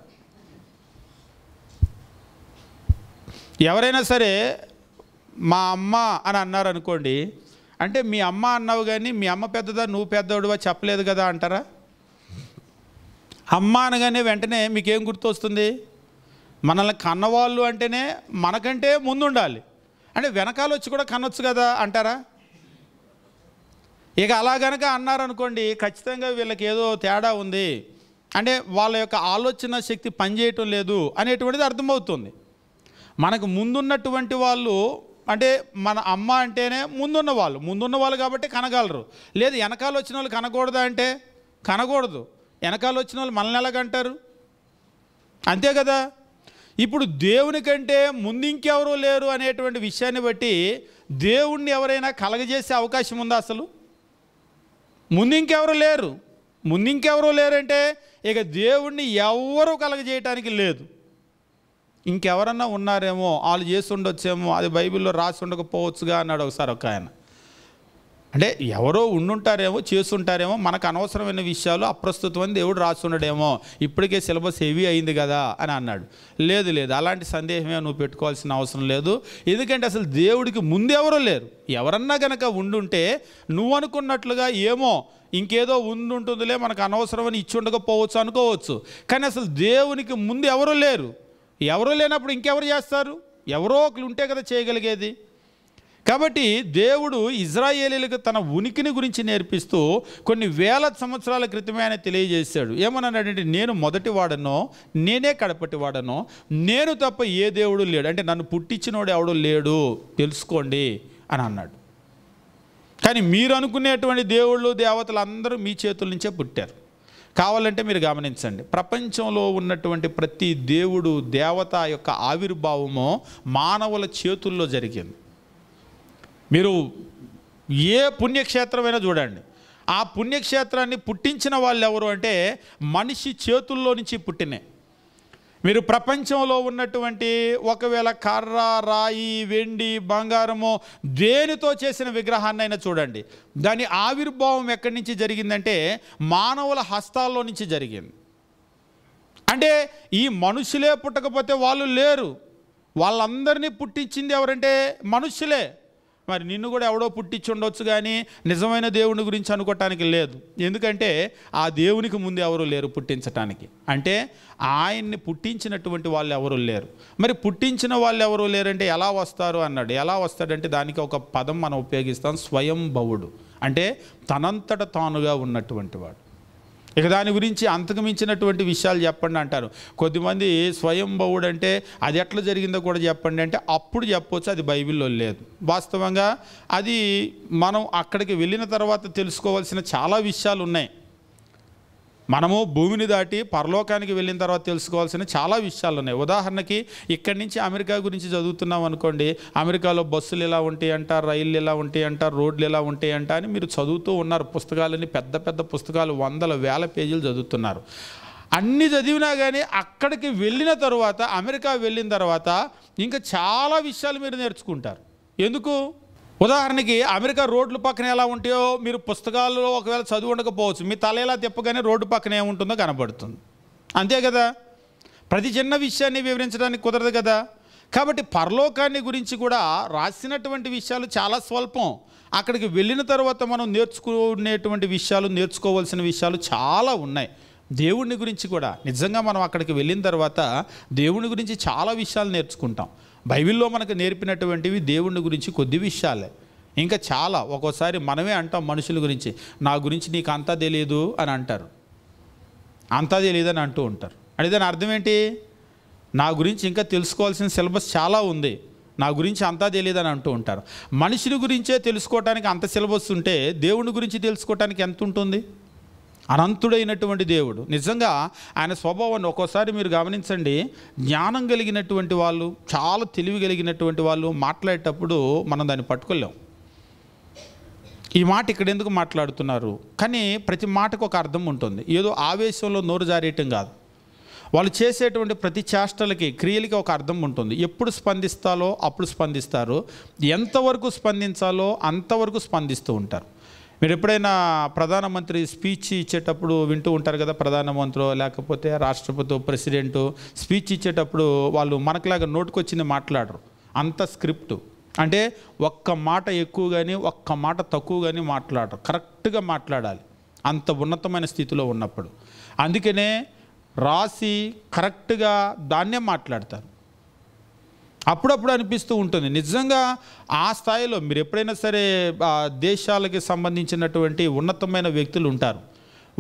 ఎవరైనా సరే మా అమ్మ అని అన్నారు అనుకోండి, అంటే మీ అమ్మ అన్నావు కానీ మీ అమ్మ పెద్దదా నువ్వు పెద్దవాడువా చెప్పలేదు కదా అంటారా? అమ్మ అనగానే వెంటనే మీకేం గుర్తొస్తుంది? మనల్ని కన్నవాళ్ళు అంటేనే మనకంటే ముందు ఉండాలి, అంటే వెనకాల వచ్చి కూడా కనొచ్చు కదా అంటారా? ఇక అలా గనక అన్నారనుకోండి, ఖచ్చితంగా వీళ్ళకి ఏదో తేడా ఉంది, అంటే వాళ్ళ యొక్క ఆలోచన శక్తి పనిచేయటం లేదు అనేటువంటిది అర్థమవుతుంది. మనకు ముందున్నటువంటి వాళ్ళు, అంటే మన అమ్మ అంటేనే ముందున్న వాళ్ళు కాబట్టి కనగలరు. లేదు వెనకాల వచ్చిన వాళ్ళు కనకూడదా అంటే కనకూడదు. వెనకాల వచ్చిన వాళ్ళు మనల్ని ఎలాగంటారు? అంతే కదా. ఇప్పుడు దేవుని కంటే ముందు ఇంకెవరూ లేరు అనేటువంటి విషయాన్ని బట్టి దేవుణ్ణి ఎవరైనా కలగజేసే అవకాశం ఉందా? అసలు ముందు ఇంకెవరూ లేరంటే ఇక దేవుణ్ణి ఎవరు కలగజేయటానికి లేదు. ఇంకెవరన్నా ఉన్నారేమో, వాళ్ళు చేసి ఉండొచ్చేమో, అది బైబిల్లో రాసి ఉండకపోవచ్చుగా అన్నాడు ఒకసారి ఒక ఆయన. అంటే ఎవరో ఉండుంటారేమో, చేస్తుంటారేమో, మనకు అనవసరమైన విషయాలు అప్రస్తుతం అని దేవుడు రాసి ఉండడేమో, ఇప్పటికే సిలబస్ హెవీ అయింది కదా అని అన్నాడు. లేదు అలాంటి సందేహమే నువ్వు పెట్టుకోవాల్సిన అవసరం లేదు. ఎందుకంటే అసలు దేవుడికి ముందెవరూ లేరు. ఎవరన్నా కనుక ఉండుంటే నువ్వు అనుకున్నట్లుగా ఏమో ఇంకేదో ఉంటుందిలే, మనకు అనవసరమని ఇచ్చి ఉండకపోవచ్చు అనుకోవచ్చు. కానీ అసలు దేవునికి ముందు ఎవరూ లేరు. ఎవరూ లేనప్పుడు ఇంకెవరు చేస్తారు? ఎవరో ఒకరు ఉంటే కదా చేయగలిగేది. కాబట్టి దేవుడు ఇజ్రాయేలీలకు తన ఉనికిని గురించి నేర్పిస్తూ కొన్ని వేల సంవత్సరాల క్రితమే ఆయన తెలియజేశాడు. ఏమన్నాడంటే, నేను మొదటి వాడనో, నేనే కడపటి వాడనో, నేను తప్ప ఏ దేవుడు లేడు, అంటే నన్ను పుట్టించినోడు ఎవడు లేడు తెలుసుకోండి అని అన్నాడు. కానీ మీరు అనుకునేటువంటి దేవుళ్ళు దేవతలు అందరూ మీ చేతుల నుంచే పుట్టారు. కావాలంటే మీరు గమనించండి, ప్రపంచంలో ఉన్నటువంటి ప్రతి దేవుడు దేవత యొక్క ఆవిర్భావము మానవుల చేతుల్లో జరిగింది. మీరు ఏ పుణ్యక్షేత్రమైనా చూడండి, ఆ పుణ్యక్షేత్రాన్ని పుట్టించిన వాళ్ళు ఎవరు అంటే మనిషి చేతుల్లో నుంచి పుట్టినే. మీరు ప్రపంచంలో ఉన్నటువంటి ఒకవేళ కర్ర, రాయి, వెండి, బంగారము దేనితో చేసిన విగ్రహాన్నైనా చూడండి, దాని ఆవిర్భావం ఎక్కడి నుంచి జరిగిందంటే మానవుల హస్తాల్లో నుంచి జరిగింది. అంటే ఈ మనుషులే పుట్టకపోతే వాళ్ళు లేరు, వాళ్ళందరినీ పుట్టించింది ఎవరంటే మనుషులే. మరి నిన్ను కూడా ఎవడో పుట్టించి ఉండొచ్చు, కానీ నిజమైన దేవుని గురించి అనుకోవటానికి లేదు. ఎందుకంటే ఆ దేవునికి ముందు ఎవరు లేరు పుట్టించటానికి. అంటే ఆయన్ని పుట్టించినటువంటి వాళ్ళు ఎవరు లేరు. మరి పుట్టించిన వాళ్ళు ఎవరు లేరంటే ఎలా వస్తారు అన్నాడు. ఎలా వస్తాడంటే దానికి ఒక పదం మనం ఉపయోగిస్తాం, స్వయంభవుడు. అంటే తనంతట తానుగా ఉన్నటువంటి వాడు. ఇక దాని గురించి అంతకు మించినటువంటి విషయాలు చెప్పండి అంటారు కొద్దిమంది. స్వయంభవుడు అంటే అది ఎట్లా జరిగిందో కూడా చెప్పండి అంటే అప్పుడు చెప్పవచ్చు, అది బైబిల్లో లేదు. వాస్తవంగా అది మనం అక్కడికి వెళ్ళిన తర్వాత తెలుసుకోవాల్సిన చాలా విషయాలు ఉన్నాయి. మనము భూమిని దాటి పరలోకానికి వెళ్ళిన తర్వాత తెలుసుకోవాల్సిన చాలా విషయాలు ఉన్నాయి. ఉదాహరణకి ఇక్కడి నుంచి అమెరికా గురించి చదువుతున్నాం అనుకోండి, అమెరికాలో బస్సులు ఎలా ఉంటాయి అంటారు, రైళ్ళు ఎలా ఉంటాయి అంటారు, రోడ్లు ఎలా ఉంటాయి అంట అని మీరు చదువుతూ ఉన్నారు. పుస్తకాలని పెద్ద పెద్ద పుస్తకాలు 100,000 పేజీలు చదువుతున్నారు. అన్నీ చదివినా కానీ అక్కడికి వెళ్ళిన తర్వాత, అమెరికా వెళ్ళిన తర్వాత ఇంకా చాలా విషయాలు మీరు నేర్చుకుంటారు. ఎందుకు? ఉదాహరణకి అమెరికా రోడ్ల పక్కన ఎలా ఉంటాయో మీరు పుస్తకాల్లో ఒకవేళ చదువు ఉండకపోవచ్చు, మీ తల ఎలా తిప్పగానే రోడ్డు పక్కన ఏముంటుందో కనబడుతుంది. అంతే కదా, ప్రతి చిన్న విషయాన్ని వివరించడానికి కుదరదు కదా. కాబట్టి పరలోకాన్ని గురించి కూడా రాసినటువంటి విషయాలు చాలా స్వల్పం. అక్కడికి వెళ్ళిన తర్వాత మనం నేర్చుకునేటువంటి విషయాలు, నేర్చుకోవాల్సిన విషయాలు చాలా ఉన్నాయి. దేవుని గురించి కూడా నిజంగా మనం అక్కడికి వెళ్ళిన తర్వాత దేవుని గురించి చాలా విషయాలు నేర్చుకుంటాం. బైబిల్లో మనకు నేర్పినటువంటివి దేవుని గురించి కొద్ది విషయాలే, ఇంకా చాలా. ఒక్కోసారి మనమే అంటాం మనుషుల గురించి, నా గురించి నీకు అంతా తెలియదు అని అంటారు, అంతా తెలియదు అని అంటూ ఉంటారు. అంటే దాని అర్థం ఏంటి? నా గురించి ఇంకా తెలుసుకోవాల్సిన సిలబస్ చాలా ఉంది, నా గురించి అంతా తెలియదు అని అంటూ ఉంటారు. మనుషుల గురించే తెలుసుకోవటానికి అంత సిలబస్ ఉంటే దేవుని గురించి తెలుసుకోవటానికి ఎంత ఉంటుంది? అనంతుడైనటువంటి దేవుడు. నిజంగా ఆయన స్వభావాన్ని ఒక్కోసారి మీరు గమనించండి. జ్ఞానం కలిగినటువంటి వాళ్ళు, చాలా తెలివి కలిగినటువంటి వాళ్ళు మాట్లాడేటప్పుడు మనం దాన్ని పట్టుకోలేం. ఈ మాట ఇక్కడ ఎందుకు మాట్లాడుతున్నారు కానీ ప్రతి మాటకు ఒక అర్థం ఉంటుంది. ఏదో ఆవేశంలో నోరు జారేయటం కాదు. వాళ్ళు చేసేటువంటి ప్రతి చేష్టలకి, క్రియలకి ఒక అర్థం ఉంటుంది. ఎప్పుడు స్పందిస్తాలో అప్పుడు స్పందిస్తారు, ఎంతవరకు స్పందించాలో అంతవరకు స్పందిస్తూ ఉంటారు. మీరు ఎప్పుడైనా ప్రధానమంత్రి స్పీచ్ ఇచ్చేటప్పుడు వింటూ ఉంటారు కదా, ప్రధానమంత్రి లేకపోతే రాష్ట్రపతి, ప్రెసిడెంటు స్పీచ్ ఇచ్చేటప్పుడు వాళ్ళు మనకులాగా నోటుకొచ్చింది మాట్లాడరు, అంత స్క్రిప్టు. అంటే ఒక్క మాట ఎక్కువ కానీ ఒక్క మాట తక్కువ కానీ మాట్లాడరు, కరెక్ట్గా మాట్లాడాలి అంత ఉన్నతమైన స్థితిలో ఉన్నప్పుడు. అందుకనే రాసి కరెక్ట్గా దాన్నే మాట్లాడతారు. అప్పుడప్పుడు అనిపిస్తూ ఉంటుంది నిజంగా ఆ స్థాయిలో మీరు ఎప్పుడైనా సరే దేశాలకి సంబంధించినటువంటి ఉన్నతమైన వ్యక్తులు ఉంటారు.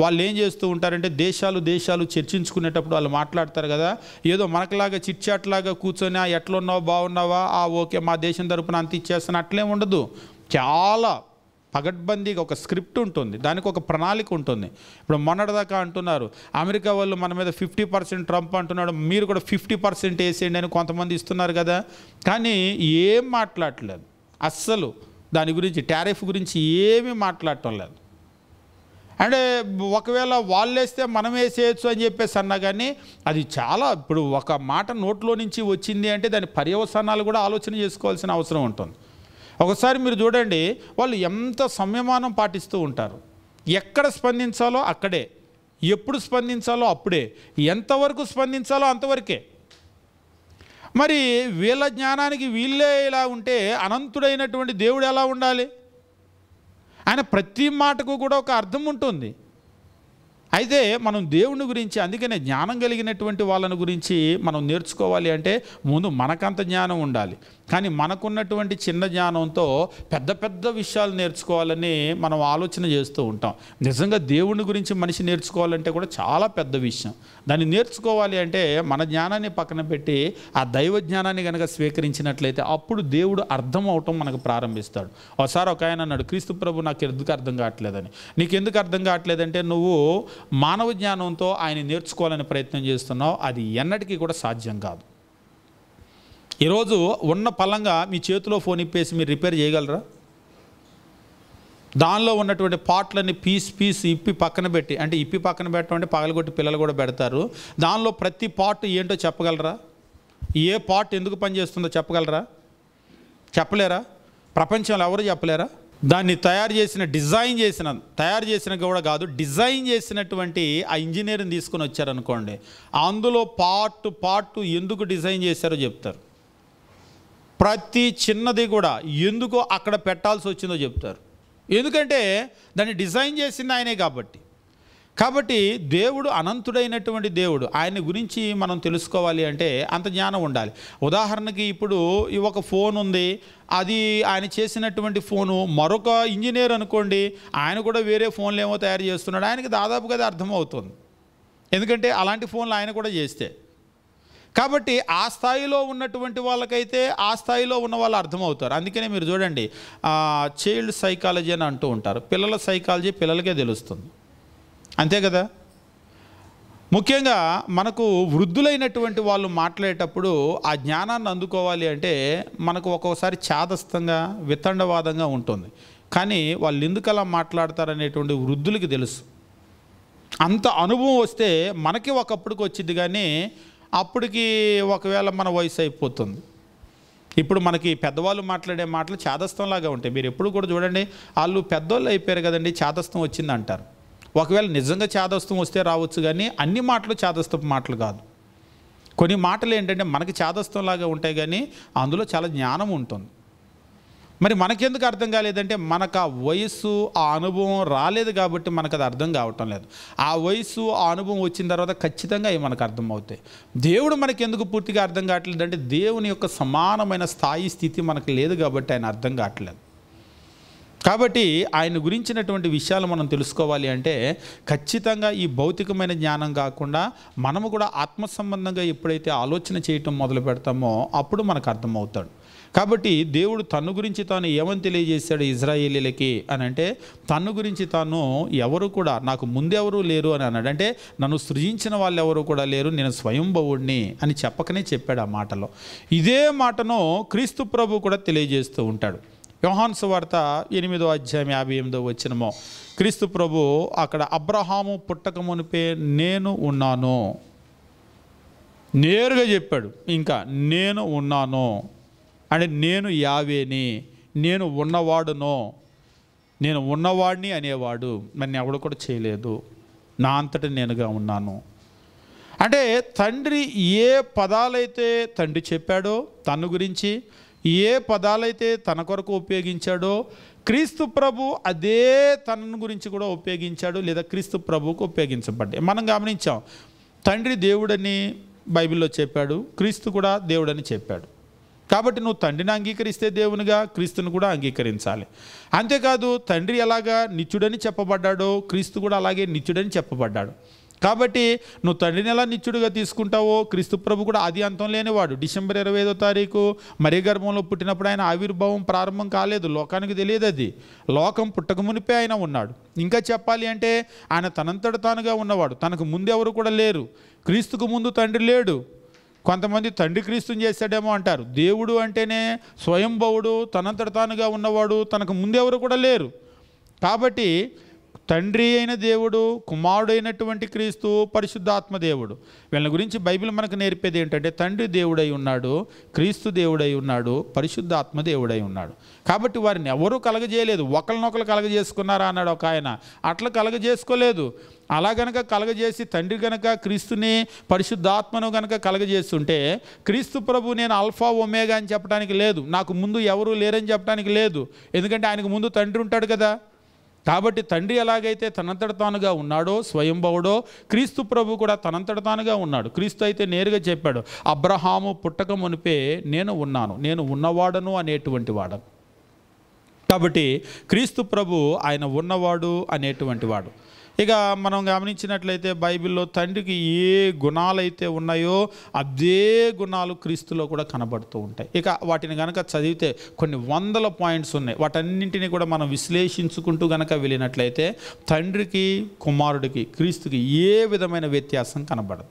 వాళ్ళు ఏం చేస్తూ ఉంటారంటే దేశాలు చర్చించుకునేటప్పుడు వాళ్ళు మాట్లాడతారు కదా, ఏదో మనకులాగా చిట్చాట్లాగా కూర్చొని ఎట్లున్నావు, బాగున్నావా, ఓకే మా దేశం తరపున అంత ఇచ్చేస్తాను అట్లేం ఉండదు. చాలా పగడ్బందీగా ఒక స్క్రిప్ట్ ఉంటుంది, దానికి ఒక ప్రణాళిక ఉంటుంది. ఇప్పుడు మొన్నటిదాకా అంటున్నారు అమెరికా వాళ్ళు మన మీద 50% ట్రంప్ అంటున్నాడు, మీరు కూడా 50% వేసేయండి అని కొంతమంది ఇస్తున్నారు కదా. కానీ ఏం మాట్లాడట్లేదు అస్సలు, దాని గురించి టారిఫ్ గురించి ఏమీ మాట్లాడటం లేదు. అంటే ఒకవేళ వాళ్ళు వేస్తే మనం వేసేయచ్చు అని చెప్పేసి అన్నా కానీ అది చాలా, ఇప్పుడు ఒక మాట నోట్లో నుంచి వచ్చింది అంటే దాని పర్యవసానాలు కూడా ఆలోచన చేసుకోవాల్సిన అవసరం ఉంటుంది. ఒకసారి మీరు చూడండి, వాళ్ళు ఎంత సంయమానం పాటిస్తూ ఉంటారు. ఎక్కడ స్పందించాలో అక్కడే, ఎప్పుడు స్పందించాలో అప్పుడే, ఎంతవరకు స్పందించాలో అంతవరకే. మరి వీళ్ళ జ్ఞానానికి వీళ్ళే ఇలా ఉంటే అనంతుడైనటువంటి దేవుడు ఎలా ఉండాలి? ఆయన ప్రతి మాటకు కూడా ఒక అర్థం ఉంటుంది. అయితే మనం దేవుని గురించి, అందుకనే జ్ఞానం కలిగినటువంటి వాళ్ళని గురించి మనం నేర్చుకోవాలి అంటే ముందు మనకంత జ్ఞానం ఉండాలి. కానీ మనకున్నటువంటి చిన్న జ్ఞానంతో పెద్ద పెద్ద విషయాలు నేర్చుకోవాలని మనం ఆలోచన చేస్తూ ఉంటాం. నిజంగా దేవుని గురించి మనిషి నేర్చుకోవాలంటే కూడా చాలా పెద్ద విషయం. దాన్ని నేర్చుకోవాలి అంటే మన జ్ఞానాన్ని పక్కన పెట్టి ఆ దైవ జ్ఞానాన్ని కనుక స్వీకరించినట్లయితే అప్పుడు దేవుడు అర్థం అవటం మనకు ప్రారంభిస్తాడు. ఒకసారి ఒక ఆయన అన్నాడు, క్రీస్తు ప్రభు నాకు ఎందుకు అర్థం కావట్లేదని. నీకు ఎందుకు అర్థం కావట్లేదంటే నువ్వు మానవ జ్ఞానంతో ఆయన నేర్చుకోవాలని ప్రయత్నం చేస్తున్నావు, అది ఎన్నటికీ కూడా సాధ్యం కాదు. ఈరోజు ఉన్న పలంగా మీ చేతిలో ఫోన్ ఇప్పేసి మీరు రిపేర్ చేయగలరా? దానిలో ఉన్నటువంటి పార్ట్లన్నీ పీస్ ఇప్పి పక్కన పెట్టి, అంటే ఇప్పి పక్కన పెట్టడం అంటే పగలగొట్టి పిల్లలు కూడా పెడతారు. దానిలో ప్రతి పార్ట్ ఏంటో చెప్పగలరా? ఏ పార్ట్ ఎందుకు పనిచేస్తుందో చెప్పగలరా? చెప్పలేరా? ప్రపంచంలో ఎవరు చెప్పలేరా? దాన్ని తయారు చేసిన కూడా కాదు, డిజైన్ చేసినటువంటి ఆ ఇంజనీర్ని తీసుకొని వచ్చారనుకోండి, అందులో పార్ట్ ఎందుకు డిజైన్ చేశారో చెప్తారు. ప్రతి చిన్నది కూడా ఎందుకో అక్కడ పెట్టాల్సి వచ్చిందో చెప్తారు. ఎందుకంటే దాన్ని డిజైన్ చేసింది ఆయనే కాబట్టి దేవుడు అనంతుడైనటువంటి దేవుడు. ఆయన గురించి మనం తెలుసుకోవాలి అంటే అంత జ్ఞానం ఉండాలి. ఉదాహరణకి ఇప్పుడు ఒక ఫోన్ ఉంది, అది ఆయన చేసినటువంటి ఫోను మరొక ఇంజనీర్ అనుకోండి, ఆయన కూడా వేరే ఫోన్లు ఏమో తయారు చేస్తున్నాడు, ఆయనకి దాదాపుగా అది అర్థమవుతుంది. ఎందుకంటే అలాంటి ఫోన్లు ఆయన కూడా చేస్తే. కాబట్టి ఆ స్థాయిలో ఉన్నటువంటి వాళ్ళకైతే ఆ స్థాయిలో ఉన్న వాళ్ళు అర్థమవుతారు. అందుకనే మీరు చూడండి, చైల్డ్ సైకాలజీ అని అంటూ ఉంటారు. పిల్లల సైకాలజీ పిల్లలకే తెలుస్తుంది, అంతే కదా. ముఖ్యంగా మనకు వృద్ధులైనటువంటి వాళ్ళు మాట్లాడేటప్పుడు ఆ జ్ఞానాన్ని అందుకోవాలి అంటే మనకు ఒక్కొక్కసారి చాదస్తంగా వితండవాదంగా ఉంటుంది. కానీ వాళ్ళు ఎందుకు అలా మాట్లాడతారనేటువంటి వృద్ధులకి తెలుసు. అంత అనుభవం వస్తే మనకి ఒకప్పటికి వచ్చింది, కానీ అప్పటికి ఒకవేళ మన వయసు అయిపోతుంది. ఇప్పుడు మనకి పెద్దవాళ్ళు మాట్లాడే మాటలు చాదస్తంలాగా ఉంటాయి. మీరు ఎప్పుడు కూడా చూడండి, వాళ్ళు పెద్దోళ్ళు అయిపోయారు కదండి, చాదస్తం వచ్చింది అంటారు. ఒకవేళ నిజంగా చాదస్తం వస్తే రావచ్చు, కానీ అన్ని మాటలు చాదస్తపు మాటలు కాదు. కొన్ని మాటలు ఏంటంటే మనకి చాదస్తంలాగా ఉంటాయి, కానీ అందులో చాలా జ్ఞానం ఉంటుంది. మరి మనకెందుకు అర్థం కాలేదంటే మనకు ఆ వయసు, ఆ అనుభవం రాలేదు కాబట్టి మనకు అది అర్థం కావటం లేదు. ఆ వయసు, ఆ అనుభవం వచ్చిన తర్వాత ఖచ్చితంగా అవి మనకు అర్థమవుతాయి. దేవుడు మనకెందుకు పూర్తిగా అర్థం కావట్లేదు అంటే దేవుని యొక్క సమానమైన స్థాయి స్థితి మనకు లేదు కాబట్టి ఆయన అర్థం కావట్లేదు. కాబట్టి ఆయన గురించినటువంటి విషయాలు మనం తెలుసుకోవాలి అంటే ఖచ్చితంగా ఈ భౌతికమైన జ్ఞానం కాకుండా మనము కూడా ఆత్మ సంబంధంగా ఎప్పుడైతే ఆలోచన చేయటం మొదలు పెడతామో అప్పుడు మనకు అర్థమవుతాడు. కాబట్టి దేవుడు తను గురించి తాను ఏమని తెలియజేశాడు ఇజ్రాయేలీలకి అని అంటే, తను గురించి తాను ఎవరు కూడా నాకు ముందెవరూ లేరు అని అన్నాడు. అంటే నన్ను సృజించిన వాళ్ళు ఎవరు కూడా లేరు, నేను స్వయంభవుడిని అని చెప్పకనే చెప్పాడు ఆ మాటలో. ఇదే మాటను క్రీస్తు ప్రభు కూడా తెలియజేస్తూ ఉంటాడు. యోహాను సువార్త 8వ అధ్యాయం 58వ వచనము క్రీస్తు ప్రభు అక్కడ అబ్రహాము పుట్టక మునిపే నేను ఉన్నాను నేరుగా చెప్పాడు. ఇంకా నేను ఉన్నాను అంటే నేను యావేని, నేను ఉన్నవాడునో, నేను ఉన్నవాడిని అనేవాడు నన్ను ఎవడు కూడా చేయలేదు, నా అంతటా నేనుగా ఉన్నాను. అంటే తండ్రి ఏ పదాలైతే తండ్రి చెప్పాడో తన గురించి, ఏ పదాలైతే తన కొరకు ఉపయోగించాడో క్రీస్తు ప్రభు అదే తన గురించి కూడా ఉపయోగించాడు, లేదా క్రీస్తు ప్రభువుకు ఉపయోగించబడ్డాయి. మనం గమనించాం, తండ్రి దేవుడని బైబిల్లో చెప్పాడు, క్రీస్తు కూడా దేవుడని చెప్పాడు. కాబట్టి నువ్వు తండ్రిని అంగీకరిస్తే దేవునిగా క్రీస్తుని కూడా అంగీకరించాలి. అంతేకాదు తండ్రి ఎలాగా నిత్యుడని చెప్పబడ్డాడో క్రీస్తు కూడా అలాగే నిత్యుడని చెప్పబడ్డాడు. కాబట్టి నువ్వు తండ్రిని ఎలా నిత్యుడిగా తీసుకుంటావో క్రీస్తు ప్రభు కూడా ఆది అంతం లేనివాడు. డిసెంబర్ 25వ తారీఖు మరి గర్భంలో పుట్టినప్పుడు ఆయన ఆవిర్భావం ప్రారంభం కాలేదు, లోకానికి తెలియదు. అది లోకం పుట్టక మునిపే ఆయన ఉన్నాడు. ఇంకా చెప్పాలి అంటే ఆయన తనంతట తానుగా ఉన్నవాడు, తనకు ముందు ఎవరు కూడా లేరు. క్రీస్తుకు ముందు తండ్రి లేడు. కొంతమంది తండ్రి క్రీస్తుని చేశాడేమో అంటారు. దేవుడు అంటేనే స్వయంభవుడు, తనంతట తానుగా ఉన్నవాడు, తనకు ముందెవరు కూడా లేరు. కాబట్టి తండ్రి అయిన దేవుడు, కుమారుడైనటువంటి క్రీస్తు, పరిశుద్ధాత్మ దేవుడు, వీళ్ళ గురించి బైబిల్ మనకు నేర్పేది ఏంటంటే తండ్రి దేవుడై ఉన్నాడు, క్రీస్తు దేవుడై ఉన్నాడు, పరిశుద్ధాత్మ దేవుడై ఉన్నాడు. కాబట్టి వారిని ఎవరూ కలగజేయలేదు. ఒకరినొకరు కలగజేసుకున్నారా అన్నాడు ఒక ఆయన. అట్లా కలగజేసుకోలేదు. అలా గనక కలగజేసి తండ్రి గనక క్రీస్తుని పరిశుద్ధాత్మను గనక కలగజేస్తుంటే క్రీస్తు ప్రభు నేను ఆల్ఫా ఒమేగా అని చెప్పడానికి లేదు, నాకు ముందు ఎవరూ లేరని చెప్పడానికి లేదు. ఎందుకంటే ఆయనకు ముందు తండ్రి ఉంటాడు కదా. కాబట్టి తండ్రి ఎలాగైతే తనంతట తానుగా ఉన్నాడో స్వయంభవుడో క్రీస్తు ప్రభు కూడా తనంతట తానుగా ఉన్నాడు. క్రీస్తు అయితే నేరుగా చెప్పాడు, అబ్రహాము పుట్టక మునిపే నేను ఉన్నాను, నేను ఉన్నవాడను అనేటువంటి వాడు. కాబట్టి క్రీస్తు ప్రభు ఆయన ఉన్నవాడు అనేటువంటి వాడు. ఇక మనం గమనించినట్లయితే బైబిల్లో తండ్రికి ఏ గుణాలైతే ఉన్నాయో అదే గుణాలు క్రీస్తులో కూడా కనబడుతూ ఉంటాయి. ఇక వాటిని కనుక చదివితే కొన్ని వందల పాయింట్స్ ఉన్నాయి. వాటన్నింటినీ కూడా మనం విశ్లేషించుకుంటూ కనుక వెళ్ళినట్లయితే తండ్రికి కుమారుడికి క్రీస్తుకి ఏ విధమైన వ్యత్యాసం కనబడదు.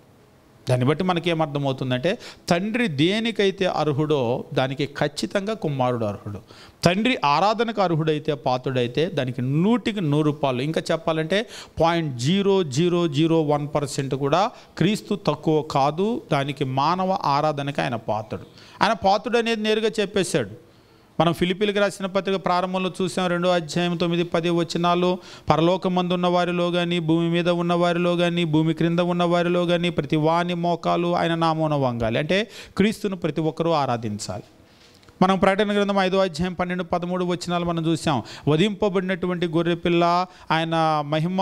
దాన్ని బట్టి మనకేమర్థమవుతుందంటే తండ్రి దేనికైతే అర్హుడో దానికి ఖచ్చితంగా కుమారుడు అర్హుడు. తండ్రి ఆరాధనకు అర్హుడైతే పాత్రుడైతే దానికి 100కి 100 రూపాయలు. ఇంకా చెప్పాలంటే 0.0001% కూడా క్రీస్తు తక్కువ కాదు. దానికి మానవ ఆరాధనకి ఆయన పాత్రుడు. ఆయన పాత్రుడు అనేది నేరుగా చెప్పేశాడు. మనం ఫిలిప్పీలకు రాసిన పత్రిక ప్రారంభంలో చూసాం 2వ అధ్యాయం 9-10 వచనాలు. పరలోకమందు ఉన్న వారిలో కానీ, భూమి మీద ఉన్న వారిలో కానీ, భూమి క్రింద ఉన్న వారిలో కానీ ప్రతి వాని మోకాలు ఆయన నామమున వంగాలి. అంటే క్రీస్తును ప్రతి ఒక్కరూ ఆరాధించాలి. మనం ప్రకటన గ్రంథం 5వ అధ్యాయం 12-13 వచనాలు మనం చూసాం. వధింపబడినటువంటి గొర్రెపిల్ల ఆయన మహిమ,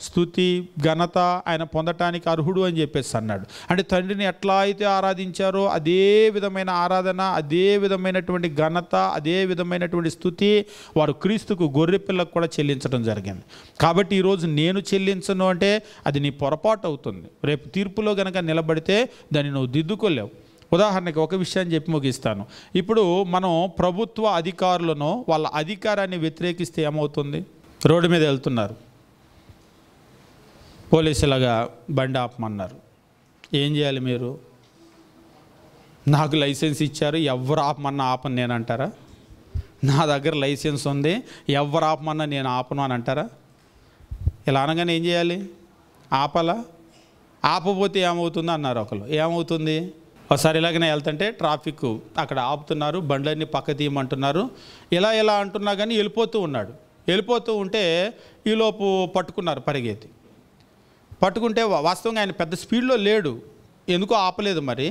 స్తుతి, ఘనత ఆయన పొందటానికి అర్హుడు అని చెప్పేసి అన్నాడు. అంటే తండ్రిని ఎట్లా అయితే ఆరాధించారో అదే విధమైన ఆరాధన, అదే విధమైనటువంటి ఘనత, అదే విధమైనటువంటి స్తుతి వారు క్రీస్తుకు గొర్రెపిల్లకు కూడా చెల్లించడం జరిగింది. కాబట్టి ఈరోజు నేను చెల్లించను అంటే అది నీ పొరపాటు అవుతుంది. రేపు తీర్పులో గనక నిలబడితే దాన్ని నువ్వు దిద్దుకోలేవు. ఉదాహరణకి ఒక విషయాన్ని చెప్పి ముగిస్తాను. ఇప్పుడు మనం ప్రభుత్వ అధికారులను వాళ్ళ అధికారాన్ని వ్యతిరేకిస్తే ఏమవుతుంది? రోడ్డు మీద వెళ్తున్నారు, పోలీసులాగా బండి ఆపమన్నారు. ఏం చేయాలి మీరు? నాకు లైసెన్స్ ఇచ్చారు, ఎవరు ఆపమన్నా ఆపను నేను అంటారా? నా దగ్గర లైసెన్స్ ఉంది, ఎవరు ఆపమన్నా నేను ఆపను అని అంటారా? ఇలా అనగానే ఏం చేయాలి? ఆపాలా? ఆపపోతే ఏమవుతుంది అన్నారు ఒకరు. ఏమవుతుంది? ఒకసారి ఇలాగనే వెళ్తుంటే ట్రాఫిక్ అక్కడ ఆపుతున్నారు, బండ్లన్నీ పక్క తీయమంటున్నారు. ఇలా అంటున్నా కానీ వెళ్ళిపోతూ ఉన్నాడు. వెళ్ళిపోతూ ఉంటే ఈలోపు పట్టుకున్నారు పరిగెత్తి. పట్టుకుంటే వాస్తవంగా ఆయన పెద్ద స్పీడ్లో లేడు, ఎందుకో ఆపలేదు. మరి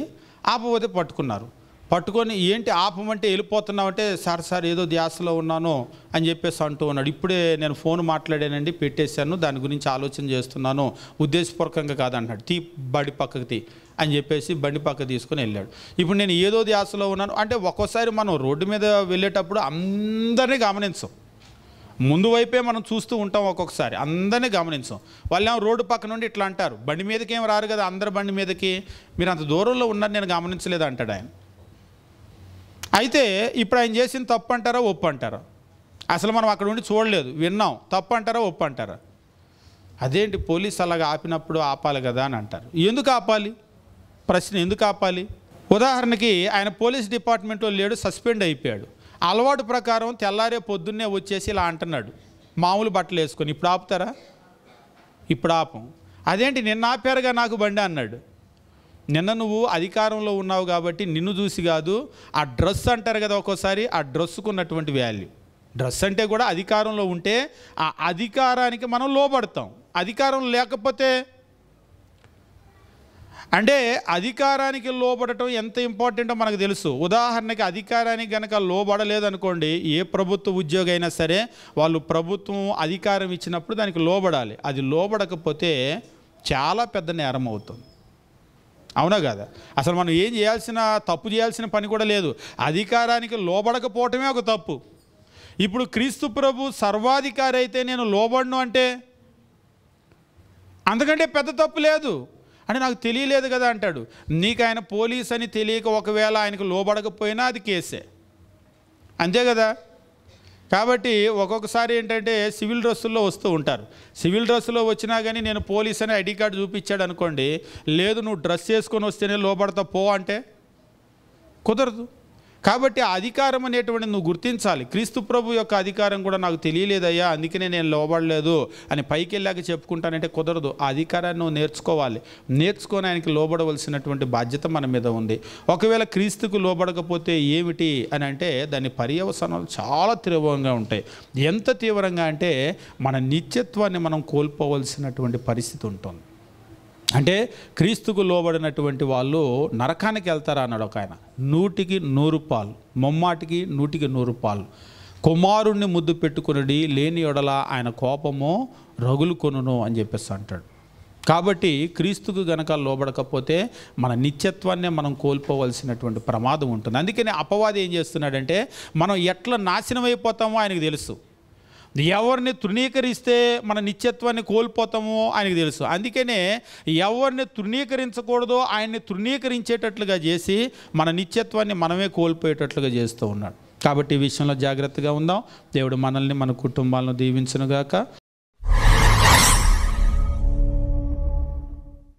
ఆపపోతే పట్టుకున్నారు. పట్టుకొని ఏంటి ఆపమంటే వెళ్ళిపోతున్నావు అంటే, సార్ ఏదో ధ్యాసలో ఉన్నాను అని చెప్పేసి అంటూ ఉన్నాడు. ఇప్పుడే నేను ఫోన్ మాట్లాడానండి, పెట్టేశాను, దాని గురించి ఆలోచన చేస్తున్నాను, ఉద్దేశపూర్వకంగా కాదన్నాడు. బండి పక్కకి తీ అని చెప్పేసి బండి పక్క తీసుకొని వెళ్ళాడు. ఇప్పుడు నేను ఏదో ధ్యాసలో ఉన్నాను అంటే, ఒక్కోసారి మనం రోడ్డు మీద వెళ్ళేటప్పుడు అందరినీ గమనించం, ముందు వైపే మనం చూస్తూ ఉంటాం, ఒక్కొక్కసారి అందరినీ గమనించాం. వాళ్ళు ఏమో రోడ్డు పక్క నుండి ఇట్లా అంటారు, బండి మీదకి ఏం రారు కదా, అందరి బండి మీదకి మీరు అంత దూరంలో ఉన్నారు నేను గమనించలేదు అంటాడు ఆయన. అయితే ఇప్పుడు ఆయన చేసిన తప్పు అంటారా ఒప్పు అంటారా? అసలు మనం అక్కడ ఉండి చూడలేదు, విన్నాం, తప్పు అంటారా ఒప్పు అంటారా? అదేంటి పోలీసు అలాగా ఆపినప్పుడు ఆపాలి కదా అని అంటారు. ఎందుకు ఆపాలి? ప్రశ్న, ఎందుకు ఆపాలి? ఉదాహరణకి ఆయన పోలీస్ డిపార్ట్మెంట్లో లేడు, సస్పెండ్ అయిపోయాడు. అలవాటు ప్రకారం తెల్లారే పొద్దున్నే వచ్చేసి ఇలా అంటున్నాడు, మామూలు బట్టలు వేసుకొని. ఇప్పుడు ఆపుతారా? ఇప్పుడు ఆపం. అదేంటి నిన్న ఆపారుగా నాకు బండి అన్నాడు. నిన్న నువ్వు అధికారంలో ఉన్నావు కాబట్టి నిన్ను చూసి కాదు, ఆ డ్రెస్ అంటారు కదా ఒక్కోసారి, ఆ డ్రెస్సుకు ఉన్నటువంటి వాల్యూ. డ్రెస్ అంటే కూడా అధికారంలో ఉంటే ఆ అధికారానికి మనం లోబడతాం. అధికారం లేకపోతే అంటే అధికారానికి లోబడటం ఎంత ఇంపార్టెంటో మనకు తెలుసు. ఉదాహరణకి అధికారానికి కనుక లోబడలేదనుకోండి, ఏ ప్రభుత్వ ఉద్యోగి అయినా సరే వాళ్ళు ప్రభుత్వం అధికారం ఇచ్చినప్పుడు దానికి లోబడాలి. అది లోబడకపోతే చాలా పెద్ద నేరం అవుతుంది. అవునా కదా? అసలు మనం ఏం చేయాల్సిన, తప్పు చేయాల్సిన పని కూడా లేదు, అధికారానికి లోబడకపోవటమే ఒక తప్పు. ఇప్పుడు క్రీస్తు ప్రభు సర్వాధికారి అయితే నేను లోబడను అంటే అంతకంటే పెద్ద తప్పు లేదు. అంటే నాకు తెలియలేదు కదా అంటాడు. నీకు ఆయన పోలీస్ అని తెలియక ఒకవేళ ఆయనకు లోబడకపోయినా అది కేసే, అంతే కదా? కాబట్టి ఒక్కొక్కసారి ఏంటంటే సివిల్ డ్రెస్సుల్లో వస్తూ ఉంటారు. సివిల్ డ్రెస్సులో వచ్చినా కానీ నేను పోలీస్ అని ఐడి కార్డు చూపించాడు అనుకోండి, లేదు నువ్వు డ్రెస్ వేసుకొని వస్తేనే లోబడతా పో అంటే కుదరదు. కాబట్టి ఆ అధికారం అనేటువంటి నువ్వు గుర్తించాలి. క్రీస్తు ప్రభు యొక్క అధికారం కూడా నాకు తెలియలేదయ్యా, అందుకనే నేను లోబడలేదు అని పైకి వెళ్ళాక చెప్పుకుంటానంటే కుదరదు. ఆ అధికారాన్ని నువ్వు నేర్చుకోవాలి. నేర్చుకొని ఆయనకి లోబడవలసినటువంటి బాధ్యత మన మీద ఉంది. ఒకవేళ క్రీస్తుకు లోబడకపోతే ఏమిటి అని అంటే దాని పర్యవసానాలు చాలా తీవ్రంగా ఉంటాయి. ఎంత తీవ్రంగా అంటే మన నిత్యత్వాన్ని మనం కోల్పోవలసినటువంటి పరిస్థితి ఉంటుంది. అంటే క్రీస్తుకు లోబడినటువంటి వాళ్ళు నరకానికి వెళ్తారా అన్నాడు ఒక ఆయన. 100కి 100 పాలు, మొమ్మాటికి 100కి 100 పాలు. కుమారుణ్ణి ముద్దు పెట్టుకుని లేని ఎడల ఆయన కోపము రగులు కొనును అని చెప్పేసి అంటాడు. కాబట్టి క్రీస్తుకు గనక లోబడకపోతే మన నిత్యత్వాన్నే మనం కోల్పోవలసినటువంటి ప్రమాదం ఉంటుంది. అందుకని అపవాది ఏం చేస్తున్నాడంటే మనం ఎట్లా నాశనం అయిపోతామో ఆయనకు తెలుసు. ఎవరిని తృణీకరిస్తే మన నిత్యత్వాన్ని కోల్పోతామో ఆయనకు తెలుసు. అందుకనే ఎవరిని తృణీకరించకూడదో ఆయన్ని తృణీకరించేటట్లుగా చేసి మన నిత్యత్వాన్ని మనమే కోల్పోయేటట్లుగా చేస్తూ ఉన్నాడు. కాబట్టి ఈ విషయంలో జాగ్రత్తగా ఉందాం. దేవుడు మనల్ని, మన కుటుంబాలను దీవించునుగాక.